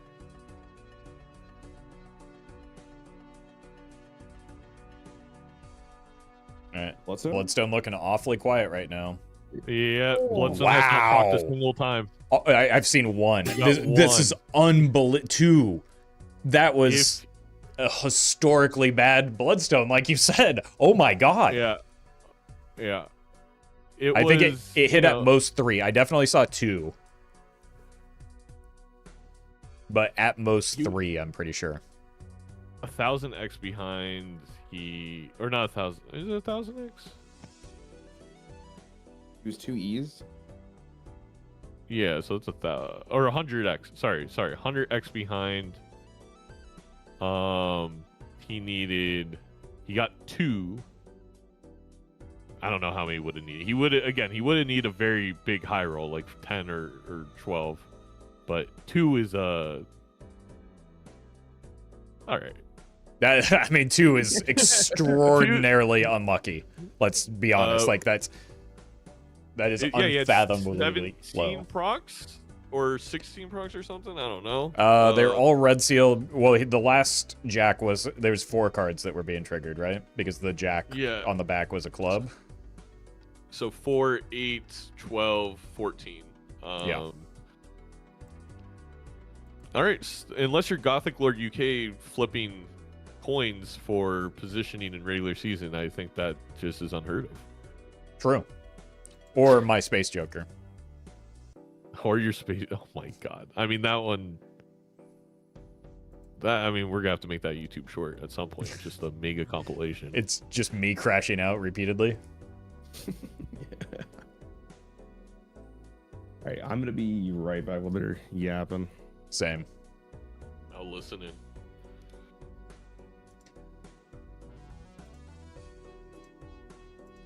All right. Bloodstone looking awfully quiet right now. Yeah, Bloodstone has not talked a single time. Oh, I've seen one. This one. is unbelievable. Two. That was a historically bad Bloodstone, like you said. Oh my god. Yeah. I think it hit at most 3. I definitely saw 2. But at most 3, I'm pretty sure. 1000x behind or not 1000. Is it 1000x? It was 2 E's. Yeah, so it's 1,000 or 100x. Sorry, 100x behind. He got 2. I don't know how many would have needed. He would have needed a very big high roll, like 10 or 12. But 2 is all right. I mean, 2 is extraordinarily unlucky. Let's be honest. That is unfathomably 17 low. procs or 16 procs or something. I don't know. They're all red sealed. Well, the last jack there's 4 cards that were being triggered, right? Because the jack on the back was a club. So 4, 8, 12, 14. Yeah. All right. Unless you're Gothic Lord UK flipping coins for positioning in regular season, I think that just is unheard of. True. Or my Space Joker. Or your space. Oh my god. I mean, that one. We're gonna have to make that YouTube short at some point. Just a mega compilation. It's just me crashing out repeatedly. All right, I'm gonna be right back while they're yapping. Same. I'll listen in.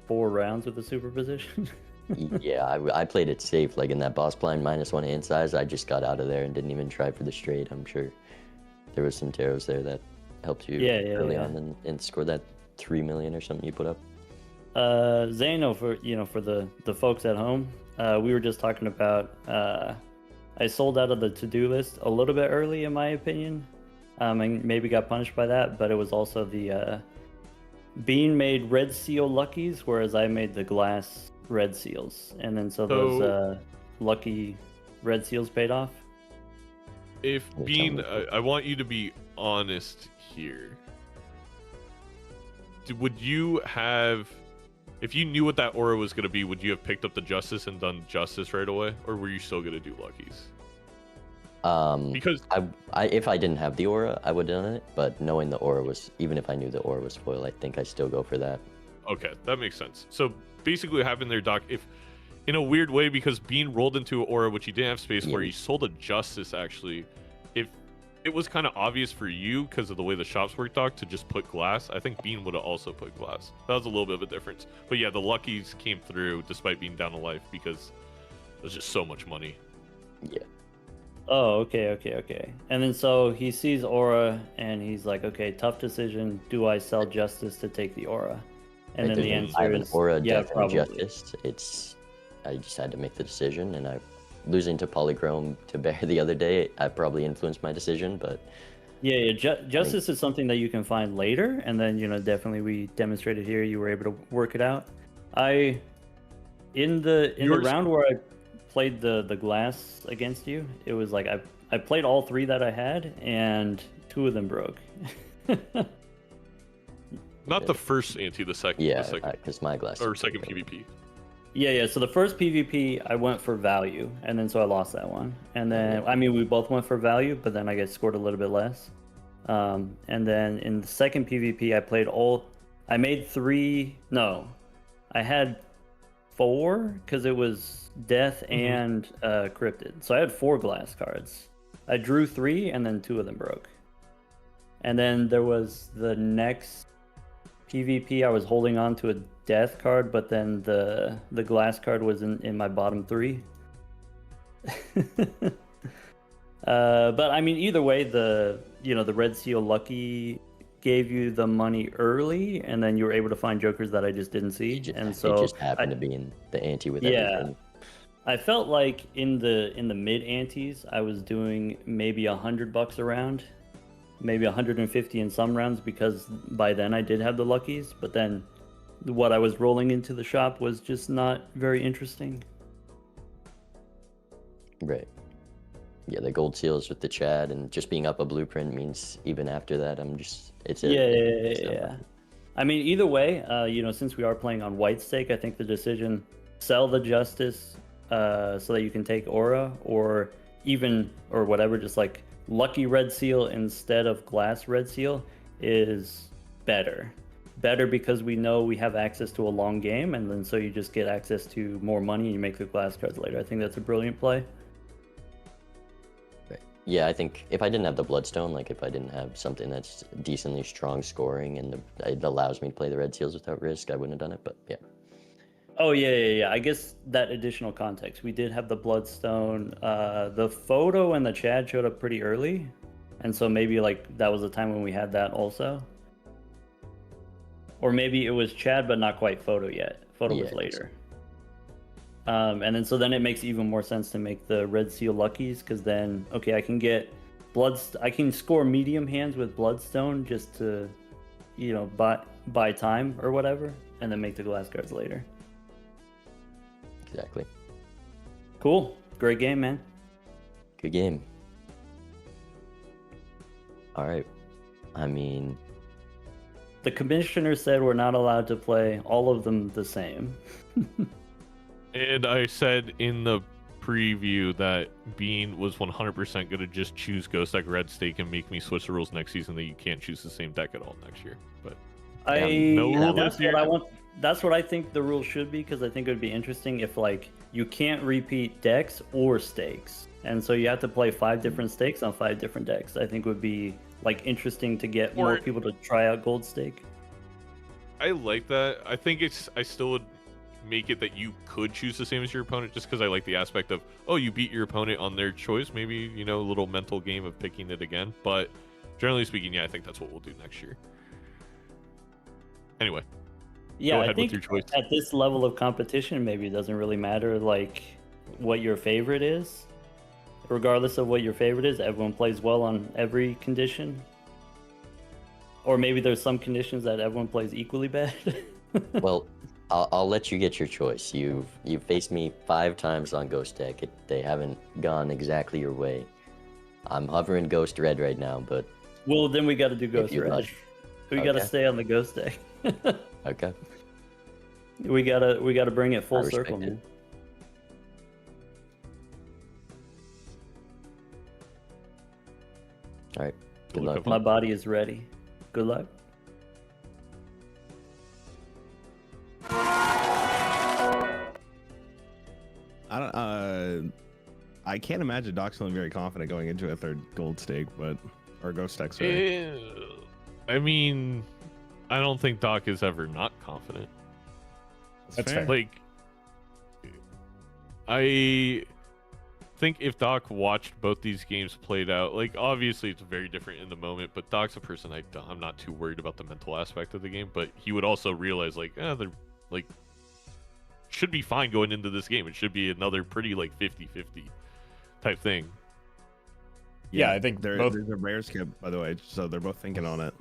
Four rounds with the superposition. Yeah, I played it safe. Like in that boss blind -1 hand size, I just got out of there and didn't even try for the straight. I'm sure there was some taros there that helped you early on and score that 3 million or something you put up. Zano, for the folks at home, we were just talking about. I sold out of the to-do list a little bit early, in my opinion, and maybe got punished by that. But it was also the Bean made red seal luckies, whereas I made the glass red seals, and then so those lucky red seals paid off. If Bean, I want you to be honest here. Would you have, if you knew what that aura was going to be, would you have picked up the Justice and done Justice right away, or were you still going to do Luckies? Because if I didn't have the aura, I would have done it. But knowing the aura was, even if I knew the aura was foil, I think I still go for that. Okay, that makes sense. So basically, having their doc, if in a weird way, because Bean rolled into an aura which he didn't have space for, he sold a Justice actually. If it was kind of obvious for you because of the way the shops work, Doc, to just put glass, I think Bean would have also put glass. That was a little bit of a difference. But yeah, the Luckies came through despite being down to life because there's just so much money. Yeah. Oh, okay. And then so he sees aura and he's like, okay, tough decision. Do I sell Justice to take the aura? And then the answer I have an is aura, yeah, death, and probably. Justice. I just had to make the decision, and losing to Polychrome to Bear the other day, I probably influenced my decision, but Yeah. Justice is something that you can find later, and then definitely we demonstrated here. You were able to work it out. In the round where I played the glass against you, it was like I played all 3 that I had, and 2 of them broke. Not the first ante, the second. yeah, because my glass or second PvP. Yeah. So the first PvP, I went for value, and then so I lost that one. And then, I mean, we both went for value, but then I guess scored a little bit less. And then in the second PvP, I made 3. No, I had 4 because it was death and cryptid. So I had 4 glass cards. I drew 3, and then 2 of them broke. And then there was the next PvP, I was holding on to a death card, but then the glass card was in my bottom 3. But I mean, either way, the Red Seal Lucky gave you the money early, and then you were able to find jokers that I just didn't see, and so it just happened to be in the ante with everything. I felt like in the mid antes, I was doing maybe $100 a round, maybe 150 in some rounds, because by then I did have the luckies. But then what I was rolling into the shop was just not very interesting. Right. Yeah, the gold seals with the Chad and just being up a blueprint means even after that, Yeah. I mean, either way, since we are playing on white stake, I think the decision sell the Justice so that you can take Aura, or whatever, just like lucky red seal instead of glass red seal is better. Better because we know we have access to a long game, and then so you just get access to more money and you make the glass cards later. I think that's a brilliant play. Yeah, I think if I didn't have the Bloodstone, like if I didn't have something that's decently strong scoring and it allows me to play the red seals without risk, I wouldn't have done it, but yeah. Oh, yeah. I guess that additional context. We did have the Bloodstone. The photo and the Chad showed up pretty early, and so maybe like that was the time when we had that also. Or maybe it was Chad, but not quite photo yet. Photo was later. And then it makes even more sense to make the Red Seal Luckies, because then, okay, I can get I can score medium hands with Bloodstone just to, buy time or whatever, and then make the glass cards later. Exactly. Cool. Great game, man. Good game. All right. I mean, the commissioner said we're not allowed to play all of them the same. And I said in the preview that Bean was 100% going to just choose Ghost Deck Red Stake and make me switch the rules next season, that you can't choose the same deck at all next year. But that's what I think the rules should be, because I think it would be interesting if like you can't repeat decks or stakes, and so you have to play 5 different stakes on 5 different decks. I think would be like interesting to get more people to try out Gold Stake. I like that. I think I still would make it that you could choose the same as your opponent, just because I like the aspect of, oh, you beat your opponent on their choice, maybe, a little mental game of picking it again. But generally speaking, yeah, I think that's what we'll do next year. Anyway, yeah, I think at this level of competition, maybe it doesn't really matter like what your favorite is. Regardless of what your favorite is, everyone plays well on every condition. Or maybe there's some conditions that everyone plays equally bad. Well, I'll let you get your choice. You've faced me 5 times on Ghost Deck. They haven't gone exactly your way. I'm hovering Ghost Red right now, but well, then we got to do Ghost Red. We got to stay on the Ghost Deck. Okay. We gotta bring it full circle, man. All right. Good luck. My body is ready. Good luck. I can't imagine Doc's feeling very confident going into a 3rd gold stake, or ghost deck. Sorry. I mean, I don't think Doc is ever not confident. That's fair. Like, I think if Doc watched both these games played out, like, obviously it's very different in the moment, but Doc's a person I'm not too worried about the mental aspect of the game, but he would also realize, like, they're, like, should be fine going into this game. It should be another pretty, like, 50-50 type thing. Yeah, I think there's a rare skip, by the way, so they're both thinking on it.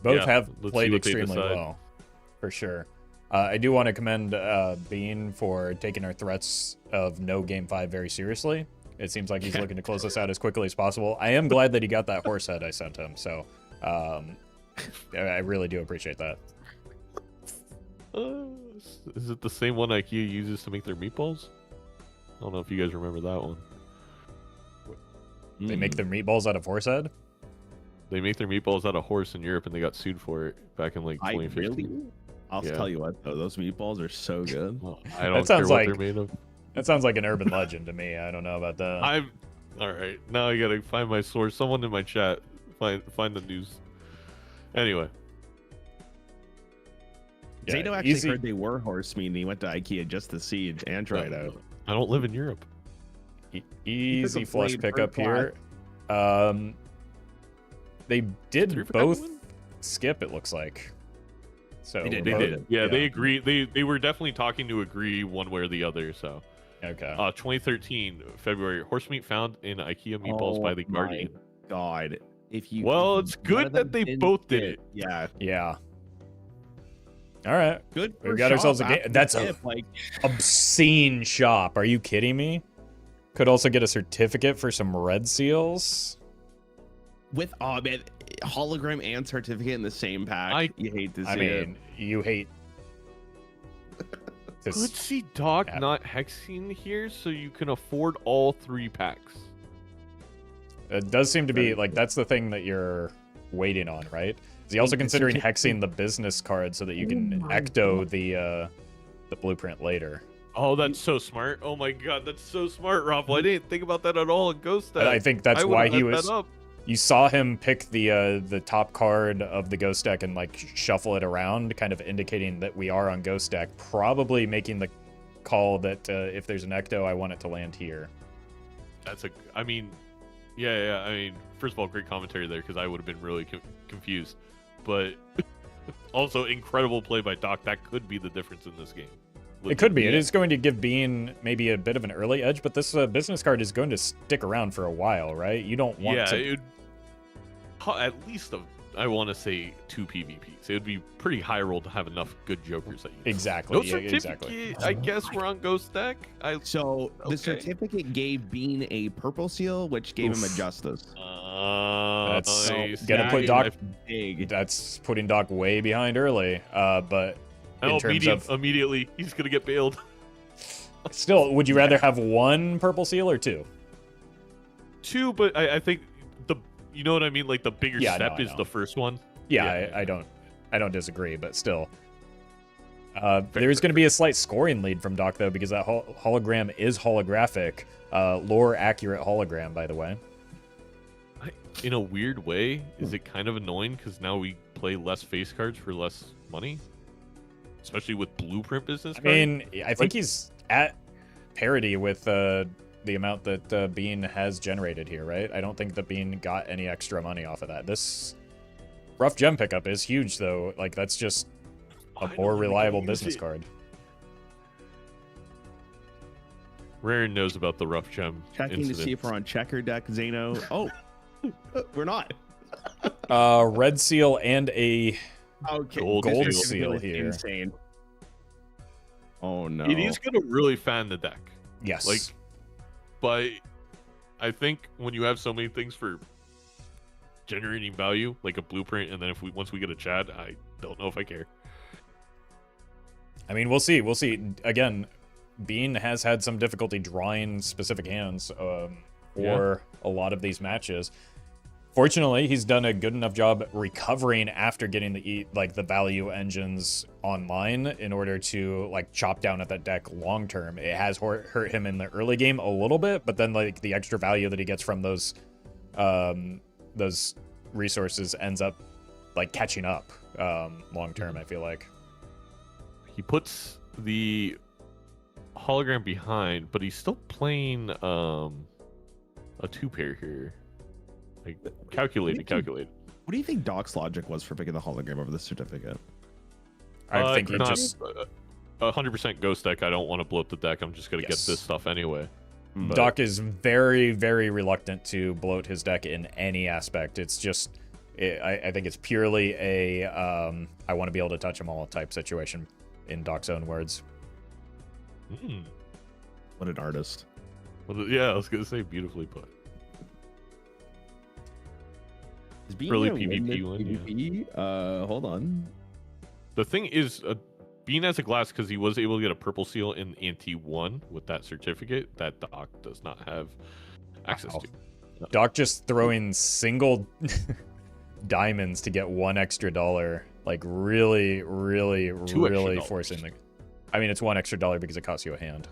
Both have played extremely well, for sure. I do want to commend Bean for taking our threats of no Game 5 very seriously. It seems like he's looking to close this out as quickly as possible. I am glad that he got that horse head I sent him, so I really do appreciate that. Is it the same one IKEA uses to make their meatballs? I don't know if you guys remember that one. They make their meatballs out of horse head? They make their meatballs out of horse in Europe, and they got sued for it back in like 2015. Really? I'll tell you what, though, those meatballs are so good. I don't care what they're made of. That sounds like an urban legend to me. I don't know about that. All right. Now I gotta find my source. Someone in my chat, find the news. Anyway. Yeah, Zato actually heard they were horse meat, and he went to IKEA just to see and try it out. I don't live in Europe. Easy flush blade pickup first here. They did both skip, it looks like. So They They did. did. Yeah, they agree. They were definitely talking to agree one way or the other. So, Okay. 2013 February, horse meat found in IKEA meatballs by the Guardian. God, if you Well, if it's one good of them that they didn't both did skip, it. Yeah, Yeah. All right. good. We've for got ourselves a Shop game. after That's the a skip, like obscene shop. Are you kidding me? Could also get a certificate for some red seals. with man, hologram and certificate in the same pack. You hate to see I mean, you hate. Could This, see Doc Yeah. not hexing here, so you can afford all 3 packs. it does seem to be like that's the thing that you're waiting on, right? Is he also Think the considering certificate- hexing the business card so that you can my ecto the blueprint later? Oh, that's so smart. Oh my god, that's so smart, Rob. I didn't think about that at all in Ghost Deck. I think that's I why would've he messed was. that up. You saw him pick the top card of the Ghost deck and like shuffle it around, kind of indicating that we are on Ghost deck, probably making the call that if there's an ecto, I want it to land here. That's a. I mean, yeah. I mean, first of all, great commentary there because I would have been really confused, but also incredible play by Doc. That could be the difference in this game. It could be. It is going to give Bean maybe a bit of an early edge, but this business card is going to stick around for a while, right? You don't want to. At least I want to say 2 PvPs. It would be pretty high roll to have enough good jokers that you Exactly. No yeah, certificate. exactly. I guess we're on Ghost deck. So Okay. the certificate gave Bean a purple seal, which gave him a justice. That's nice. gonna put That Doc. is big. That's putting Doc way behind early. But in terms of immediately he's gonna get bailed. still, would you rather have 1 purple seal or 2? 2, but I think you know what I mean. Like the bigger Yeah, step no, I is know. the first one. Yeah, I don't disagree, but still. There's going to be a slight scoring lead from Doc, though, because that hologram is holographic. Lore accurate hologram, by the way. In a weird way, is it kind of annoying because now we play less face cards for less money, especially with blueprint business I cards? mean, I think he's at parity with the amount that Bean has generated here, right? I don't think that Bean got any extra money off of that. This rough gem pickup is huge, though. Like, that's just a more reliable business card. Raren knows about the rough gem Checking incident. to see if we're on checker deck, Zeno. Oh, we're not. Red seal and a Okay, Gold this is seal really here. Insane. Oh no. It is gonna really fan the deck. yes. Like, but I think when you have so many things for generating value, like a blueprint, and then once we get a Chad, I don't know if I care. I mean, we'll see. We'll see. Again, Bean has had some difficulty drawing specific hands for a lot of these matches. Fortunately, he's done a good enough job recovering after getting the value engines online in order to like chop down at that deck long term. It has hurt him in the early game a little bit, but then like the extra value that he gets from those resources ends up like catching up long term. I feel like. He puts the hologram behind, but he's still playing a 2-pair here. Like calculated. What do you think Doc's logic was for picking the hologram over the certificate? I think he not- just 100% ghost deck. I don't want to blow up the deck. I'm just gonna Yes. get this stuff anyway. But Doc is very, very reluctant to bloat his deck in any aspect. It's just, I think it's purely a I want to be able to touch them all type situation, in Doc's own words. What an artist. Well, yeah, I was gonna say beautifully put. Is Bean Early gonna win PvP the one, yeah. PvP? Hold on. The thing is, Bean has a glass because he was able to get a purple seal in Ante 1 with that certificate that Doc does not have access Wow. to. Doc just throwing single diamonds to get $1 extra. Like really, really, $2 extra really forcing the. I mean, it's $1 extra because it costs you a hand.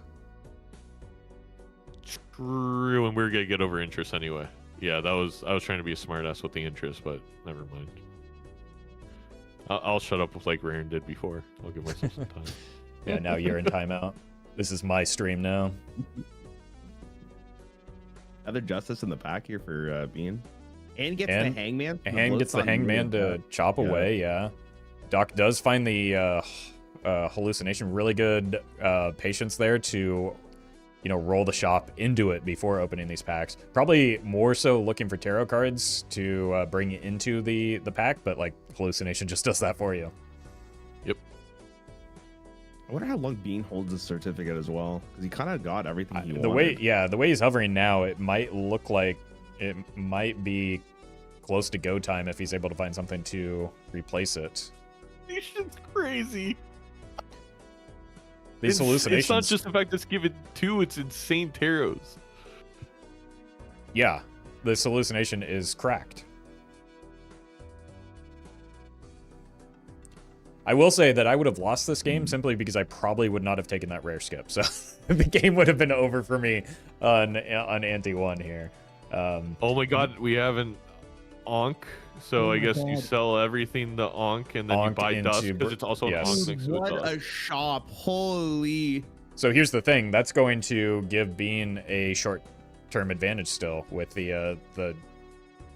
True, and we're gonna get over interest anyway. Yeah, I was trying to be a smartass with the interest, but never mind. I'll shut up with like Raren did before. I'll give myself some time. Yeah, now you're in timeout. This is my stream now. Other justice in the pack here for Bean. And gets And the hangman. And gets the hangman to chop away, yeah. Doc does find the hallucination. Really good patience there to, you know, roll the shop into it before opening these packs. Probably more so looking for tarot cards to bring into the pack, but like hallucination just does that for you. Yep. I wonder how long Bean holds his certificate as well, because he kind of got everything he The wanted. way he's hovering now, it might look like it might be close to go time if he's able to find something to replace it. This shit's crazy. These hallucinations. It's not just the fact it's given 2, it's insane tarots. Yeah, this hallucination is cracked. I will say that I would have lost this game simply because I probably would not have taken that rare skip. So the game would have been over for me on ante 1 here. Oh my god, we have an Onk. So I guess you sell everything the Onk and then you buy dust because it's also an Onk mixed with What dust. a shop. Holy. So here's the thing. That's going to give Bean a short-term advantage still with the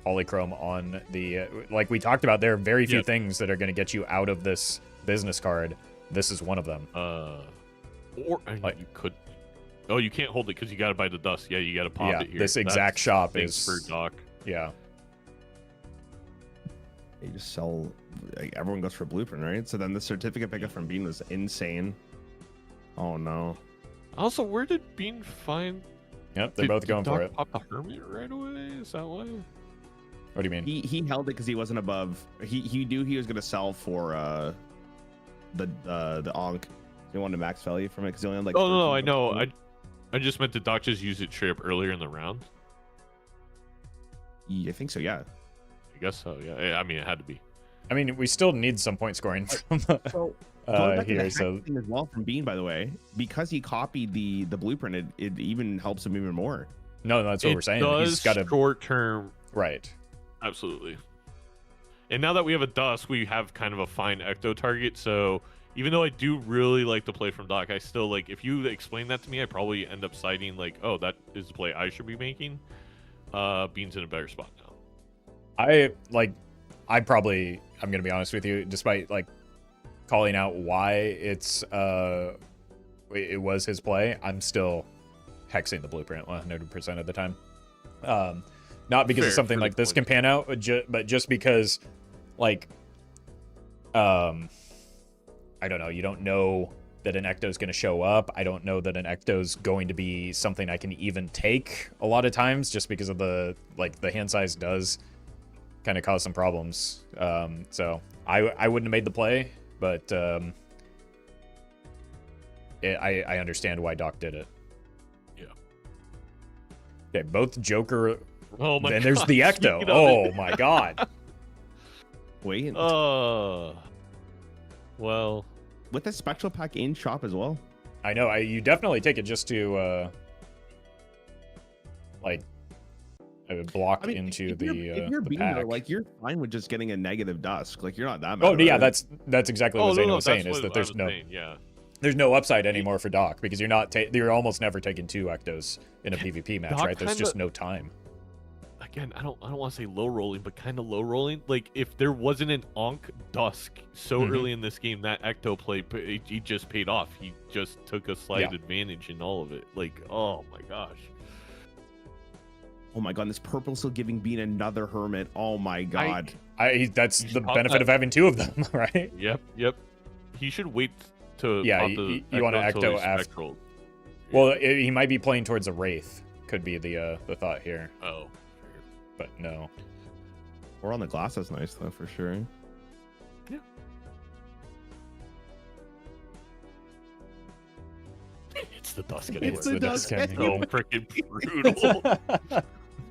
polychrome on the... like we talked about, there are very few things that are going to get you out of this business card. This is one of them. Or I mean, you could... Oh, you can't hold it because you got to buy the dust. Yeah, you got to pop it here. This exact shop is... for Doc. Yeah. They just sell, like, everyone goes for blueprint, right? So then the certificate pickup from Bean was insane. Oh no. Also, where did Bean find... Yep, they're both going Doc for it. pop the Hermit right away? Is that why? What do you mean? He held it because he wasn't above. He knew he was gonna sell for the Onk. He wanted max value from it because he only had like. Oh no, I 13 know. bucks. I just meant did Doc just use it straight up earlier in the round? Yeah, I think so. Yeah. I guess so. Yeah. I mean, it had to be. I mean, we still need some point scoring from So going back to the here. hack So thing as well from Bean, by the way, because he copied the blueprint, it even helps him even more. no, that's what we're saying. He's got a short term. right. Absolutely. And now that we have a dust, we have kind of a fine ecto target. So even though I do really like the play from Doc, I still like, if you explain that to me, I probably end up citing like, oh, that is the play I should be making. Bean's in a better spot now. I'm gonna be honest with you, despite like calling out why it was his play, I'm still hexing the blueprint 100% of the time. Not because of something like this can pan out, but just because, like, I don't know. You don't know that an ecto is going to show up. I don't know that an ecto is going to be something I can even take a lot of times, just because of the hand size does kind of cause some problems. So I wouldn't have made the play, but I understand why Doc did it. Yeah. Okay, both Joker. Oh my god. And there's the ecto. Oh my god. Wait. Well. With the spectral pack in shop as well. I know. You definitely take it just to block into if the you're the Bean, pack. though, like you're fine with just getting a negative dusk. Like you're not that mad. Oh yeah, about it. that's exactly what Zayna was saying. that's Is what that I was saying, yeah. there's no upside anymore for Doc because you're almost never taking 2 ectos in a PvP match, Doc right? There's just kinda- no time. Again, I don't want to say low rolling, but kind of low rolling. Like if there wasn't an Onk Dusk so early in this game, that ecto play he just paid off. He just took a slight advantage in all of it. Like, oh my gosh. Oh my god, this purple still giving Bean another hermit. Oh my god. That's the benefit of having 2 of them, right? Yep. He should wait to Yeah, pop the you want to until ecto he's after. spectral. Well, he might be playing towards a wraith. Could be the thought here, Oh. but no. Or on the glass is nice though for sure. Yeah. It's the dusk. It's the dusk. So freaking brutal.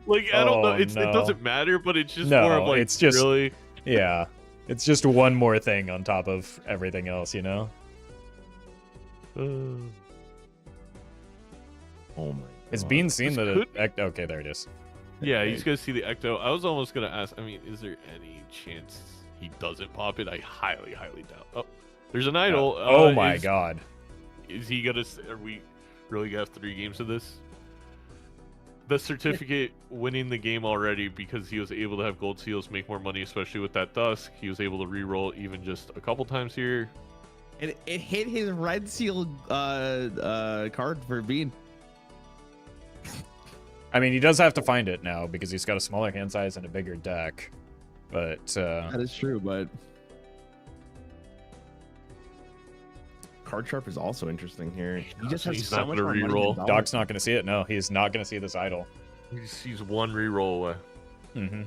Like I don't know. It doesn't matter, but it's just more of like it's just really. Yeah, it's just one more thing on top of everything else, you know. Oh my. It's Bean seen This the okay, there it is. Yeah, he's gonna see the ecto. I was almost gonna ask. I mean, is there any chance he doesn't pop it? I highly doubt. Oh, there's an idol. Oh my god. Is he gonna? Are we really gonna have 3 games of this? the certificate winning the game already because he was able to have gold seals, make more money, especially with that dusk. He was able to re-roll even just a couple times here. And it hit his red seal card for Bean. I mean, he does have to find it now because he's got a smaller hand size and a bigger deck. But that is true, but card sharp is also interesting here. He just has so much more re-roll. Doc's not going to see it. No, he's not going to see this idol. He's one re-roll away. Mm-hmm.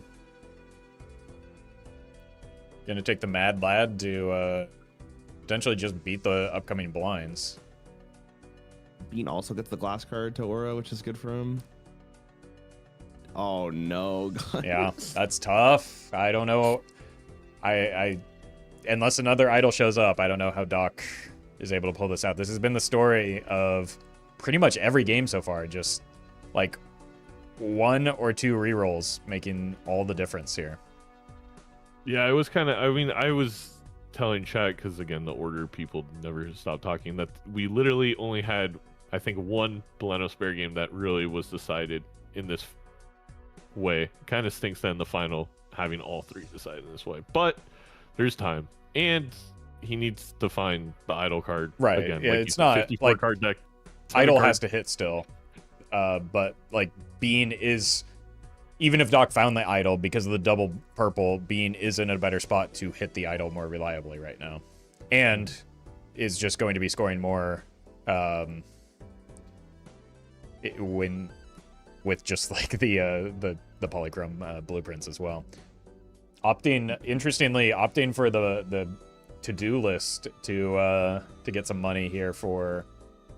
Going to take the Mad Lad to potentially just beat the upcoming blinds. Bean also gets the glass card to Aura, which is good for him. Oh no, guys. Yeah, that's tough. I don't know. I unless another idol shows up, I don't know how Doc is able to pull this out. This has been the story of pretty much every game so far. Just like 1 or 2 rerolls making all the difference here. Yeah, it was kind of. I mean, I was telling chat because again, the order people never stop talking. That we literally only had, I think, 1 Balatro spare game that really was decided in this way. Kind of stinks that in the final having all 3 decided in this way, but there's time, and he needs to find the idol card right again. yeah, like, it's not 54 like card deck. idol has to hit still, but like Bean is, even if Doc found the idol, because of the double purple, Bean is in a better spot to hit the idol more reliably right now, and is just going to be scoring more when with just like the polychrome blueprints as well. Interestingly, opting for the to-do list to get some money here for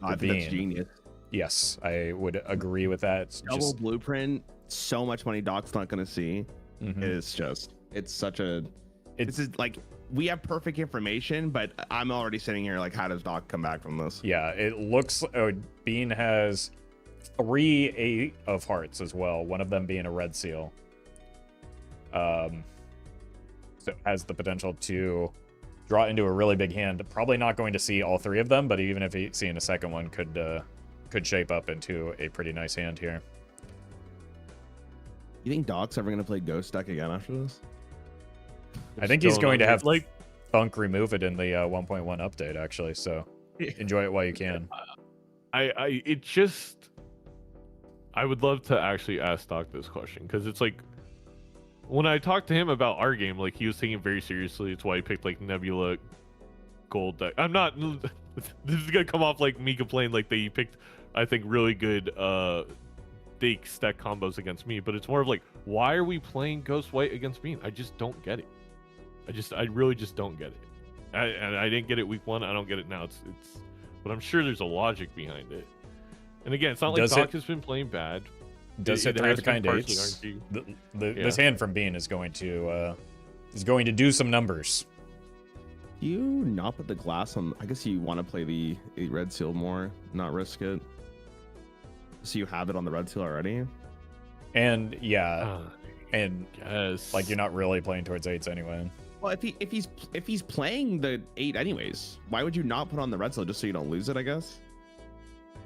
I think that's genius. Yes, I would agree with that. It's double just blueprint, so much money Doc's not going to see. Mhm. It's such a. This is like, we have perfect information, but I'm already sitting here like, how does Doc come back from this? Yeah, it looks. Bean has 3 8 of hearts as well. One of them being a red seal. So it has the potential to draw into a really big hand. Probably not going to see all 3 of them, but even if he's seeing a second one, could shape up into a pretty nice hand here. You think Doc's ever going to play Ghost deck again after this? I think he's going to have like Thunk remove it in the 1.1 update, actually. So enjoy it while you can. I would love to actually ask Doc this question, because it's like, when I talked to him about our game, like, he was taking it very seriously. It's why he picked like Nebula gold deck. I'm not. This is gonna come off like me complaining like they picked, I think, really good Dake deck combos against me. But it's more of like, why are we playing Ghost White against Bean? I just don't get it. I really just don't get it. I didn't get it week 1. I don't get it now. It's but I'm sure there's a logic behind it. And again, it's not like Doc has been playing bad. Does hit 3 of a kind 8s. This hand from Bean is going to do some numbers. You not put the glass on. I guess you want to play the red seal more, not risk it. So you have it on the red seal already. And yeah, and yes, like you're not really playing towards 8s anyway. Well, if he's playing the 8 anyways, why would you not put on the red seal just so you don't lose it? I guess.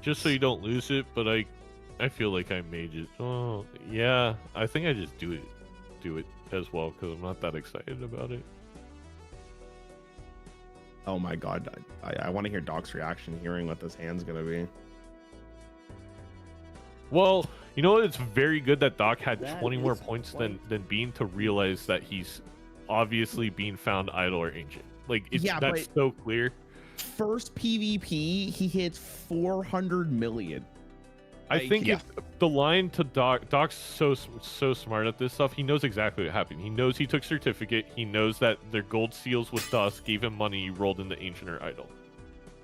Just so you don't lose it, but I feel like I may just. Oh yeah, I think I just do it as well because I'm not that excited about it. Oh my god, I want to hear Doc's reaction hearing what this hand's gonna be. Well, you know what? It's very good that Doc had That 20 more is points quite- than Bean to realize that he's obviously being found idle or ancient. Like that's but so clear. First PvP, he hits 400 million. I think the line to Doc's so smart at this stuff. He knows exactly what happened. He knows he took certificate. He knows that their gold seals with Dusk gave him money. He rolled into ancient or idol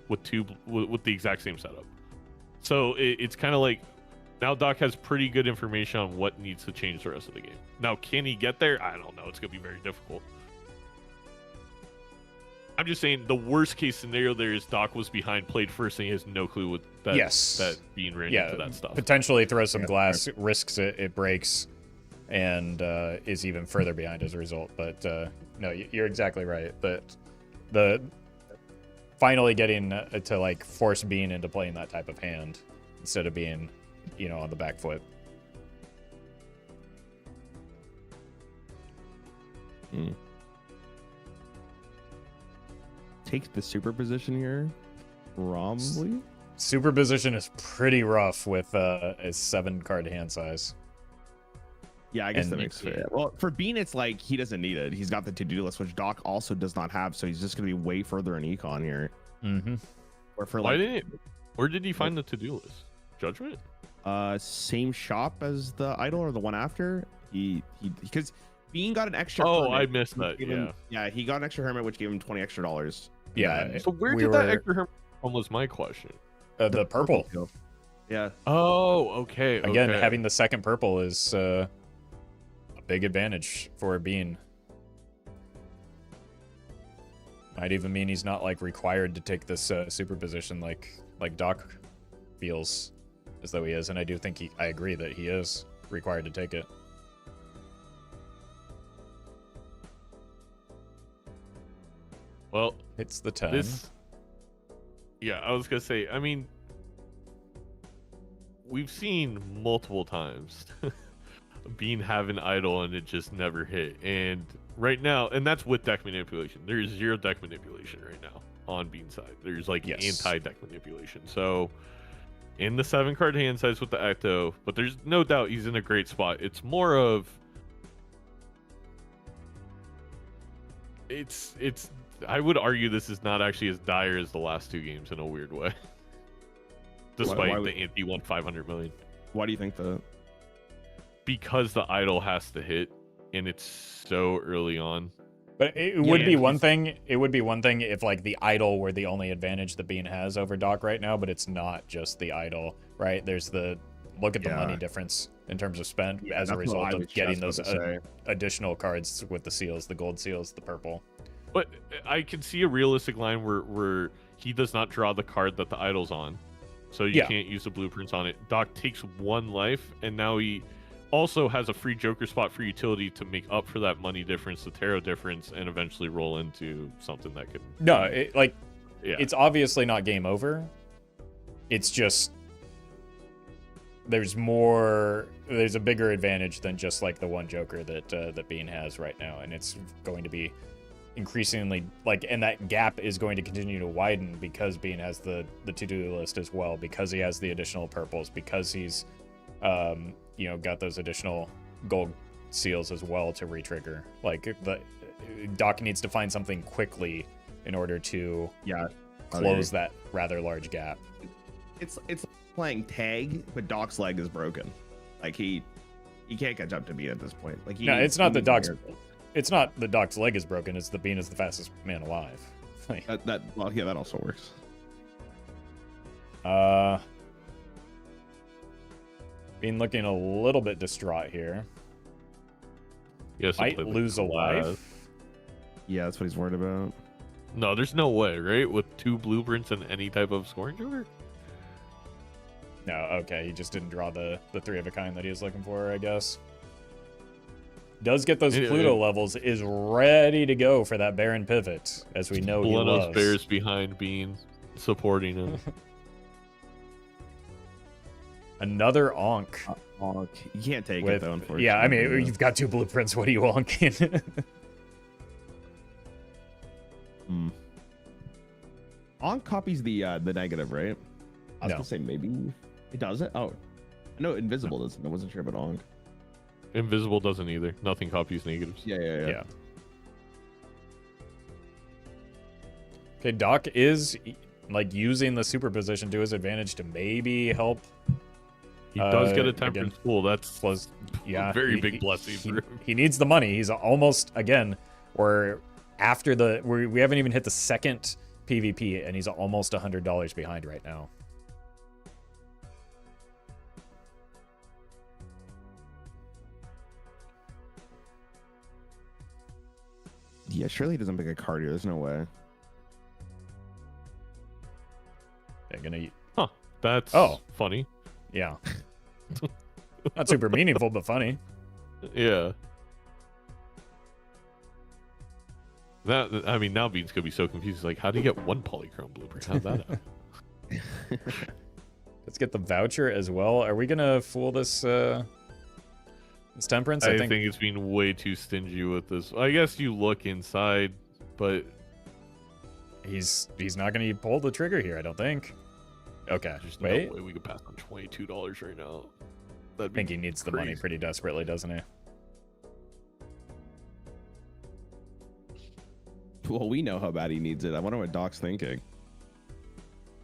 with the exact same setup. So it's kind of like now Doc has pretty good information on what needs to change the rest of the game. Now, can he get there? I don't know. It's gonna be very difficult. I'm just saying the worst case scenario there is Doc was behind, played first, and he has no clue what that that Bean ran into that stuff. Potentially throws some glass, risks it breaks, and is even further behind as a result. But no, you're exactly right. That the finally getting to like force Bean into playing that type of hand instead of being, on the back foot Take the super position here. Probably. Super position is pretty rough with a 7-card hand size. Yeah, I guess that makes sense. Well, for Bean, it's like he doesn't need it. He's got the to-do list, which Doc also does not have, so he's just going to be way further in econ here. Mm-hmm. Or for where did he find the to-do list? Judgment? Same shop as the idol or the one after. Because Bean got an extra. Oh, hermit, I missed that. Yeah, he got an extra hermit, which gave him $20 extra. Yeah. So where did that extra hermit come? Was my question. The purple. Yeah. Oh, okay. Again, having the second purple is a big advantage for Bean. Might even mean he's not like required to take this super position like Doc feels as though he is, and I do think I agree that he is required to take it. Well, it's the 10. Yeah, I was gonna say. I mean, we've seen multiple times Bean have an idol and it just never hit. And right now, and that's with deck manipulation. There's 0 deck manipulation right now on Bean's side. There's like anti-deck manipulation. So in the 7-card hand size with the Ecto, but there's no doubt he's in a great spot. It's more of it's I would argue this is not actually as dire as the last 2 games in a weird way. Despite the ante won 500 million. Why do you think that? Because the idol has to hit, and it's so early on. But it would be one thing. It would be one thing if like the idol were the only advantage that Bean has over Doc right now. But it's not just the idol, right? There's the look at the money difference in terms of spend as a result of getting those additional cards with the seals, the gold seals, the purple. But I can see a realistic line where he does not draw the card that the idol's on. So you can't use the blueprints on it. Doc takes 1 life, and now he also has a free Joker spot for utility to make up for that money difference, the tarot difference, and eventually roll into something that could... No, it's obviously not game over. It's just... There's a bigger advantage than just like the 1 Joker that Bean has right now, and it's going to be increasingly and that gap is going to continue to widen because Bean has the to-do list as well, because he has the additional purples, because he's got those additional gold seals as well to retrigger. Like the Doc needs to find something quickly in order to close that rather large gap. It's playing tag, but Doc's leg is broken. Like he can't catch up to Bean at this point. Like it's not that Doc's leg is broken. It's the Bean is the fastest man alive. that also works. Bean looking a little bit distraught here. Yes, might lose a life. Yeah, that's what he's worried about. No, there's no way, right? With 2 blueprints and any type of scoring joker? No, okay. He just didn't draw the 3 of a kind that he was looking for, I guess. Does get those Pluto levels, is ready to go for that Baron pivot, as we know he loves. Bears behind Bean, supporting him. Another Onk. Onk. You can't take it, though, unfortunately. Yeah, I mean, you've got 2 blueprints. What are you onking? Onk copies the negative, right? I was No. gonna say maybe it doesn't. Oh, no, invisible doesn't. I wasn't sure about Onk. Invisible doesn't either. Nothing copies negatives. Yeah. Okay, Doc is using the superposition to his advantage to maybe help. He does get a temperance pool. That's a very big blessing for him. He needs the money. He's almost, again, we haven't even hit the second PvP, and he's almost $100 behind right now. Yeah, surely he doesn't pick a card here. There's no way. That's funny. Yeah. Not super meaningful, but funny. Yeah. Now Bean's gonna be so confused. Like, how do you get 1 polychrome blueprint? How'd that happen? Let's get the voucher as well. Are we gonna fool this? It's Temperance. I think it's been way too stingy with this. I guess you look inside, but he's not going to pull the trigger here, I don't think. Okay, there's wait. no way we could pass on $22 right now. I think he needs the money pretty desperately, doesn't he? Well, we know how bad he needs it. I wonder what Doc's thinking.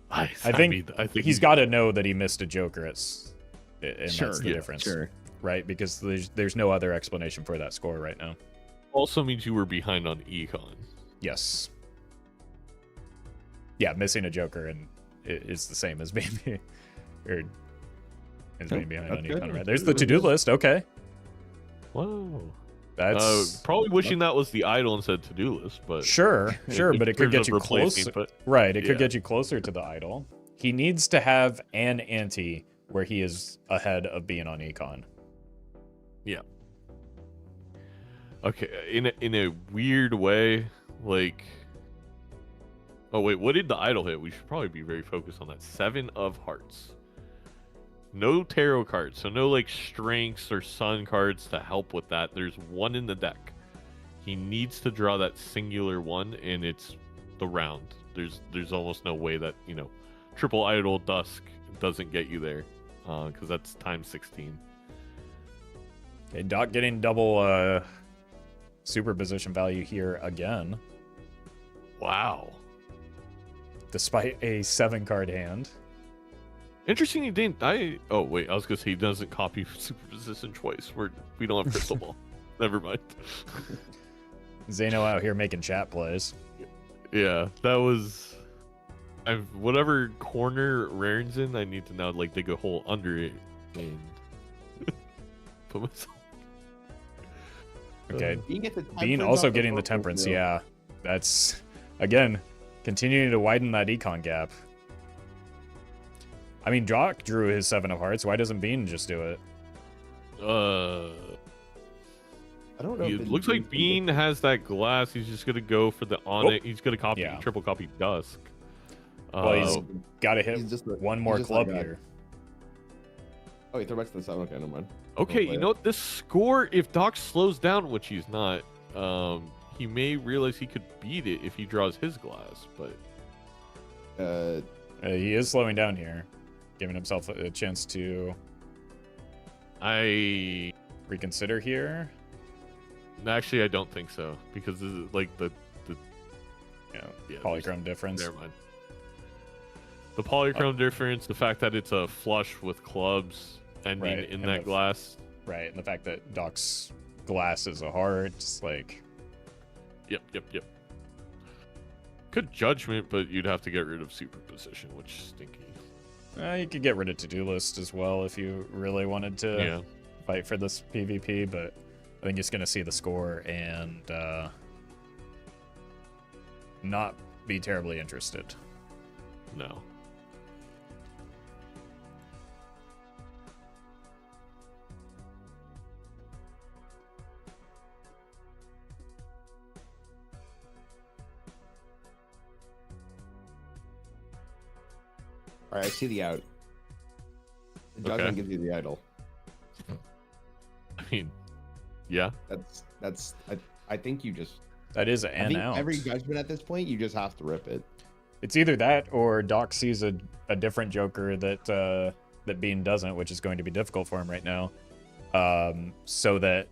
I think he's got to know that he missed a Joker. And Sure, that's the difference. Sure. Right? Because there's no other explanation for that score right now. Also means you were behind on econ. Yes. Yeah, missing a Joker and is the same as being behind on econ. Right? There's the to-do list. Okay. Whoa. That's probably wishing that was the idol instead to-do list, but sure, but it could get you closer. Right, it could yeah. get you closer to the idol. He needs to have an ante where he is ahead of being on econ. Yeah. Okay, in a weird way, like. Oh wait, what did the idol hit? We should probably be very focused on that. 7 of hearts. No tarot cards, so no like strengths or sun cards to help with that. There's 1 in the deck. He needs to draw that singular 1, and it's the round. There's almost no way that, you know, triple idol dusk doesn't get you there, because that's times 16. Okay, Doc getting double superposition value here again. Wow. Despite a 7-card hand. Interesting, he didn't. Oh wait, I was gonna say he doesn't copy superposition twice. We don't have crystal ball. Never mind. Zeno out here making chat plays. Yeah, that was. Whatever corner Raren's in, I need to now like dig a hole under it and put myself. Okay, Bean also getting the temperance. Yeah, that's again continuing to widen that econ gap. I mean, Doc drew his 7 of hearts. Why doesn't Bean just do it? I don't know. It looks like Bean has that glass. He's just gonna go for the Onyx. He's gonna copy triple copy Dusk. Well, he's got to hit one more club here. Oh, he threw back to the 7. Okay, never mind. Okay, you know what? This score, if Doc slows down, which he's not, he may realize he could beat it if he draws his glass. But he is slowing down here, giving himself a chance to reconsider here. Actually, I don't think so, because this is like the polychrome difference. Never mind. The polychrome difference, the fact that it's a flush with clubs ending in that glass. Right, and the fact that Doc's glass is a heart, it's like... Yep. Good judgment, but you'd have to get rid of superposition, which is stinky. You could get rid of to-do list as well if you really wanted to fight for this PvP, but I think he's going to see the score and not be terribly interested. No. All right, I see the out. The judgment gives you the idol. I mean, yeah. That's. I think you just. That is an out. Every judgment at this point, you just have to rip it. It's either that or Doc sees a different Joker that Bean doesn't, which is going to be difficult for him right now. So that,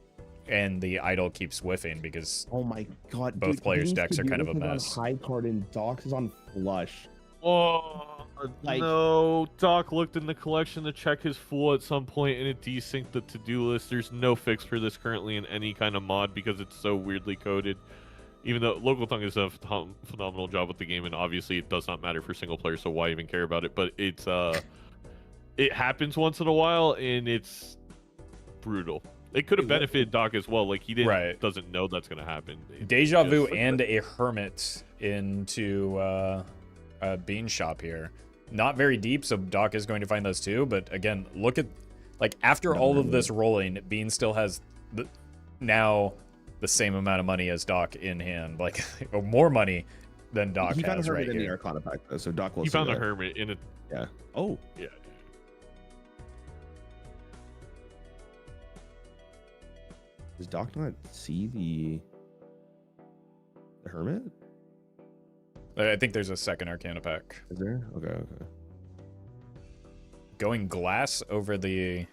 and the idol keeps whiffing because. Oh my god! Both players' decks are kind of a mess. High card and Doc's is on flush. Oh no! Doc looked in the collection to check his full at some point, and it desynced the to-do list. There's no fix for this currently in any kind of mod because it's so weirdly coded. Even though Local Tongue has done a phenomenal job with the game, and obviously it does not matter for single player, so why even care about it? But it's it happens once in a while, and it's brutal. It could have benefited Doc as well. Like he doesn't know that's gonna happen. Deja vu and a hermit into Bean shop here. Not very deep, so Doc is going to find those too. But again, look at after all of this rolling, Bean still has now the same amount of money as Doc in hand, or more money than Doc he has right in here. The Arcana pack, though, so Doc will. He found a hermit in it. Yeah. Oh. Yeah. Does Doc not see the hermit? I think there's a second Arcana pack. Is there? Okay, okay. Going glass over the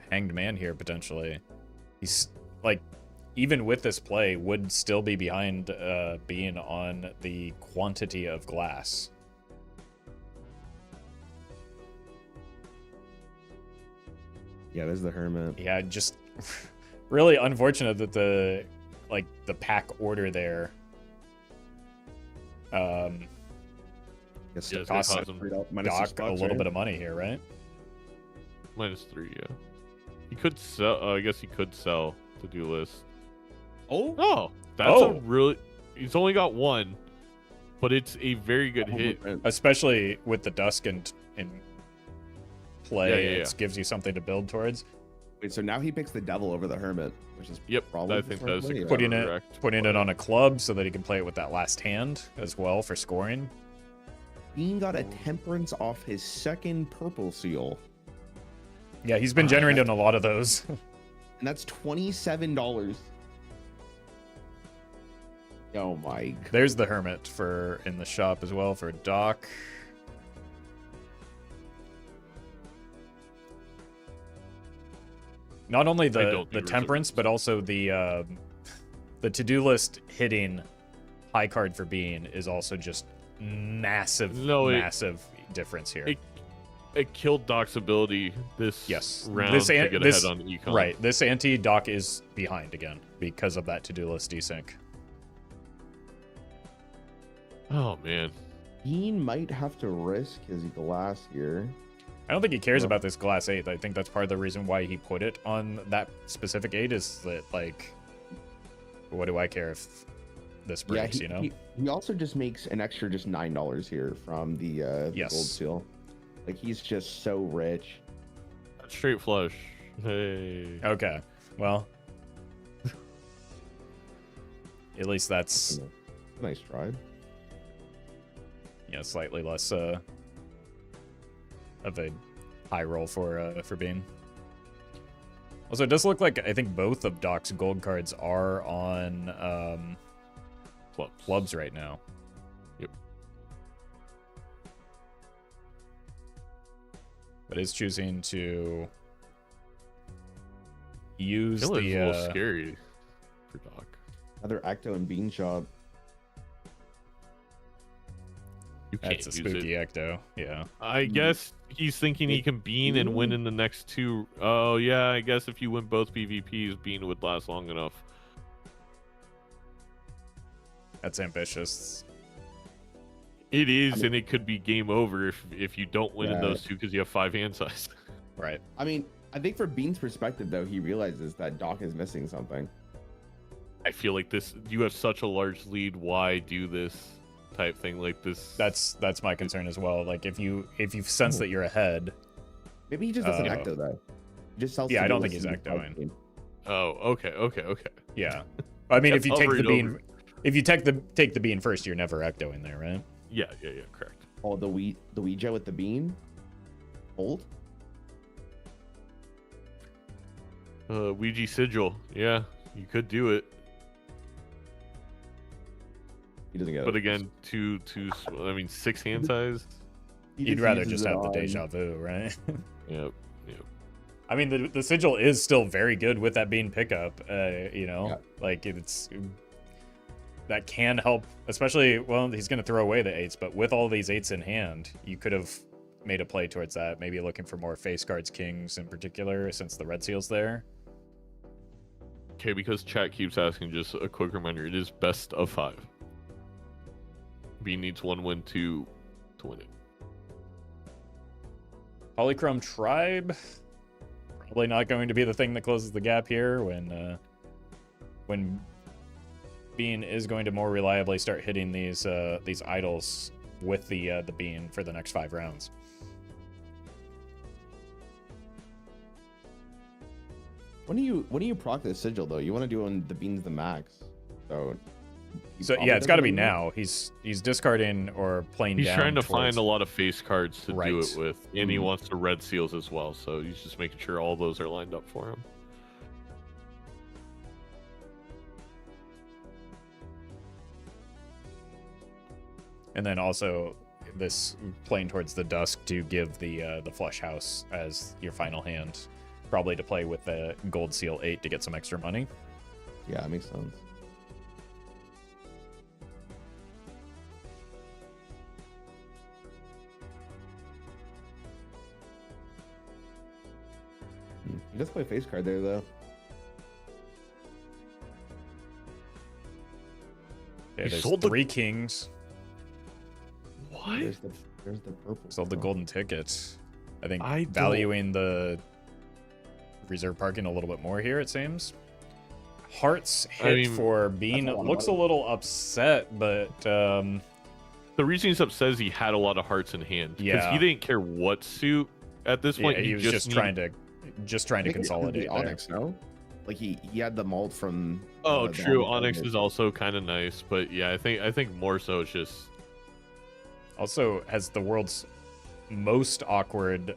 Hanged Man here, potentially. He's, like, even with this play, would still be behind being on the quantity of glass. Yeah, there's the hermit. Yeah, just really unfortunate that the pack order there Yes, Yeah, it's cost gonna cost him Doc a little bit of money here, right? -3, yeah. He could sell. I guess he could sell to-do list. Oh, Oh, that's a really. He's only got one, but it's a very good hit. Especially with the dusk in play, Yeah. it gives you something to build towards. wait. So now he picks the devil over the hermit, which is Yep, probably I think that's yeah. Putting it on a club so that he can play it with that last hand as well for scoring. Bean got a temperance off his second purple seal, Yeah, he's been generating a lot of those. and that's $27. Oh my! There's the hermit in the shop as well for Doc. Not only the temperance, but also the to-do list hitting high card for Bean is also just massive difference here. It killed Doc's ability this round to get ahead on Econ. Right, this ante Doc is behind again because of that to-do list desync. Oh man, Bean might have to risk his glass here. I don't think he cares about this glass 8. I think that's part of the reason why he put it on that specific 8 is that, like, what do I care if this breaks, you know? He also just makes an extra just $9 here from the gold seal. Like, he's just so rich. straight flush. Hey. Okay, well, at least that's nice try. Yeah, slightly less of a high roll for Bean. Also, it does look like I think both of Doc's gold cards are on clubs right now. Yep. But is choosing to use I feel like the it's a little scary for Doc. Another Ecto and Bean shop. You can't That's a use spooky it. Ecto, yeah. I guess he's thinking he can Bean and win in the next two. Oh, yeah, I guess if you win both PvPs, Bean would last long enough. That's ambitious. It is, and it could be game over if you don't win in those two because you have 5 hand size. Right. I mean, I think from Bean's perspective, though, he realizes that Doc is missing something. I feel like this. You have such a large lead. Why do this type thing like this? That's my concern as well. Like if you sense that you're ahead. Maybe he just doesn't Ecto though. He just sells. Yeah, I don't think he's Ectoing. Oh, okay. Yeah. I mean, if you take the bean, over. if you take the bean first, you're never Ectoing there, right? Yeah, correct. Oh, the Ouija with the bean. Old. Ouija sigil. Yeah, you could do it. He doesn't get But it. again, two. I mean, 6 hand size. You'd rather just have the deja vu, right? Yep. I mean, the sigil is still very good with that bean pickup. Like it's that can help, especially. Well, he's going to throw away the 8s, but with all these 8s in hand, you could have made a play towards that. Maybe looking for more face cards, kings in particular, since the red seal's there. Okay, because chat keeps asking, just a quick reminder: it is best of 5. Bean needs 1 win to win it. Polychrome Tribe, probably not going to be the thing that closes the gap here when Bean is going to more reliably start hitting these idols with the Bean for the next 5 rounds. When do you proc this sigil though? You want to do on the Bean's the max. So yeah, it's got to be now. He's discarding or playing down. He's trying to towards... find a lot of face cards to do it with, and he Mm-hmm. wants the red seals as well. So he's just making sure all those are lined up for him. And then also this playing towards the dusk to give the flush house as your final hand, probably to play with the gold seal 8 to get some extra money. Yeah, that makes sense. He does play face card there though. Yeah, He there's sold the- 3 kings. What? There's the purple. Sold the golden ticket. I think I don't- valuing the reserve parking a little bit more here, it seems. Hearts hit for Bean. that's a lot of Looks a money. little upset, but The reason he's upset is he had a lot of hearts in hand. Because Yeah. he didn't care what suit at this point. yeah, he was just trying to consolidate there. Onyx, no? Like he had the mold from. Oh, the true. Onyx Onyx is also kind of nice, but yeah, I think more so it's just Also has the world's most awkward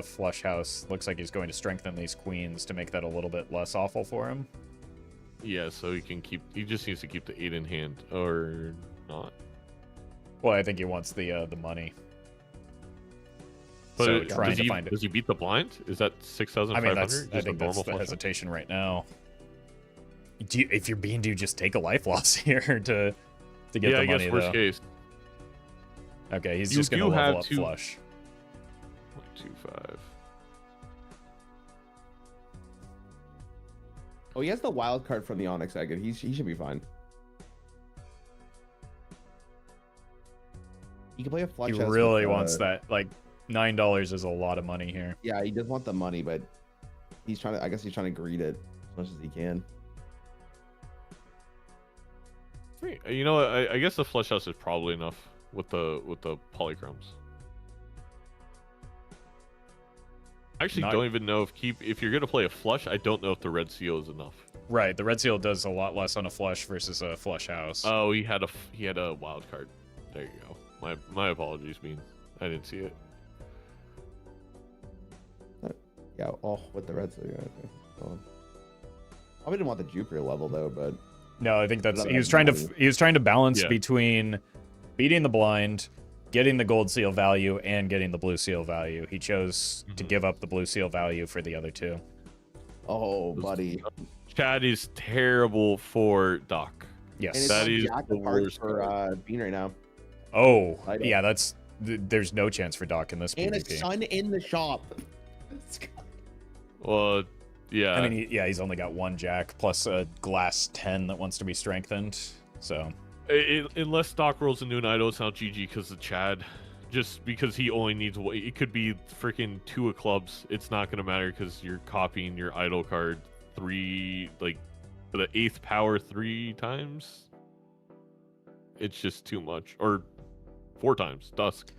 flush house. Looks like he's going to strengthen these queens to make that a little bit less awful for him. yeah. So he can keep. He just needs to keep the 8 in hand or not. Well, I think he wants the money. But So trying does to he, find it. does he beat the blind? Is that I 6,500? mean, I Just think a that's normal the flush? hesitation right now. If you're being due, just take a life loss here to get Yeah, the I money, guess worst though. case. Okay, he's You just going to do level have up to- flush. 125. Oh, he has the wild card from the Onyx Agate. He should be fine. He can play a flush. He house really with, wants that. Like, $9 is a lot of money here. Yeah, he does want the money, but he's trying to. I guess he's trying to greed it as much as he can. You know, I guess the flush house is probably enough with the polychromes. I actually Not- don't even know if you're gonna play a flush. I don't know if the red seal is enough. Right, the red seal does a lot less on a flush versus a flush house. Oh, he had a wild card. There you go. My apologies, Bean. I didn't see it. Yeah. Oh, with the red seal. Yeah, okay. Well, probably didn't want the Jupiter level though, but No, I think that's Another he was trying to money. he was trying to balance Yeah. between beating the blind, getting the gold seal value, and getting the blue seal value. He chose to Mhm. give up the blue seal value for the other two. oh, buddy. Chad is terrible for Doc. And Yes. it's That on is Jack the of Hearts worst for Bean right now. Oh, I don't- yeah. There's no chance for Doc in this And a PvP. sun in the shop. Well, yeah. I mean, he's only got one Jack plus a glass 10 that wants to be strengthened. So Unless Doc rolls into an idol, it's not GG because of Chad. Just because he only needs one. It could be freaking 2 of clubs. It's not going to matter because you're copying your idol card 3, like, for the 8th power 3 times. It's just too much. Or 4 times. Dusk.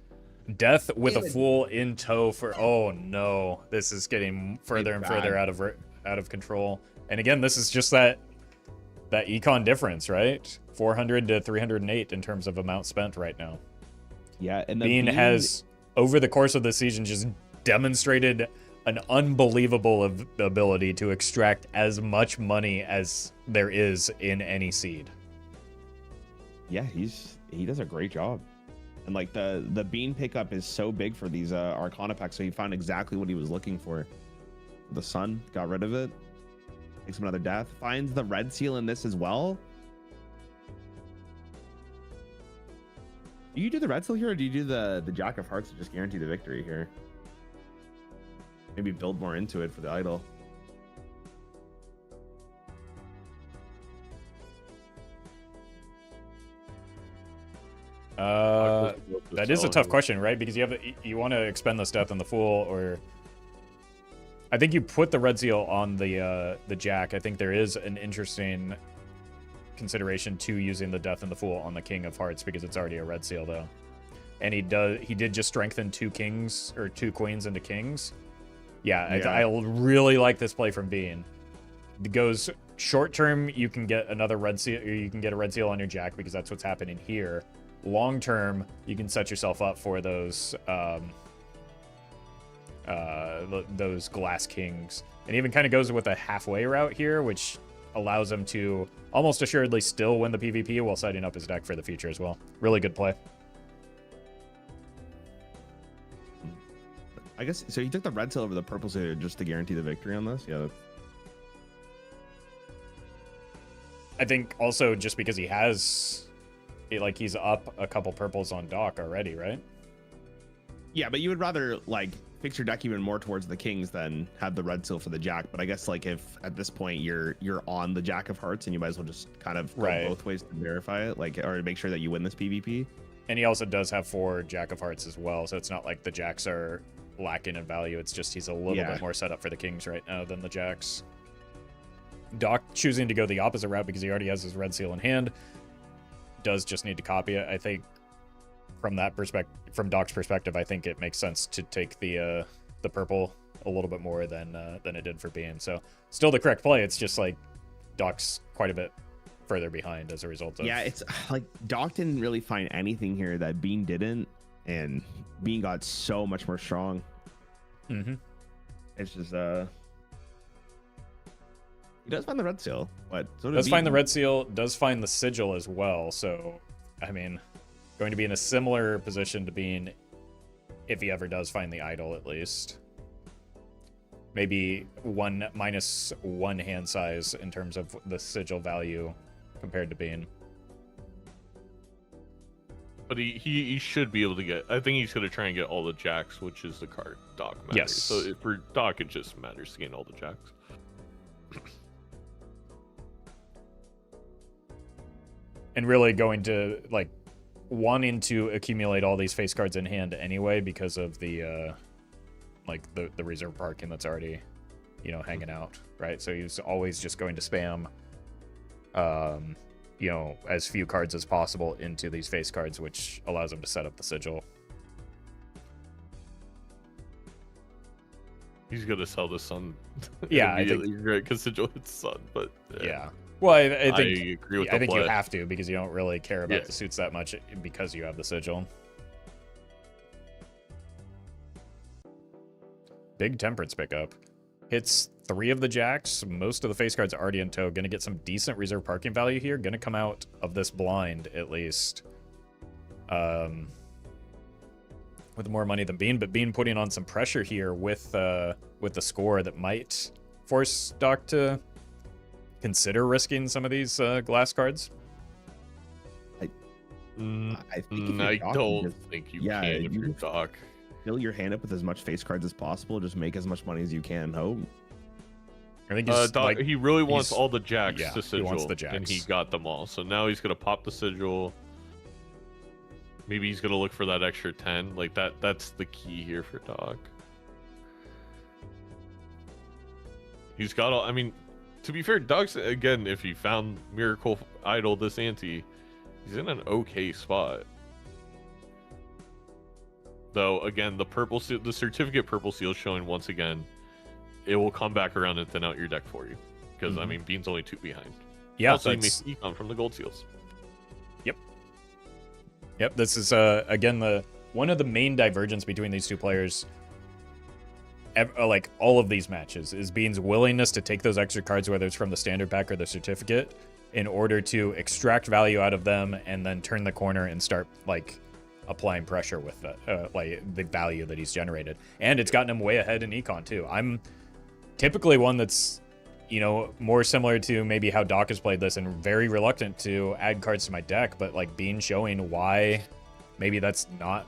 Death with a David. fool in tow for. Oh no, this is getting further and further bad. out of control. And again, this is just that econ difference, right? 400 to 308 in terms of amount spent right now. Yeah, and the Bean has, over the course of the season, just demonstrated an unbelievable ability to extract as much money as there is in any seed. Yeah, he does a great job. And like the Bean pickup is so big for these Arcana packs, so he found exactly what he was looking for. The sun, got rid of it. Takes another death. Finds the red seal in this as well. Do you do the red seal here, or do you do the Jack of Hearts to just guarantee the victory here? Maybe build more into it for the idol. That is a tough question, right? Because you want to expend this death on the fool, or I think you put the red seal on the jack. I think there is an interesting consideration to using the death and the fool on the king of hearts because it's already a red seal though, and he did just strengthen 2 kings or 2 queens into kings. Yeah. I really like this play from Bean. It goes short term. You can get another red seal, or you can get a red seal on your jack because that's what's happening here. Long term, you can set yourself up for those glass kings, and even kind of goes with a halfway route here, which allows him to almost assuredly still win the PvP while setting up his deck for the future as well. Really good play. I guess so. He took the red seal over the purple seal just to guarantee the victory on this. Yeah. I think also just because he has, like, he's up a couple purples on Doc already, right? Yeah, but you would rather like fix your deck even more towards the kings than have the red seal for the jack. But I guess like if at this point you're on the jack of hearts and you might as well just kind of go both ways to verify it, like, or to make sure that you win this PvP. And he also does have 4 jack of hearts as well, so it's not like the jacks are lacking in value. It's just he's a little bit more set up for the kings right now than the jacks. Doc choosing to go the opposite route because he already has his red seal in hand does just need to copy it. I think from that perspective, from Doc's perspective, I think it makes sense to take the purple a little bit more than it did for Bean. So still the correct play. It's just like Doc's quite a bit further behind as a result of. Yeah, it's like Doc didn't really find anything here that Bean didn't, and Bean got so much more strong. It's just he does find the red seal, but so does find the red seal, does find the sigil as well. So I mean, going to be in a similar position to Bean if he ever does find the idol, at least. Maybe -1 hand size in terms of the sigil value compared to Bean. But he should be able to get. I think he's going to try and get all the jacks, which is the card Doc matters. Yes. So for Doc, it just matters to gain all the jacks. And really going to, like, wanting to accumulate all these face cards in hand anyway because of the, like, the reserve parking that's already, you know, hanging out, right? So he's always just going to spam, you know, as few cards as possible into these face cards, which allows him to set up the sigil. He's going to sell the sun. Yeah, immediately, right? Because sigil hits sun, but yeah. Well, I think I agree with I think play. you have to because you don't really care about the suits that much because you have the sigil. Big temperance pickup. Hits 3 of the jacks. Most of the face cards already in tow. Gonna get some decent reserve parking value here. Gonna come out of this blind at least. With more money than Bean, but Bean putting on some pressure here with the score that might force Doc to consider risking some of these glass cards. I think I don't think you can if you're Doc. Fill your hand up with as much face cards as possible. Just make as much money as you can. Hope. I think he's, Doc, like, he really wants all the jacks to sigil, he wants the jacks. and he got them all. So now he's gonna pop the sigil. Maybe he's gonna look for that extra 10. Like that's the key here for Doc. He's got all. I mean, to be fair, Doc's again. If he found Miracle Idol this ante, he's in an okay spot. Though again, the purple seal, the certificate purple seal showing once again, it will come back around and thin out your deck for you. Because I mean, Bean's only 2 behind. Yeah, also you may come from the gold seals. Yep, this is again one of the main divergence between these two players. Like all of these matches is Bean's willingness to take those extra cards, whether it's from the standard pack or the certificate, in order to extract value out of them and then turn the corner and start like applying pressure with like the value that he's generated. And it's gotten him way ahead in econ too. I'm typically one that's, you know, more similar to maybe how Doc has played this and very reluctant to add cards to my deck, but like Bean showing why maybe that's not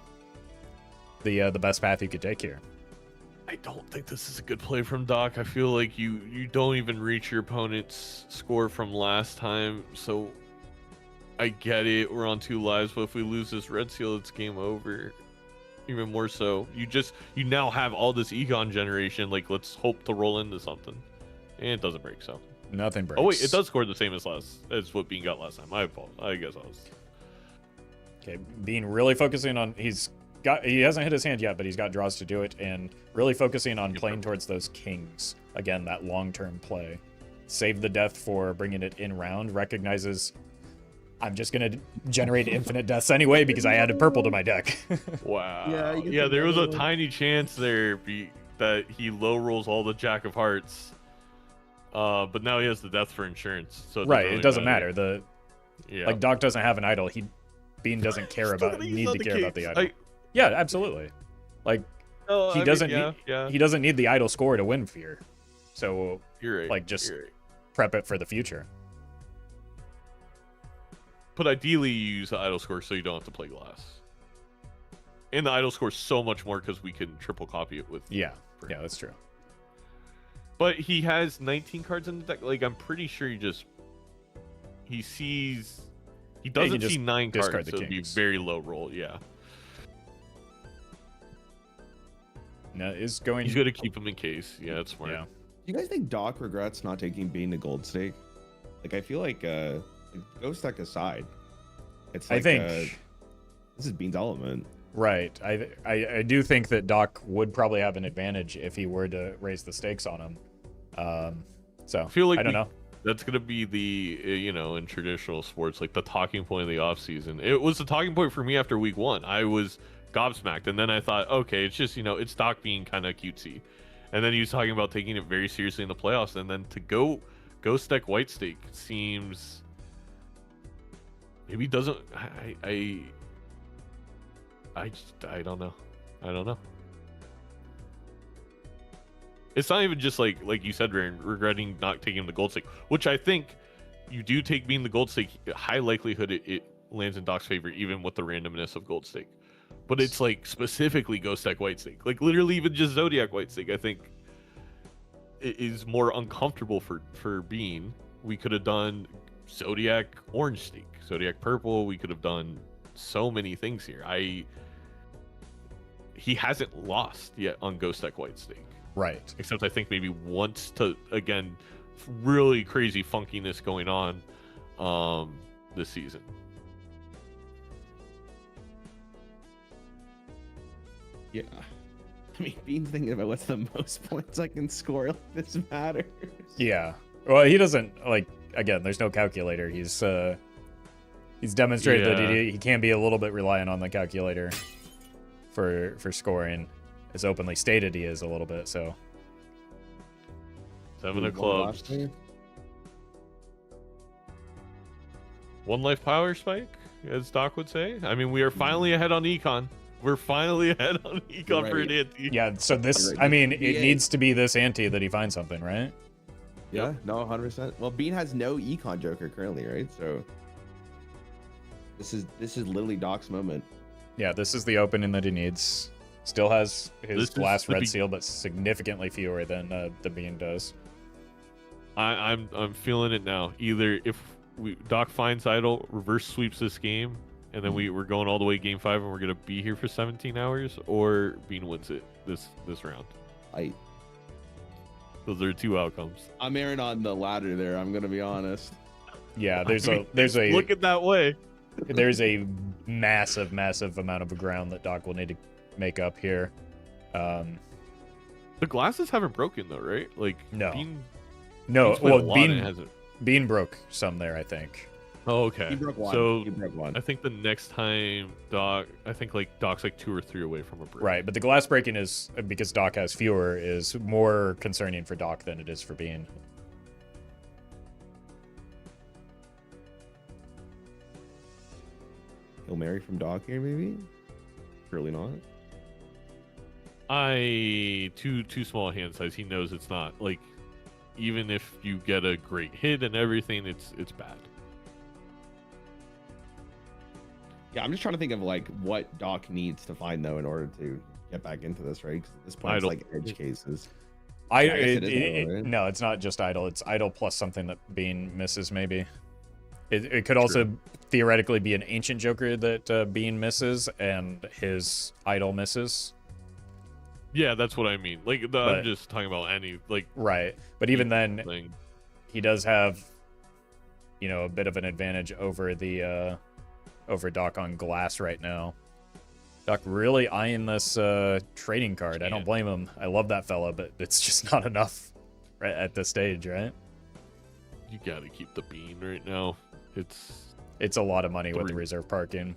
the best path you could take here. I don't think this is a good play from Doc. I feel like you don't even reach your opponent's score from last time. So I get it. We're on 2 lives, but if we lose this red seal, it's game over. Even more so. You now have all this econ generation. Like, let's hope to roll into something. And it doesn't break, so nothing breaks. Oh wait, it does score the same as what Bean got last time. I guess I was. Okay, Bean really focusing on he hasn't hit his hand yet, but he's got draws to do it, and really focusing on playing towards those kings. Again, that long-term play. Save the death for bringing it in round. Recognizes I'm just gonna generate infinite deaths anyway because I added purple to my deck. Wow. Yeah, there was a tiny chance there that he low rolls all the Jack of Hearts. But now he has the death for insurance, so it doesn't matter. Like Doc doesn't have an idol. Bean doesn't care about need to care about the idol. Yeah, absolutely. Like No, he doesn't he doesn't need the idle score to win Fear. So You're right. like just you're right. prep it for the future. But ideally, you use the idle score so you don't have to play glass. And the idle score so much more because we can triple copy it with. Yeah, that's true. But he has 19 cards in the deck. Like, I'm pretty sure he sees. He doesn't see 9 cards, so it'd be very low roll. Yeah. No, he's going to keep him in case. Yeah, that's smart. Yeah. Do you guys think Doc regrets not taking Bean to Gold Stake? Like, I feel like Ghost Deck aside, it's like I think this is Bean's element. Right. I do think that Doc would probably have an advantage if he were to raise the stakes on him. So I feel like I don't know. That's gonna be the in traditional sports, like the talking point of the off season. It was the talking point for me after week 1. I was gobsmacked, and then I thought, okay, it's just it's Doc being kind of cutesy, and then he was talking about taking it very seriously in the playoffs, and then to go Deck White Stake seems maybe doesn't. I don't know. I don't know. It's not even just like you said, Ryan, regretting not taking him the Gold Stake, which I think you do take being the Gold Stake. High likelihood it lands in Doc's favor, even with the randomness of Gold Stake. But it's like specifically Ghost Deck White Stake, like literally even just Zodiac White Stake. I think it is more uncomfortable for Bean. We could have done Zodiac Orange Stake, Zodiac Purple. We could have done so many things here. He hasn't lost yet on Ghost Deck White Stake. Right. Except I think maybe wants to, again, really crazy funkiness going on this season. Yeah. I mean, Bean's thinking about what's the most points I can score. Like, this matters. Yeah. Well, he doesn't, again, there's no calculator. He's demonstrated that he can be a little bit reliant on the calculator for scoring. As openly stated he is a little bit, so 7 of clubs. 1 life power spike, as Doc would say. I mean, we are finally ahead on econ. We're finally ahead on econ for an ante. Yeah, so this, I mean, it needs to be this ante that he finds something, right? Yeah, no, 100%. Well, Bean has no econ joker currently, right? So this is literally Doc's moment. Yeah, this is the opening that he needs. Still has his glass red seal, but significantly fewer than the Bean does. I'm feeling it now. Either if Doc finds idle, reverse sweeps this game, and then we're going all the way game 5, and we're gonna be here for 17 hours, or Bean wins it this round. Those are 2 outcomes. I'm erring on the ladder there. I'm gonna be honest. Yeah, there's a look at that way. There's a massive amount of ground that Doc will need to make up here. The glasses haven't broken though, right? Like no, Bean, well, Bean broke some there, I think. Oh, okay. He broke one. So he broke one. I think the next time Doc's like 2 or 3 away from a break. Right, but the glass breaking is, because Doc has fewer, is more concerning for Doc than it is for Bean. Hail Mary from Doc here, maybe? Surely not. Too small hand size. He knows it's not. Like, even if you get a great hit and everything, it's bad. Yeah, I'm just trying to think of like what Doc needs to find though in order to get back into this, right? Because at this point, it's like edge cases. No, it's not just idle. It's idle plus something that Bean misses, maybe. It could also theoretically be an ancient joker that Bean misses and his idle misses. Yeah, that's what I mean. Like, I'm just talking about any, like... Right. But even then, thing. He does have, a bit of an advantage over the over Doc on glass right now. Doc really eyeing this trading card. I don't blame him. I love that fella, but it's just not enough right at this stage, right? You gotta keep the Bean right now. It's a lot of money with the reserve parking.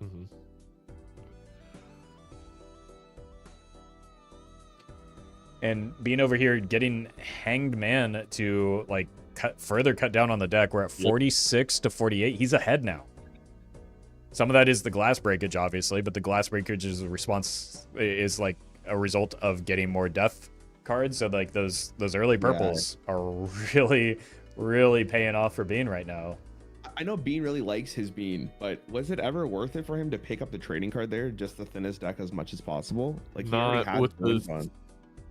Mm-hmm. And Bean over here getting Hanged Man to like further cut down on the deck. We're at 46 to 48. He's ahead now. Some of that is the glass breakage, obviously, but the glass breakage is a response, is like a result of getting more death cards. So like those early purples are really paying off for Bean right now. I know Bean really likes his Bean, but was it ever worth it for him to pick up the trading card there, just the thinnest deck as much as possible? Like he already Not had with the fun.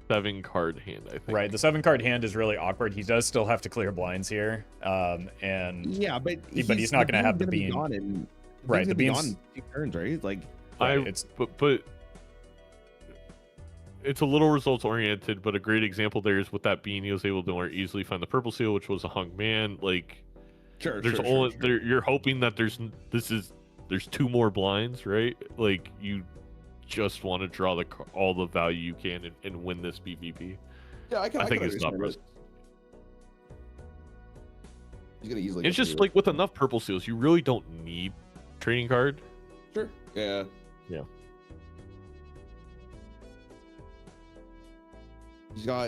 7 card hand, I think. Right, the 7 card hand is really awkward. He does still have to clear blinds here, and yeah, but he's not going to have the Bean. Right, the Bean's on 2 turns, right? Like but it's a little results oriented, but a great example there is with that Bean, he was able to more easily find the purple seal, which was a hung man. Like, you're hoping that there's 2 more blinds, right? Like you just want to draw all the value you can and win this PvP. Yeah, I think it's not risk. He's gonna easily. It's just like with enough purple seals, you really don't need trading card. Sure. Yeah. Yeah.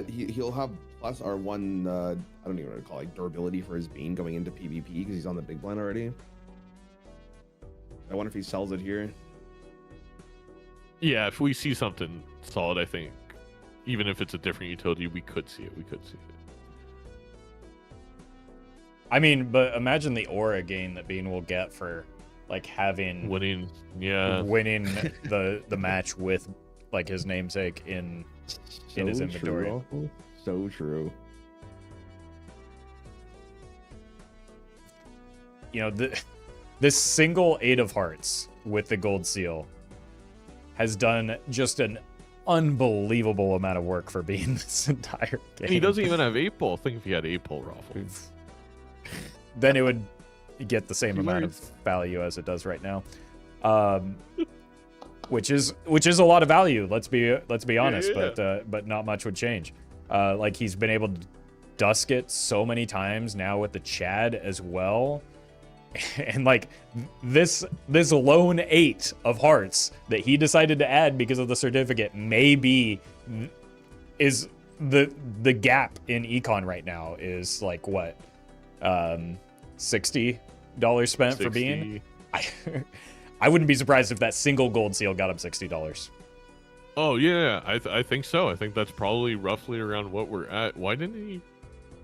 He'll have plus R1. I don't even know what to call it, durability for his Bean going into PvP because he's on the big blind already. I wonder if he sells it here. Yeah, if we see something solid, I think, even if it's a different utility, we could see it. I mean, but imagine the aura gain that Bean will get for like winning the match with like his namesake in his inventory. So true. You know, this single 8 of hearts with the gold seal has done just an unbelievable amount of work for Bean this entire game. And he doesn't even have 8-ball. Think if he had 8-ball Roffle, then it would get the same amount of value as it does right now, which is a lot of value. Let's be honest, but not much would change. Like he's been able to dusk it so many times now with the Chad as well. And like this lone 8 of hearts that he decided to add because of the certificate is the gap in econ right now is like what, $60 spent for Bean. I wouldn't be surprised if that single gold seal got him $60. Oh yeah, I think so. I think that's probably roughly around what we're at. Why didn't he?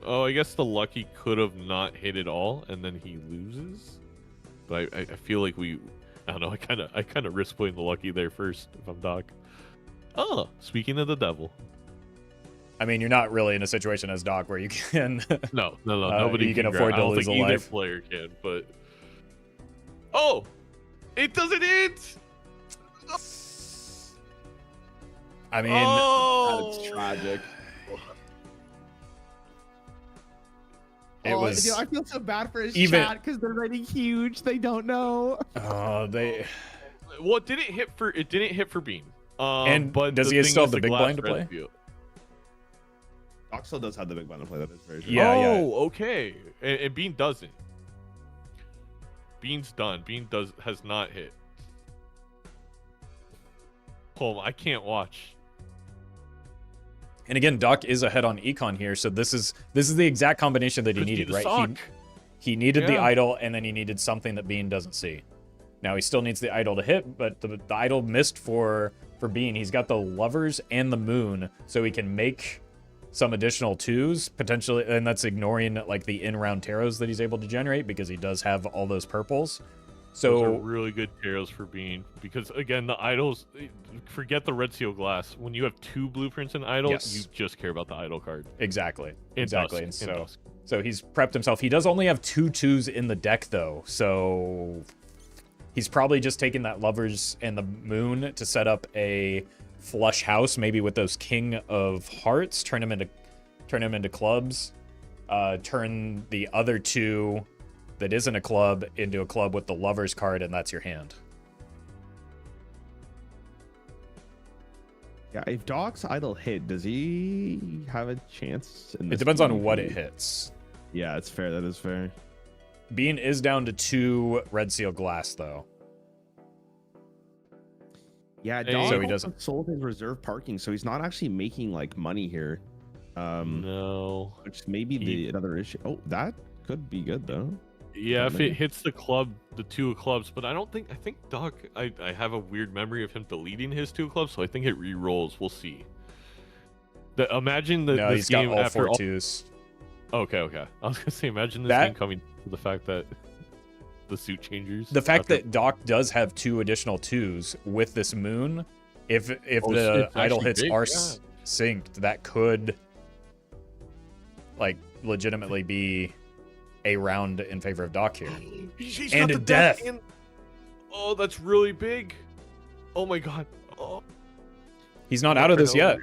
Oh, I guess the lucky could have not hit it all, and then he loses. But I feel like I don't know. I kind of risk playing the lucky there first if I'm Doc. Oh, speaking of the devil. I mean, you're not really in a situation as Doc where you can. No. Nobody can afford to lose a life. Either player can, but it doesn't hit. I mean, that's tragic. It was. I feel so bad for his chat because they're writing huge. They don't know. Oh, Well, it didn't hit for Bean. But does he still have the big blind to play? Doc still does have the big blind to play. That is very true. Yeah. Okay. And Bean doesn't. Bean's done. Bean has not hit. Oh, I can't watch. And again, Doc is ahead on econ here, so this is the exact combination that he needed, right? He needed the idol, and then he needed something that Bean doesn't see. Now he still needs the idol to hit, but the idol missed for Bean. He's got the lovers and the moon, so he can make some additional 2s potentially, and that's ignoring like the in-round tarots that he's able to generate because he does have all those purples. So those are really good tarots for Bean because again, the idols. Forget the red seal glass. When you have 2 blueprints in idol, you just care about the idol card. Exactly. And so he's prepped himself. He does only have 2 2s in the deck though, so he's probably just taking that lovers and the moon to set up a flush house, maybe with those king of hearts. Turn him into clubs. Turn the other 2 that isn't a club into a club with the lovers card, and that's your hand. Yeah, if Doc's idol hit, does he have a chance? It depends on what it hits. Yeah, it's fair. That is fair. Bean is down to 2 red seal glass, though. Yeah, Doc so he doesn't sold his reserve parking, so he's not actually making like money here. No, which may be another issue. Oh, that could be good though. Yeah, if it hits the club, the 2 of clubs, but I think Doc, I have a weird memory of him deleting his 2 of clubs, so I think it re-rolls. We'll see. Imagine No, this he's got game all after 4 twos. Okay. I was gonna say, imagine this game coming to the fact that the suit changers. The fact that Doc does have 2 additional 2s with this moon, if the idle hits are synced, that could like legitimately be a round in favor of Doc here. He's and got a the death. Oh, that's really big. Oh my god. Oh. He's not out of this yet.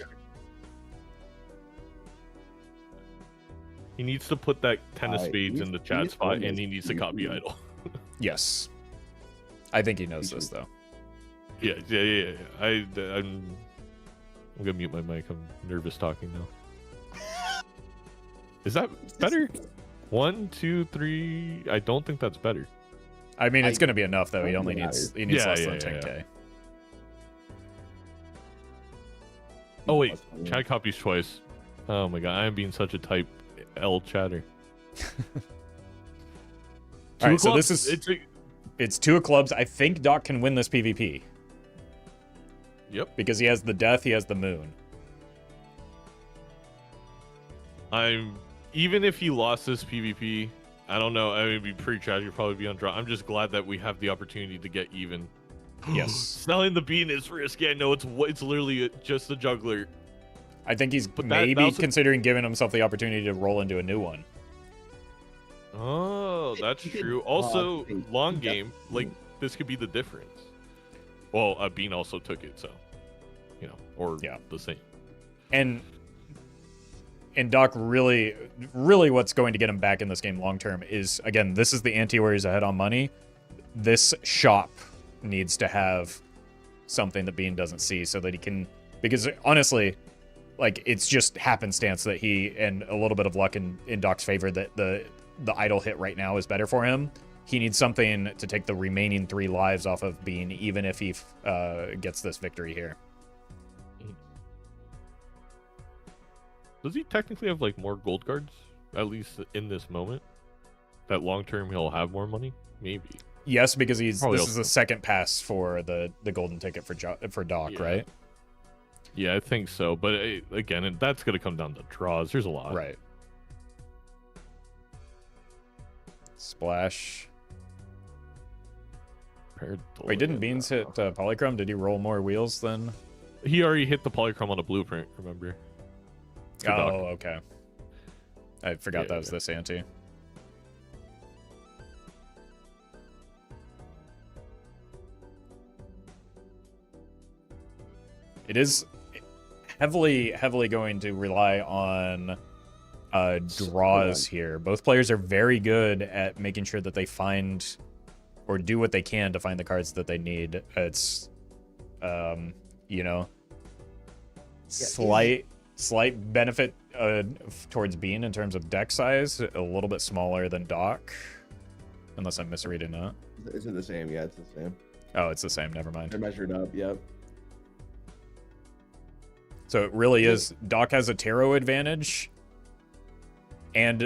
He needs to put that 10 of spades in the chat spot, and he needs to copy idle. Yes. I think he knows this, though. Yeah. I'm gonna mute my mic. I'm nervous talking now. Is that better? 1, 2, 3. I don't think that's better. I mean, it's gonna be enough, though. He only needs less than 10k. Yeah. Oh wait, chat copies twice. Oh my god, I am being such a type L chatter. All right, so this is it's 2 of clubs. I think Doc can win this PvP. Yep. Because he has the death, he has the moon. Even if he lost this PvP, I don't know. I mean, it'd be pretty tragic. He'd probably be on draw. I'm just glad that we have the opportunity to get even. Yes. Selling the bean is risky. I know it's literally just a juggler. I think he's maybe considering giving himself the opportunity to roll into a new one. Oh, that's true. Also, long game, like this could be the difference. Well, Bean also took it, so or the same. And Doc really what's going to get him back in this game long term is, again, this is the ante where he's ahead on money. This shop needs to have something that Bean doesn't see so that he can, because honestly, like, it's just happenstance that he, and a little bit of luck in Doc's favor, that the idle hit right now is better for him. He needs something to take the remaining 3 lives off of Bean, even if he gets this victory here. Does he technically have like more gold cards, at least in this moment? That long term he'll have more money, maybe. Yes, because this is the second pass for the golden ticket for Doc, right? Yeah, I think so. But again, that's gonna come down to draws. There's a lot. Right. Splash. Wait, didn't Beans hit Polychrome? Did he roll more wheels than? He already hit the Polychrome on a blueprint, remember? Oh, okay. I forgot that was this ante. It is heavily going to rely on draws here. Both players are very good at making sure that they find or do what they can to find the cards that they need. It's, slight benefit towards Bean in terms of deck size, a little bit smaller than Doc, unless I'm misreading that. Is it the same? Yeah, it's the same. Oh, it's the same. Never mind. They're measured up. Yep. So it really is. Doc has a tarot advantage, and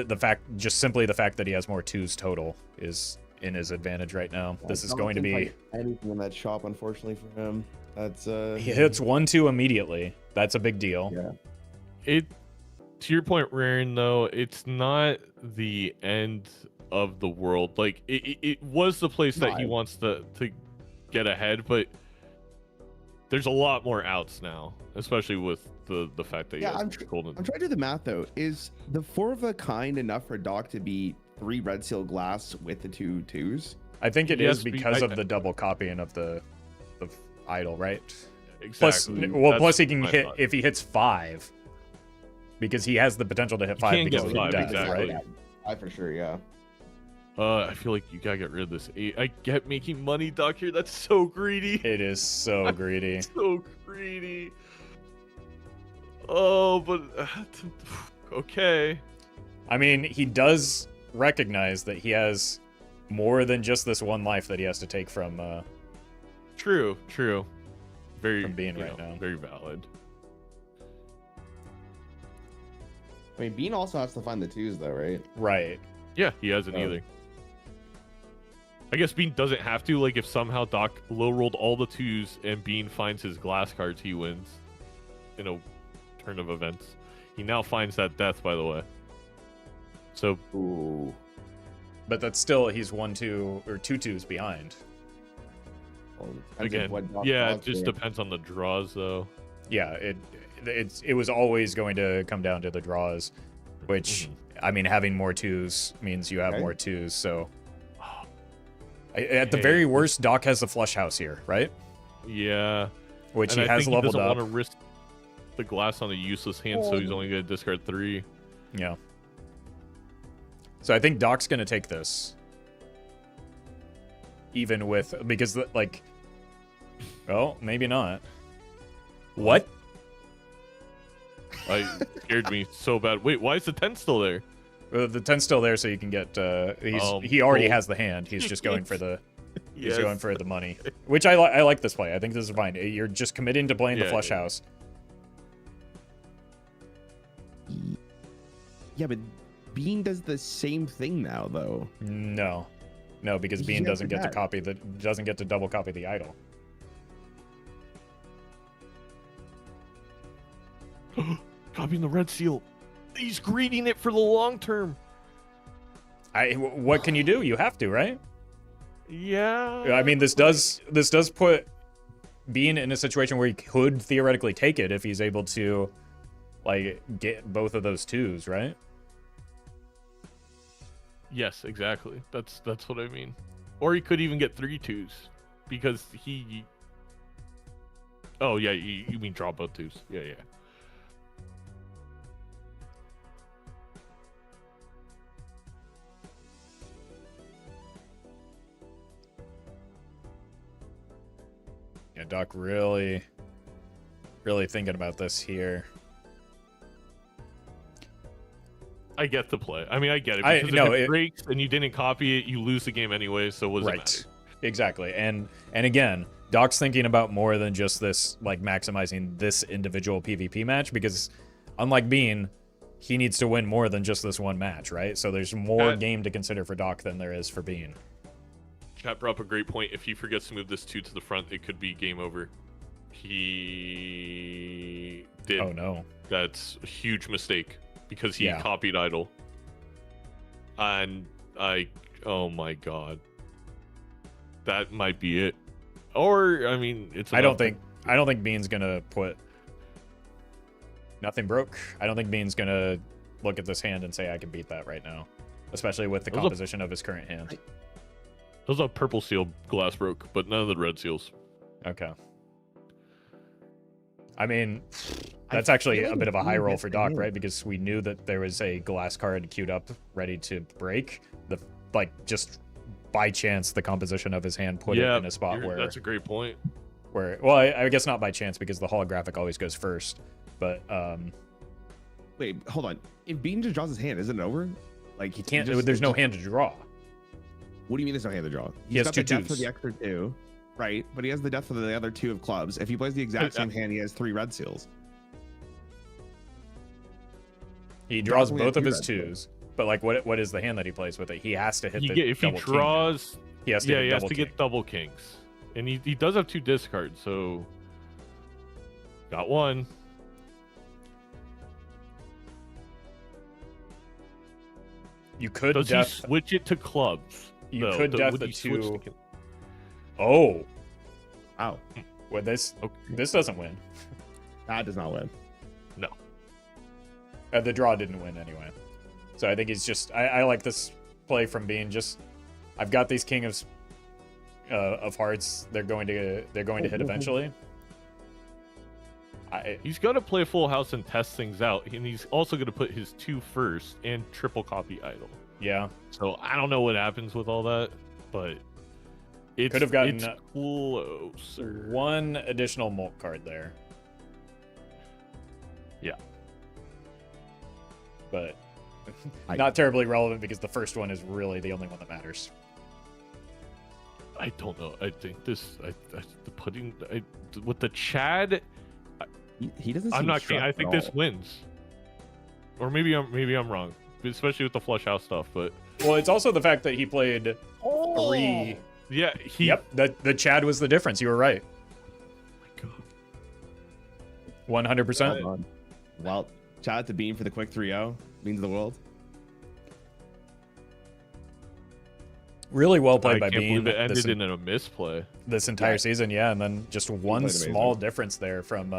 simply the fact that he has more 2s total is in his advantage right now. Yeah, this is going to be anything in that shop, unfortunately for him. That's he hits 1-2 immediately. That's a big deal. Yeah. To your point, Raren, though, it's not the end of the world. Like it was the place that he wants to get ahead, but there's a lot more outs now, especially with the fact that I'm trying to do the math though. Is the 4 of a kind enough for Doc to be 3 red seal glass with the 2 2s? I think it is because of the double copying of the idol, right? Exactly. Plus he can hit if he hits 5, because he has the potential to hit 5 because of the death, exactly. Right? I for sure, yeah. I feel like you gotta get rid of this 8. I get making money, Doc, here. That's so greedy. It is so greedy. So greedy. Oh, but okay. I mean, he does recognize that he has more than just this 1 life that he has to take from. True. Very from Bean right now. Very valid. I mean, Bean also has to find the 2s though, right? Right. Yeah, he hasn't either. I guess Bean doesn't have to. Like, if somehow Doc low rolled all the 2s and Bean finds his glass cards, he wins in a turn of events. He now finds that death, by the way. So, Ooh. But that's still, he's 1-2 or 2-2s behind. Well, again, yeah, it just depends on the draws, though. Yeah, it was always going to come down to the draws, which I mean, having more 2s means you have more 2s. So at the very worst, Doc has the flush house here, right? Yeah, which and he has leveled he doesn't up. want to risk the glass on a useless hand, so he's only going to discard 3. Yeah. So I think Doc's going to take this, even with because like, well, maybe not. What? Scared me so bad. Wait, why is the 10 still there? The 10's still there, so you can get. He already has the hand. He's just going for the. He's going for the money, which I like this play. I think this is fine. You're just committing to playing the flush house. Yeah, but Bean does the same thing now, though. No, because Bean doesn't get to copy doesn't get to double copy the idol. Copying the red seal. He's greeting it for the long term. What can you do? You have to, right? Yeah. I mean, this does put Bean in a situation where he could theoretically take it if he's able to, like, get both of those 2s, right? Yes, exactly. That's what I mean. Or he could even get 3 2s because he. Oh yeah, you mean draw both 2s? Yeah. Yeah, Doc really thinking about this here. I get the play. I mean, I get it. Because if it breaks and you didn't copy it, you lose the game anyway, so what does it matter? Exactly. And again, Doc's thinking about more than just this, like, maximizing this individual PvP match, because unlike Bean, he needs to win more than just this one match, right? So there's more game to consider for Doc than there is for Bean. Chat brought up a great point. If he forgets to move this 2 to the front, it could be game over. He did. Oh, no. That's a huge mistake because he copied idol. And oh my god. That might be it. Or, I mean, it's... I don't think Bean's gonna put... Nothing broke. I don't think Bean's gonna look at this hand and say, I can beat that right now. Especially with the composition of his current hand. Those are purple seal glass broke, but none of the red seals. Okay. I mean, that's actually a bit of a high roll for Doc, right? Because we knew that there was a glass card queued up ready to break. Just by chance, the composition of his hand put it in a spot where... That's a great point. Well, I guess not by chance, because the holographic always goes first. But, Wait, hold on. If Bean just draws his hand, isn't it over? Like, he can't... There's no hand to draw. What do you mean there's no hand to draw? He has got 2 the death 2s. for the extra 2, right? But he has the death for the other 2 of clubs. If he plays the exact same hand, he has 3 red seals. He draws both of his 2s. But, like, what is the hand that he plays with it? He has to hit the if he draws... King. He has to get double kings. And he does have 2 discards, so... Got 1. You could Does he switch it to clubs? You could death the 2... Oh. Wow. Well, this doesn't win. That does not win. No. The draw didn't win anyway. So I think he's just... I like this play from Bean. Just... I've got these king of hearts. They're going to hit eventually. He's going to play full house and test things out, and he's also going to put his 2 first and triple copy idol. Yeah. So I don't know what happens with all that, but it could have gotten closer. 1 additional molt card there. Yeah. But not terribly relevant because the first one is really the only one that matters. I don't know. I think this the pudding with the Chad. He doesn't. I'm not kidding. I think this wins. Or maybe I'm wrong, especially with the flush house stuff. But well, it's also the fact that he played 3. Yeah, Yep, the Chad was the difference. You were right. Oh my God. 100%. Well, shout out to Bean for the quick 3-0. Means the world. Really well played by I can't Bean. believe it ended in a misplay. This entire season, yeah, and then just one played small amazing. difference there from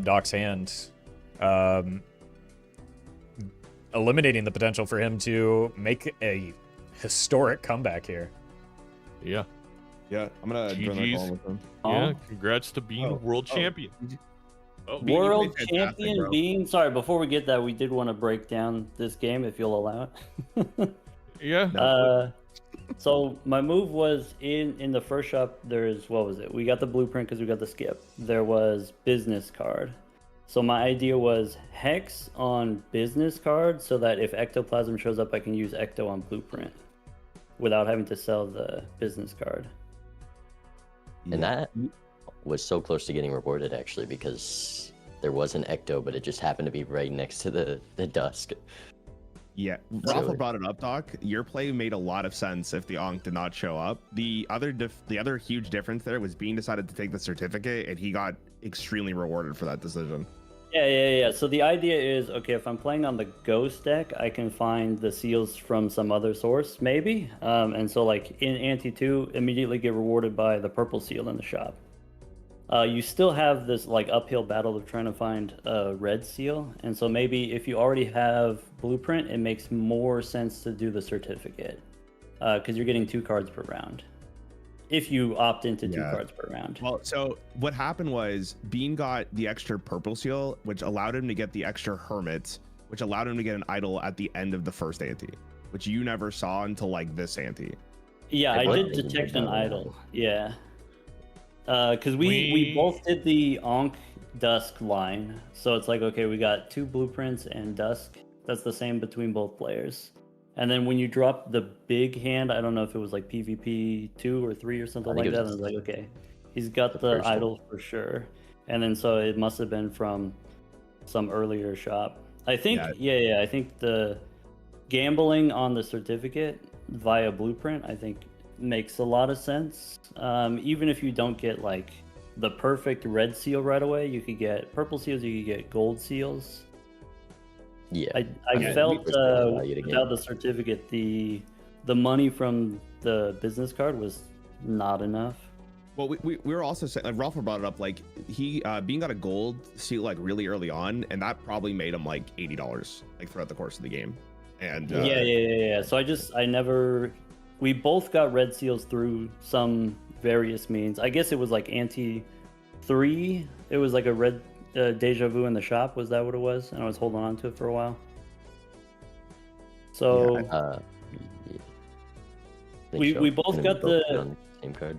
Doc's hand, eliminating the potential for him to make a historic comeback here. Yeah. Yeah, I'm gonna join the GGs. call with him. Yeah. Congrats to being world champion. Oh, Bean, you World played fantastic, champion bro. Bean. Sorry, before we get that, we did want to break down this game if you'll allow it. yeah. So my move was in the first shop. There's what was it? We got the blueprint because we got the skip. There was business card. So my idea was hex on business card so that if ectoplasm shows up, I can use ecto on blueprint without having to sell the business card. And that was so close to getting rewarded actually because there was an ecto, but it just happened to be right next to the dusk. Yeah, So- Roffle brought it up, Doc. Your play made a lot of sense if the Ankh did not show up. The other huge difference there was Bean decided to take the certificate, and he got extremely rewarded for that decision. Yeah. So the idea is, okay, if I'm playing on the ghost deck, I can find the seals from some other source, maybe. And so like in Ante 2, immediately get rewarded by the purple seal in the shop. You still have this like uphill battle of trying to find a red seal, and so maybe if you already have blueprint, it makes more sense to do the certificate because you're getting 2 cards per round. If you opt into 2 cards per round. Well, so what happened was Bean got the extra purple seal, which allowed him to get the extra hermit, which allowed him to get an idol at the end of the first ante, which you never saw until like this ante. Yeah, I What? did detect an idol. Yeah. Because we both did the Ankh Dusk line. So it's like, okay, we got 2 blueprints and Dusk. That's the same between both players. And then when you drop the big hand, I don't know if it was like PvP 2 or 3 or something like that. I was like, okay, he's got the idol for sure. And then so it must have been from some earlier shop. I think, I think the gambling on the certificate via blueprint, I think makes a lot of sense. Even if you don't get like the perfect red seal right away, you could get purple seals, you could get gold seals. Yeah. I felt without the certificate, the money from the business card was not enough. Well, we were also saying, like Roffle brought it up, like he Bean got a gold seal like really early on, and that probably made him like $80 like throughout the course of the game. And yeah. So we both got red seals through some various means. I guess it was like Ante 3. It was like a red deja vu in the shop. Was that what it was? And I was holding on to it for a while. So we both got the same card.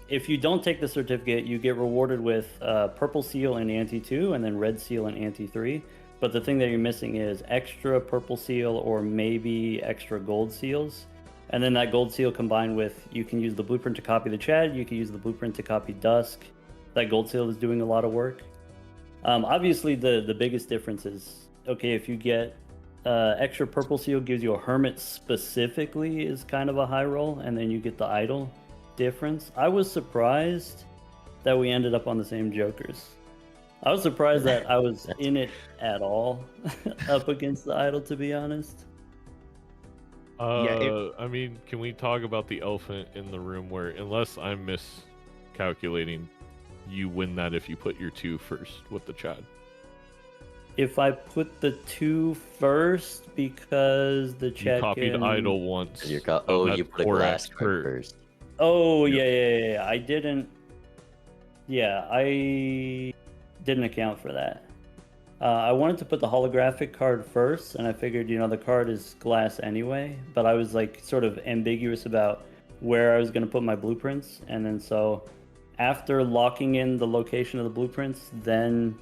If you don't take the certificate, you get rewarded with purple seal in Ante 2 and then red seal in Ante 3. But the thing that you're missing is extra purple seal or maybe extra gold seals. And then that gold seal combined with, you can use the blueprint to copy the Chad, you can use the blueprint to copy Dusk. That gold seal is doing a lot of work. Obviously, the biggest difference is, okay, if you get extra purple seal gives you a hermit specifically is kind of a high roll, and then you get the idol difference. I was surprised that we ended up on the same jokers. I was surprised that I was in it at all up against the idol, to be honest. I mean, can we talk about the elephant in the room where, unless I'm miscalculating, you win that if you put your 2 first with the Chad? If I put the 2 first because the Chad You copied idol once. You put a glass card first. Oh, yeah. I didn't account for that. I wanted to put the holographic card first, and I figured, the card is glass anyway, but I was like sort of ambiguous about where I was going to put my blueprints. And then so after locking in the location of the blueprints, then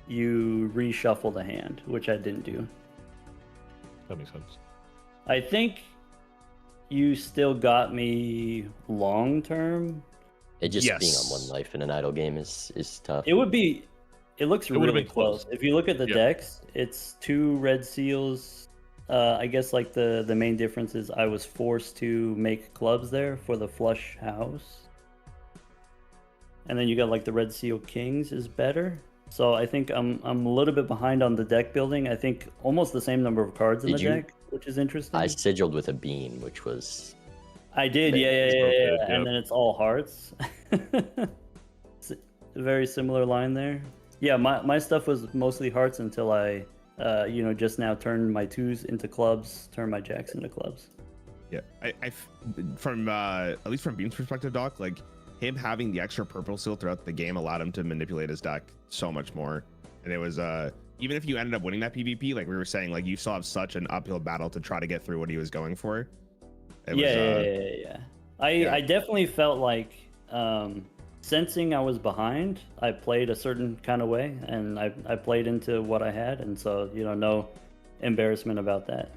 you reshuffle the hand, which I didn't do. That makes sense. I think you still got me long term. It just being on 1 life in an idle game is tough. It looks really been close. If you look at the decks, it's 2 red seals, I guess like the main difference is I was forced to make clubs there for the flush house, and then you got like the Red Seal Kings is better. So I think I'm a little bit behind on the deck building. I think almost the same number of cards in Did the you? deck, which is interesting. I sigiled with a bean, which was I did, yeah, Yep. and then it's all hearts. It's a very similar line there. Yeah, my stuff was mostly hearts until I, just now turned my 2s into clubs, turned my jacks into clubs. Yeah, from at least from Bean's perspective, Doc, like him having the extra purple seal throughout the game allowed him to manipulate his deck so much more. And it was even if you ended up winning that PvP, like we were saying, like you still have such an uphill battle to try to get through what he was going for. Yeah. I definitely felt like sensing I was behind, I played a certain kind of way, and I played into what I had, and so no embarrassment about that.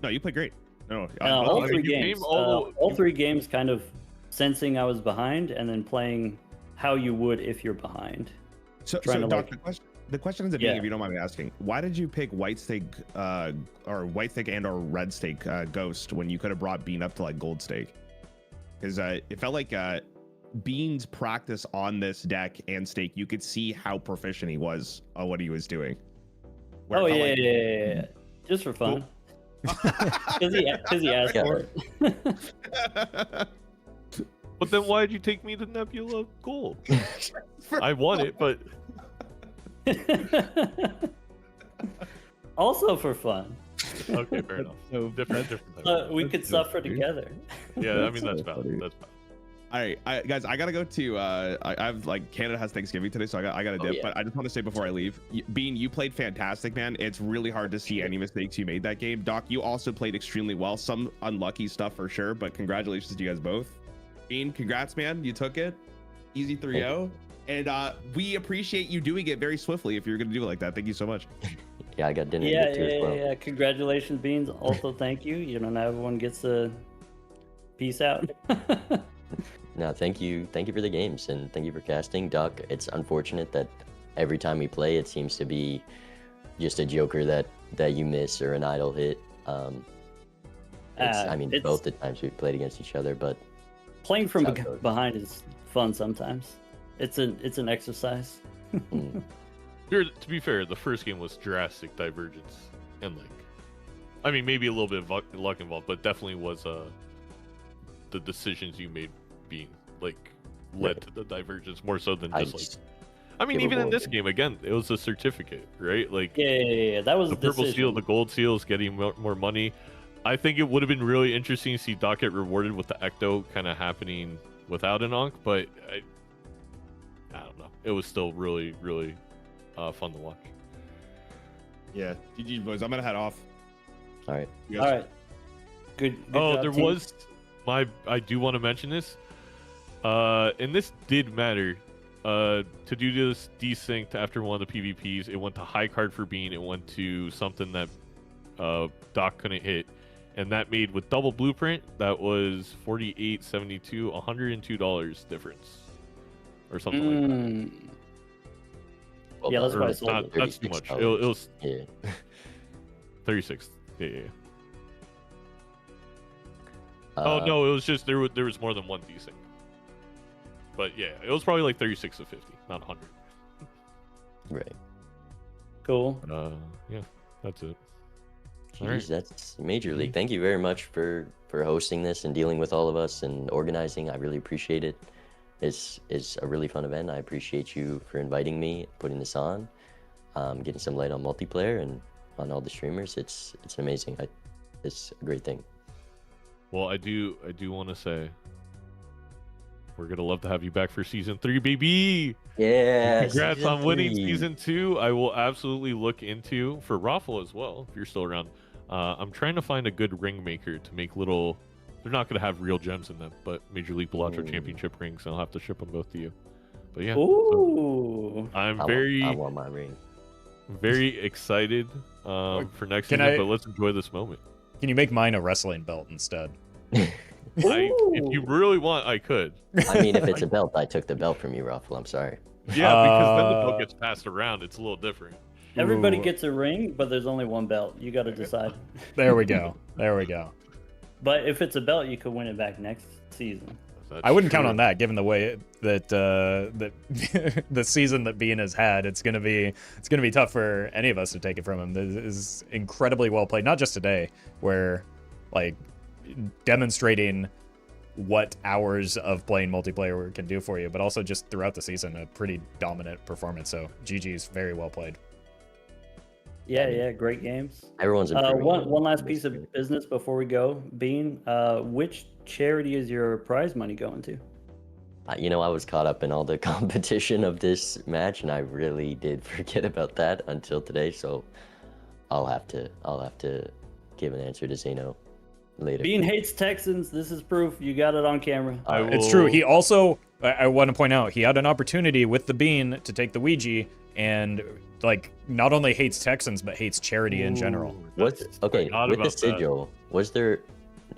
No, you played great. No, all three you came games, all- all 3 games, kind of sensing I was behind, and then playing how you would if you're behind. So trying to, Doc, like- the question ends up being, if you don't mind me asking, why did you pick white stake or white stake and or red stake ghost when you could have brought Bean up to like gold stake? Because it felt like Bean's practice on this deck and stake, you could see how proficient he was on what he was doing. Where Oh it yeah, felt like- yeah, just for fun. Because he asked for it. But then why did you take me to Nebula Gold? I won it, but Also for fun. okay, fair enough. So Different type. We could so suffer funny. together. Yeah, I mean that's so valid. funny. That's valid. All right, guys, I gotta go to I've like Canada has Thanksgiving today, so I gotta dip. yeah. But I just want to say before I leave, Bean, you played fantastic, man. It's really hard to see any mistakes you made that game. Doc, you also played extremely well. Some unlucky stuff for sure, but congratulations to you guys both. Bean, congrats, man. You took it. Easy 3-0. And we appreciate you doing it very swiftly if you're gonna do it like that. Thank you so much. Yeah, I got dinner to get to as well. Yeah. Congratulations, Beans. Also, thank you. Now everyone gets a peace out. No, thank you for the games, and thank you for casting, Doc. It's unfortunate that every time we play, it seems to be just a joker that you miss or an idle hit. It's- Both the times we played against each other, but Playing from That's how it goes. behind is fun sometimes. It's an exercise. Here, to be fair, the first game was drastic divergence, and maybe a little bit of luck involved, but definitely was the decisions you made being led to the divergence more so than just even in this game again, it was a certificate, right? Yeah. That was the purple decision. seal, the gold seal is getting more money. I think it would have been really interesting to see Doc get rewarded with the Ecto kind of happening without an Ankh, but I don't know. It was still really, really fun to watch. Yeah, GG boys. I'm gonna head off. all right. You All guys- right. Good Oh, job, there team. was I do want to mention this. And this did matter. To do this desynced after one of the PvPs, it went to high card for Bean. It went to something that Doc couldn't hit, and that made with double blueprint. That was $48.72, $102 difference, or something like that. Well, Yeah, that's done. why I Or sold not, it. that's too much. It $36. was Yeah. 36. Yeah. Oh no, it was just there was more than one desync. But yeah, it was probably like 36 to 50, not 100. Right. Cool. Yeah, that's it. Jeez, All right. that's Major League. Thank you very much for hosting this and dealing with all of us and organizing. I really appreciate it. It's a really fun event. I appreciate you for inviting me, putting this on, getting some light on multiplayer and on all the streamers. It's amazing. It's a great thing. Well, I do want to say we're gonna love to have you back for season 3, baby. Yeah. Congrats season on winning 3. season 2. I will absolutely look into for Roffle as well if you're still around. I'm trying to find a good ring maker to make little. They're not gonna have real gems in them, but Major League Balatro Championship rings. And I'll have to ship them both to you. But yeah, so Ooh. I'm I very want my ring. very excited for next Can season. I- But let's enjoy this moment. Can you make mine a wrestling belt instead? If you really want, I could. I mean, if it's a belt, I took the belt from you, Roffle. I'm sorry. Yeah, because then the belt gets passed around. It's a little different. Everybody Ooh. gets a ring, but there's only one belt. You got to decide. There we go. There we go. But if it's a belt, you could win it back next season. I wouldn't count on that, given the way that that the season that Bean has had. It's gonna be tough for any of us to take it from him. This is incredibly well played, not just today, where like demonstrating what hours of playing multiplayer can do for you, but also just throughout the season, a pretty dominant performance. So GG's very well played. Yeah, great games. Everyone's improving. One last piece of business before we go. Bean, which charity is your prize money going to? You know, I was caught up in all the competition of this match, and I really did forget about that until today. So I'll have to give an answer to Zeno later. Bean hates Texans. This is proof. You got it on camera. It's true. He also, I want to point out, he had an opportunity with the Bean to take the Ouija, and like not only hates Texans but hates charity in general. What's okay with the sigil? Was there,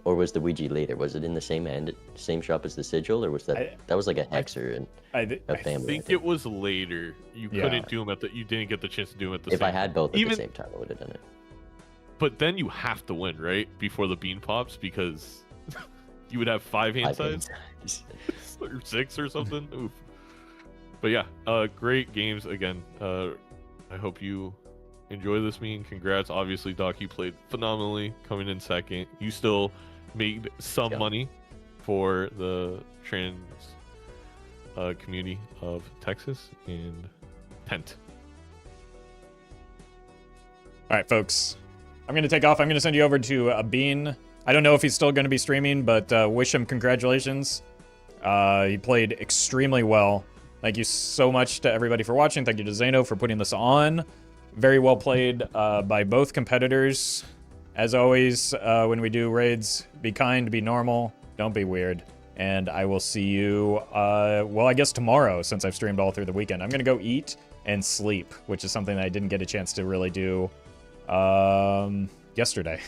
or was the Ouija later? Was it in the same shop as the sigil, or was that was like a hexer and a family? I think it was later. You couldn't do them you didn't get the chance to do them at the same time. If I had both at the same time, I would have done it. But then you have to win, right? Before the Bean pops, because you would have 5 hand sides. Or 6 or something. Oof. But yeah, great games again. I hope you enjoy this meeting. Congrats. Obviously, Doc, you played phenomenally, coming in second. You still made some money for the trans community of Texas and Tent. All right, folks. I'm going to take off. I'm going to send you over to Bean. I don't know if he's still going to be streaming, but wish him congratulations. He played extremely well. Thank you so much to everybody for watching. Thank you to Zeno for putting this on. Very well played by both competitors. As always, when we do raids, be kind, be normal, don't be weird. And I will see you, well, I guess tomorrow, since I've streamed all through the weekend. I'm going to go eat and sleep, which is something that I didn't get a chance to really do yesterday.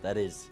That is